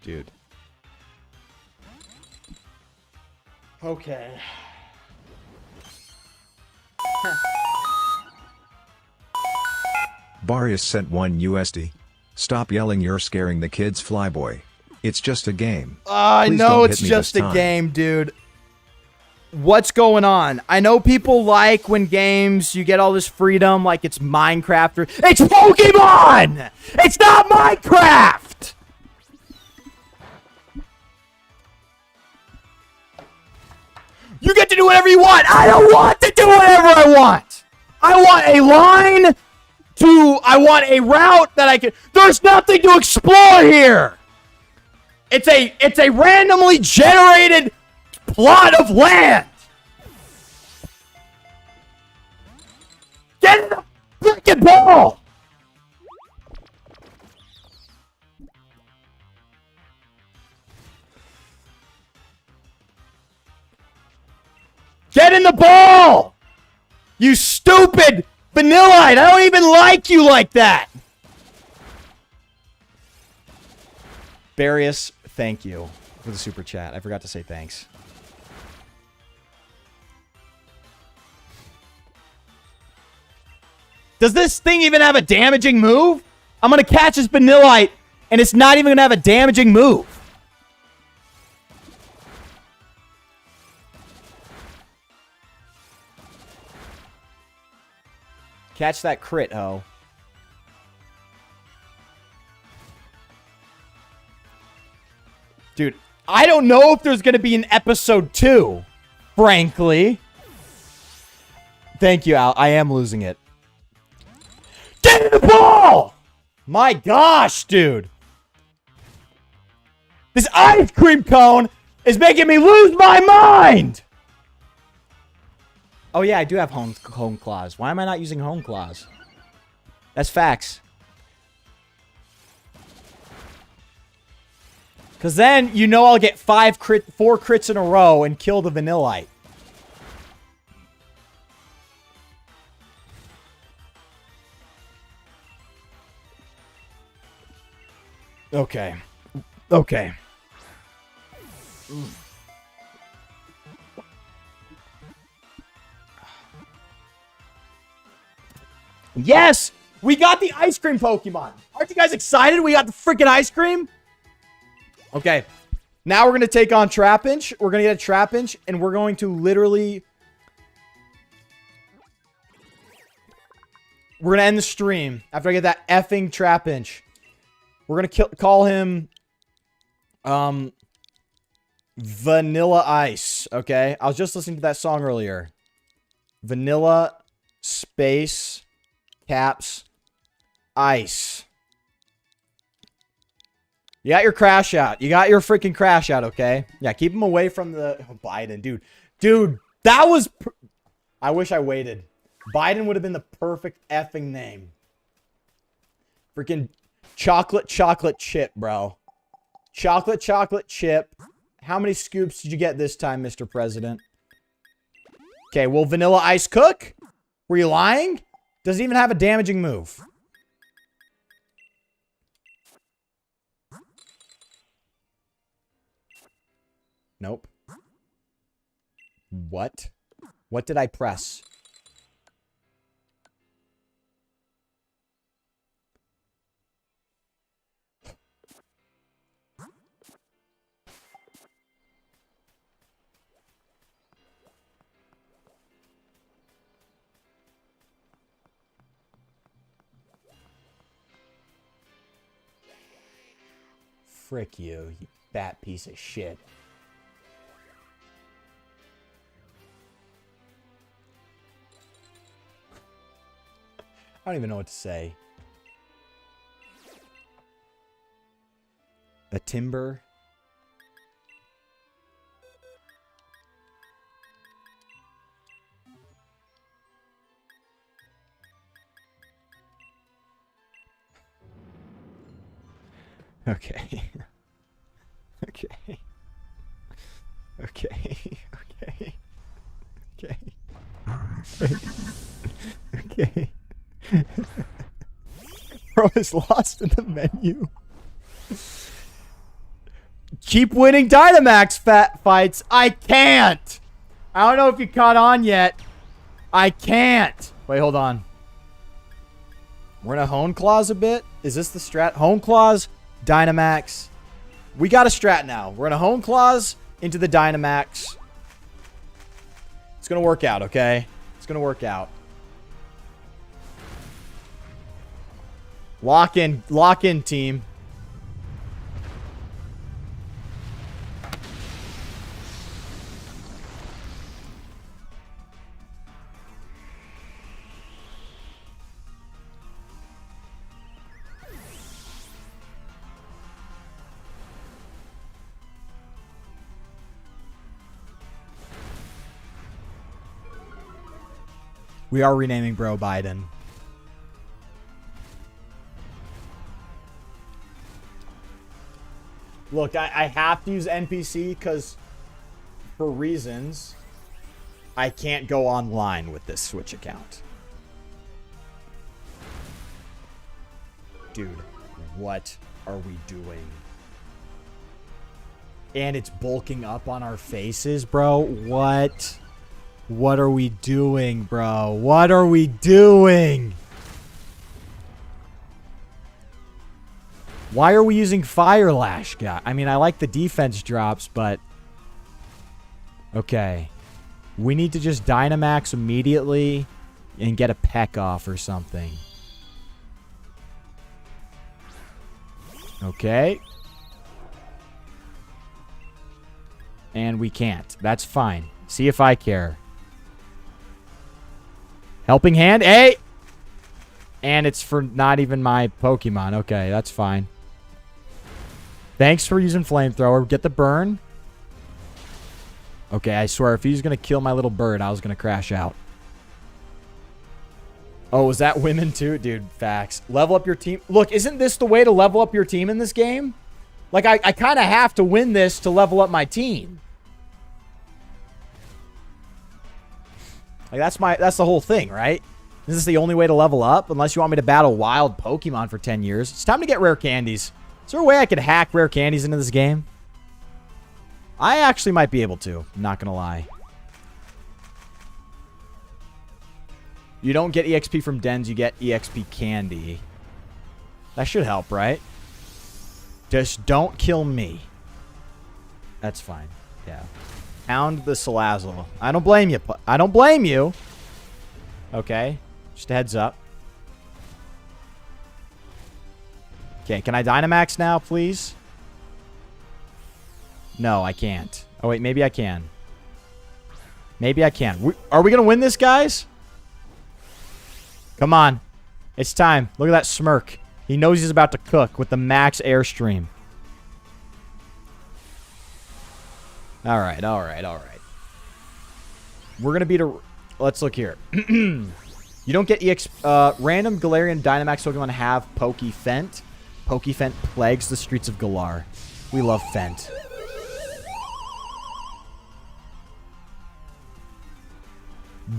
Dude. Okay. Barius sent 1 USD. Stop yelling, you're scaring the kids, Flyboy. It's just a game. I Please know don't it's hit me just this a time. game, dude. What's going on? I know people like when games, you get all this freedom, like it's Minecraft. It's Pokemon! It's not Minecraft! You get to do whatever you want. I don't want to do whatever I want. I want a line I want a route that I can... There's nothing to explore here. It's a randomly generated plot of land. Get in the freaking ball. Get in the ball! You stupid Vanillite! I don't even like you like that! Barius, thank you for the super chat. I forgot to say thanks. Does this thing even have a damaging move? I'm gonna catch this Vanillite, and it's not even gonna have a damaging move. Catch that crit, ho. Dude, I don't know if there's going to be an episode 2, frankly. Thank you, Al. I am losing it. Get the ball! My gosh, dude. This ice cream cone is making me lose my mind! Oh, yeah, I do have home claws. Why am I not using home claws? That's facts. Because then, you know I'll get 4 crits in a row and kill the Vanillite. Okay. Okay. Yes! We got the ice cream Pokemon! Aren't you guys excited? We got the freaking ice cream? Okay. Now we're going to take on Trapinch. We're going to get a Trapinch, and we're going to literally... We're going to end the stream after I get that effing Trapinch. We're going to call him... Vanilla Ice, okay? I was just listening to that song earlier. Vanilla Space Caps Ice. You got your crash out. You got your freaking crash out, okay? Yeah, keep him away from the... Oh, Biden, dude. Dude, that was... I wish I waited. Biden would have been the perfect effing name. Freaking chocolate chip, bro. Chocolate chip. How many scoops did you get this time, Mr. President? Okay, will Vanilla Ice cook? Were you lying? Does it even have a damaging move? Nope. What? What did I press? Frick you, you fat piece of shit. I don't even know what to say. A timber. Okay. Okay. Okay. Okay. Okay. Okay. Bro is lost in the menu. Keep winning Dynamax fights. I can't. I don't know if you caught on yet. I can't. Wait, hold on. We're gonna Hone Claws a bit. Is this the strat? Hone Claws, Dynamax. We got a strat now. We're gonna Hone Claws into the Dynamax. It's gonna work out, okay? It's gonna work out. Lock in, team. We are renaming Bro Biden. Look, I have to use NPC because, for reasons, I can't go online with this Switch account. Dude, what are we doing? And it's bulking up on our faces, bro. What? What are we doing, bro? What are we doing? Why are we using Fire Lash, guy? I mean, I like the defense drops, but... Okay. We need to just Dynamax immediately and get a peck off or something. Okay. And we can't. That's fine. See if I care. Helping hand. Hey! And it's for not even my Pokemon. Okay, that's fine. Thanks for using Flamethrower. Get the burn. Okay, I swear, if he's going to kill my little bird, I was going to crash out. Oh, was that women too? Dude, facts. Level up your team. Look, isn't this the way to level up your team in this game? Like, I kind of have to win this to level up my team. Like, that's the whole thing, right? Is this the only way to level up? Unless you want me to battle wild Pokemon for 10 years. It's time to get rare candies. Is there a way I could hack rare candies into this game? I actually might be able to. I'm not going to lie. You don't get EXP from dens. You get EXP candy. That should help, right? Just don't kill me. That's fine. Yeah. Pound the Salazzle. I don't blame you. I don't blame you. Okay. Just a heads up. Okay, can I Dynamax now, please? No, I can't. Oh, wait, maybe I can. Maybe I can. Are we going to win this, guys? Come on. It's time. Look at that smirk. He knows he's about to cook with the max airstream. All right, all right, all right. We're going to beat a... Let's look here. You don't get random Galarian Dynamax Pokemon have Pokefent. Pokefent plagues the streets of Galar. We love Fent.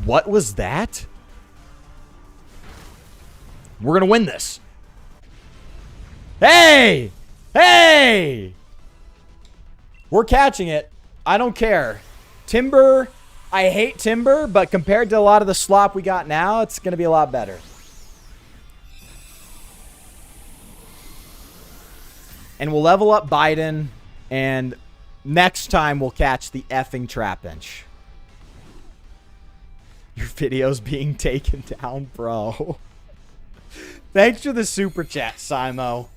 What was that? We're going to win this. Hey! Hey! We're catching it. I don't care. Timber... I hate Timber, but compared to a lot of the slop we got now, it's going to be a lot better. And we'll level up Biden, and next time we'll catch the effing Trapinch. Your video's being taken down, bro. Thanks for the super chat, Simo.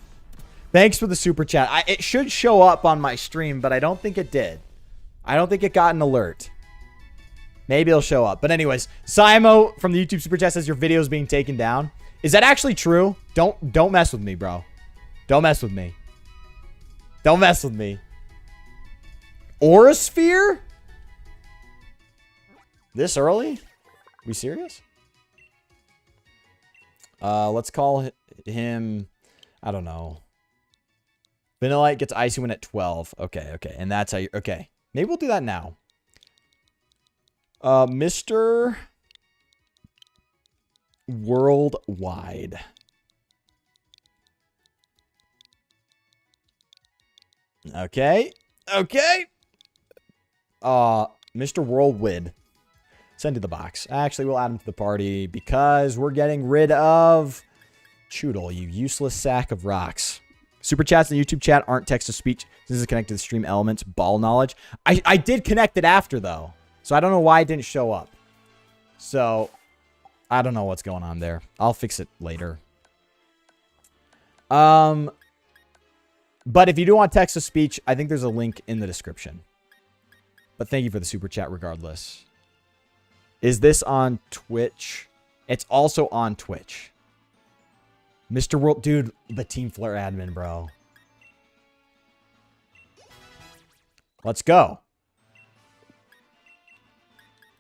Thanks for the super chat. It should show up on my stream, but I don't think it did. I don't think it got an alert. Maybe it'll show up. But anyways, Simo from the YouTube Super Chat says your video is being taken down. Is that actually true? Don't mess with me, bro. Don't mess with me. Don't mess with me. Aurasphere? This early? We serious? Let's call him, I don't know. Vanillite gets Icy Wind at 12. Okay, okay. And that's how you... Okay. Maybe we'll do that now. Mr. Worldwide. Okay. Okay. Mr. Whirlwind. Send to the box. Actually, we'll add him to the party because we're getting rid of Choodle, you useless sack of rocks. Super chats in the YouTube chat aren't text-to-speech. This is connected to the stream elements. Ball knowledge. I did connect it after, though. So I don't know why it didn't show up. So I don't know what's going on there. I'll fix it later. But if you do want text-to-speech, I think there's a link in the description. But thank you for the super chat regardless. Is this on Twitch? It's also on Twitch. Mr. World... Dude, the Team Flare admin, bro. Let's go.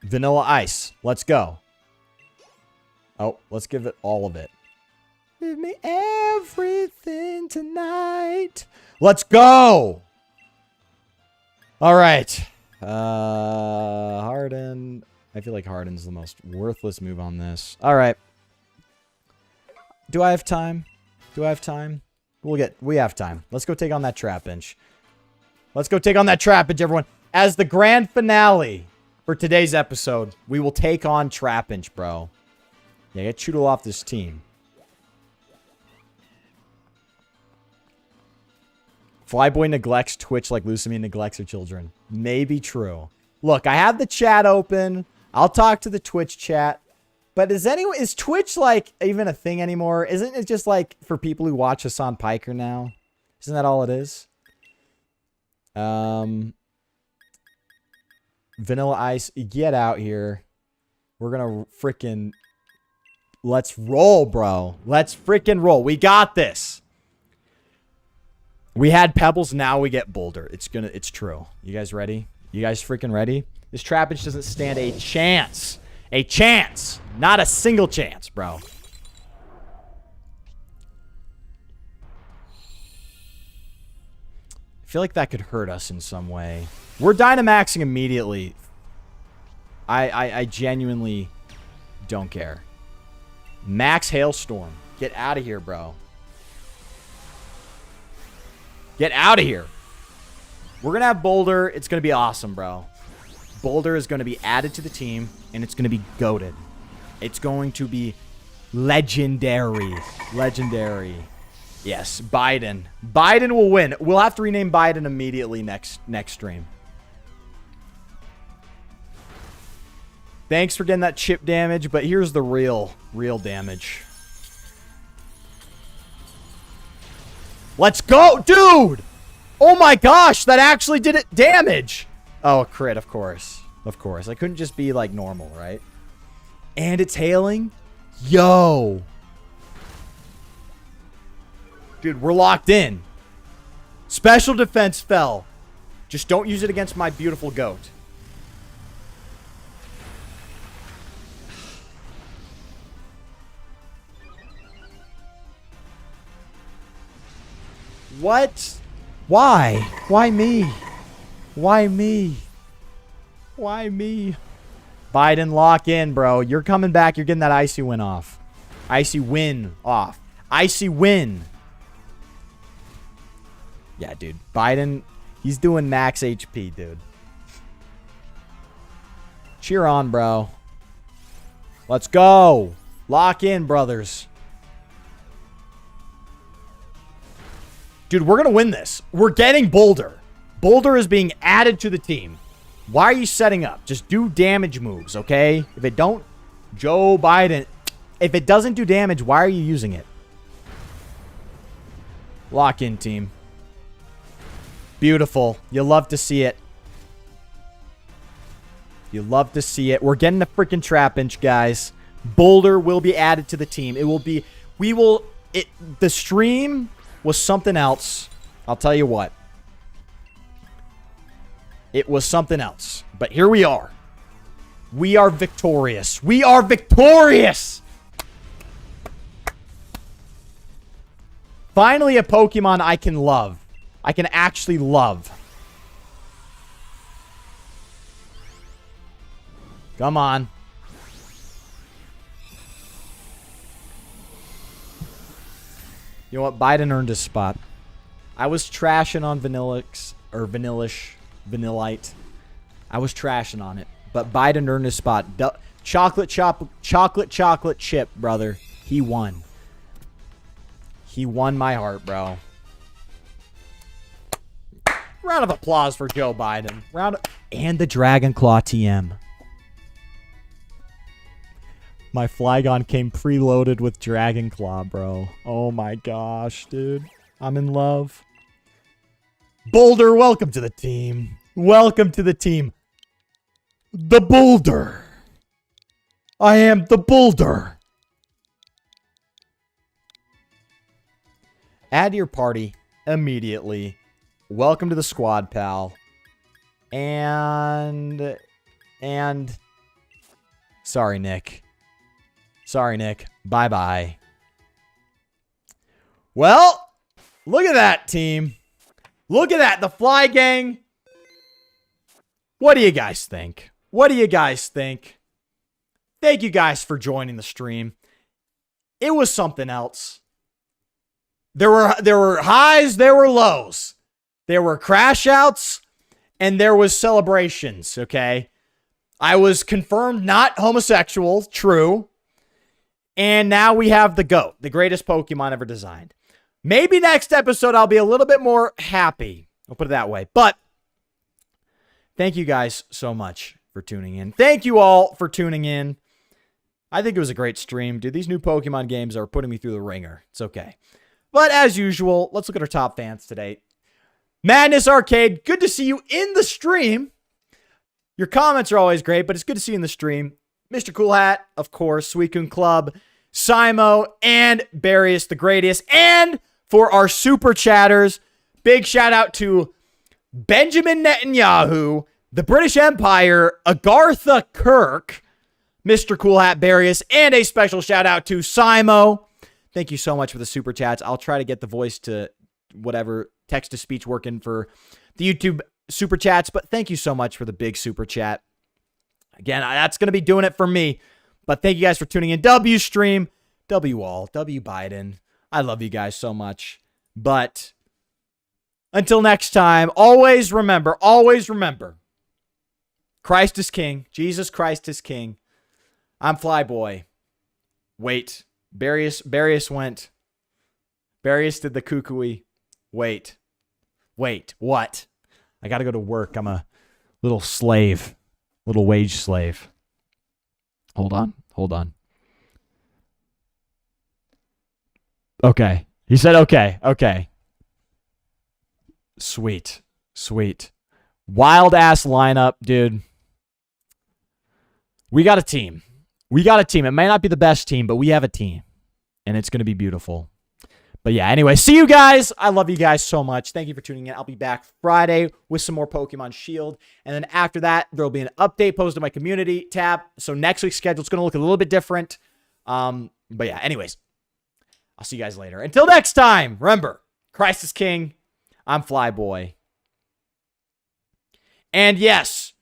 Vanilla Ice. Let's go. Oh, let's give it all of it. Give me everything tonight. Let's go. All right. Harden. I feel like Harden's the most worthless move on this. All right. Do I have time? Do I have time? We have time. Let's go take on that Trapinch. Let's go take on that Trapinch, everyone. As the grand finale for today's episode, we will take on Trapinch, bro. Yeah, get Choodle off this team. Flyboy neglects Twitch like Lucamine neglects her children. Maybe true. Look, I have the chat open. I'll talk to the Twitch chat. But is Twitch like even a thing anymore? Isn't it just like for people who watch Hassan Piker now? Isn't that all it is? Vanilla Ice, get out here. We're going to freaking... Let's roll, bro. Let's freaking roll. We got this. We had Pebbles, now we get Boulder. It's true. You guys ready? You guys freaking ready? This Trapinch doesn't stand a chance. A chance. Not a single chance, bro. I feel like that could hurt us in some way. We're Dynamaxing immediately. I genuinely don't care. Max Hailstorm. Get out of here, bro. Get out of here. We're going to have Boulder. It's going to be awesome, bro. Boulder is going to be added to the team, and it's going to be goated. It's going to be legendary. Legendary. Yes, Biden. Biden will win. We'll have to rename Biden immediately next stream. Thanks for getting that chip damage, but here's the real damage. Let's go, dude! Oh my gosh, that actually did it damage! Oh, a crit, of course. Of course. I couldn't just be like normal, right? And it's hailing? Yo! Dude, we're locked in. Special defense fell. Just don't use it against my beautiful goat. What? Why? Why me? Why me? Why me? Biden, lock in, bro. You're coming back. You're getting that Icy Win off. Icy Win off. Icy Win. Yeah, dude. Biden, he's doing max HP, dude. Cheer on, bro. Let's go. Lock in, brothers. Dude, we're going to win this. We're getting Boulder. Boulder is being added to the team. Why are you setting up? Just do damage moves, okay? If it don't, Joe Biden. If it doesn't do damage, why are you using it? Lock in, team. Beautiful. You love to see it. You love to see it. We're getting the freaking Trapinch, guys. Boulder will be added to the team. It will be... The stream was something else. I'll tell you what. It was something else. But here we are. We are victorious. We are victorious! Finally a Pokemon I can love. I can actually love. Come on. You know what? Biden earned his spot. I was trashing on Vanillix, or Vanillite. I was trashing on it. But Biden earned his spot. Chocolate chip, brother. He won. He won my heart, bro. Round of applause for Joe Biden. And the Dragon Claw TM. My Flygon came preloaded with Dragon Claw, bro. Oh my gosh, dude. I'm in love. Boulder, welcome to the team. Welcome to the team. The Boulder. I am the Boulder. Add to your party immediately. Welcome to the squad, pal. And... Sorry, Nick. Sorry, Nick. Bye-bye. Well, look at that, team. Look at that. The Fly Gang. What do you guys think? What do you guys think? Thank you guys for joining the stream. It was something else. There were highs, there were lows. There were crash outs, and there was celebrations, okay? I was confirmed not homosexual, true. And now we have the GOAT, the greatest Pokemon ever designed. Maybe next episode I'll be a little bit more happy. I'll put it that way. But thank you guys so much for tuning in. Thank you all for tuning in. I think it was a great stream. Dude, these new Pokemon games are putting me through the ringer. It's okay. But as usual, let's look at our top fans today. Madness Arcade, good to see you in the stream. Your comments are always great, but it's good to see you in the stream. Mr. Cool Hat, of course, Suicune Club, Simo, and Barius the Greatest. And for our super chatters, big shout out to Benjamin Netanyahu, the British Empire, Agartha Kirk, Mr. Cool Hat Barius, and a special shout out to Simo. Thank you so much for the super chats. I'll try to get the voice to whatever text to speech working for the YouTube super chats, but thank you so much for the big super chat. Again, that's going to be doing it for me, but thank you guys for tuning in. W stream, W all, W Biden. I love you guys so much, but until next time, always remember, Christ is king. Jesus Christ is king. I'm Flyboy. Wait. Barius went. Barius did the cuckooey. Wait. What? I got to go to work. I'm a little slave. Little wage slave. Hold on. Okay. He said okay. Sweet. Wild ass lineup, dude. We got a team. It may not be the best team, but we have a team. And it's going to be beautiful. But yeah, anyway, see you guys. I love you guys so much. Thank you for tuning in. I'll be back Friday with some more Pokemon Shield. And then after that, there will be an update posted to my community tab. So next week's schedule is going to look a little bit different. But yeah, anyways, I'll see you guys later. Until next time, remember, Christ is king. I'm Flyboy. And yes,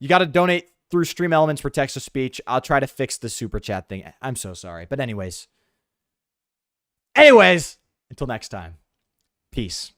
you got to donate through Stream Elements for text-to-speech. I'll try to fix the super chat thing. I'm so sorry. But anyways, until next time, peace.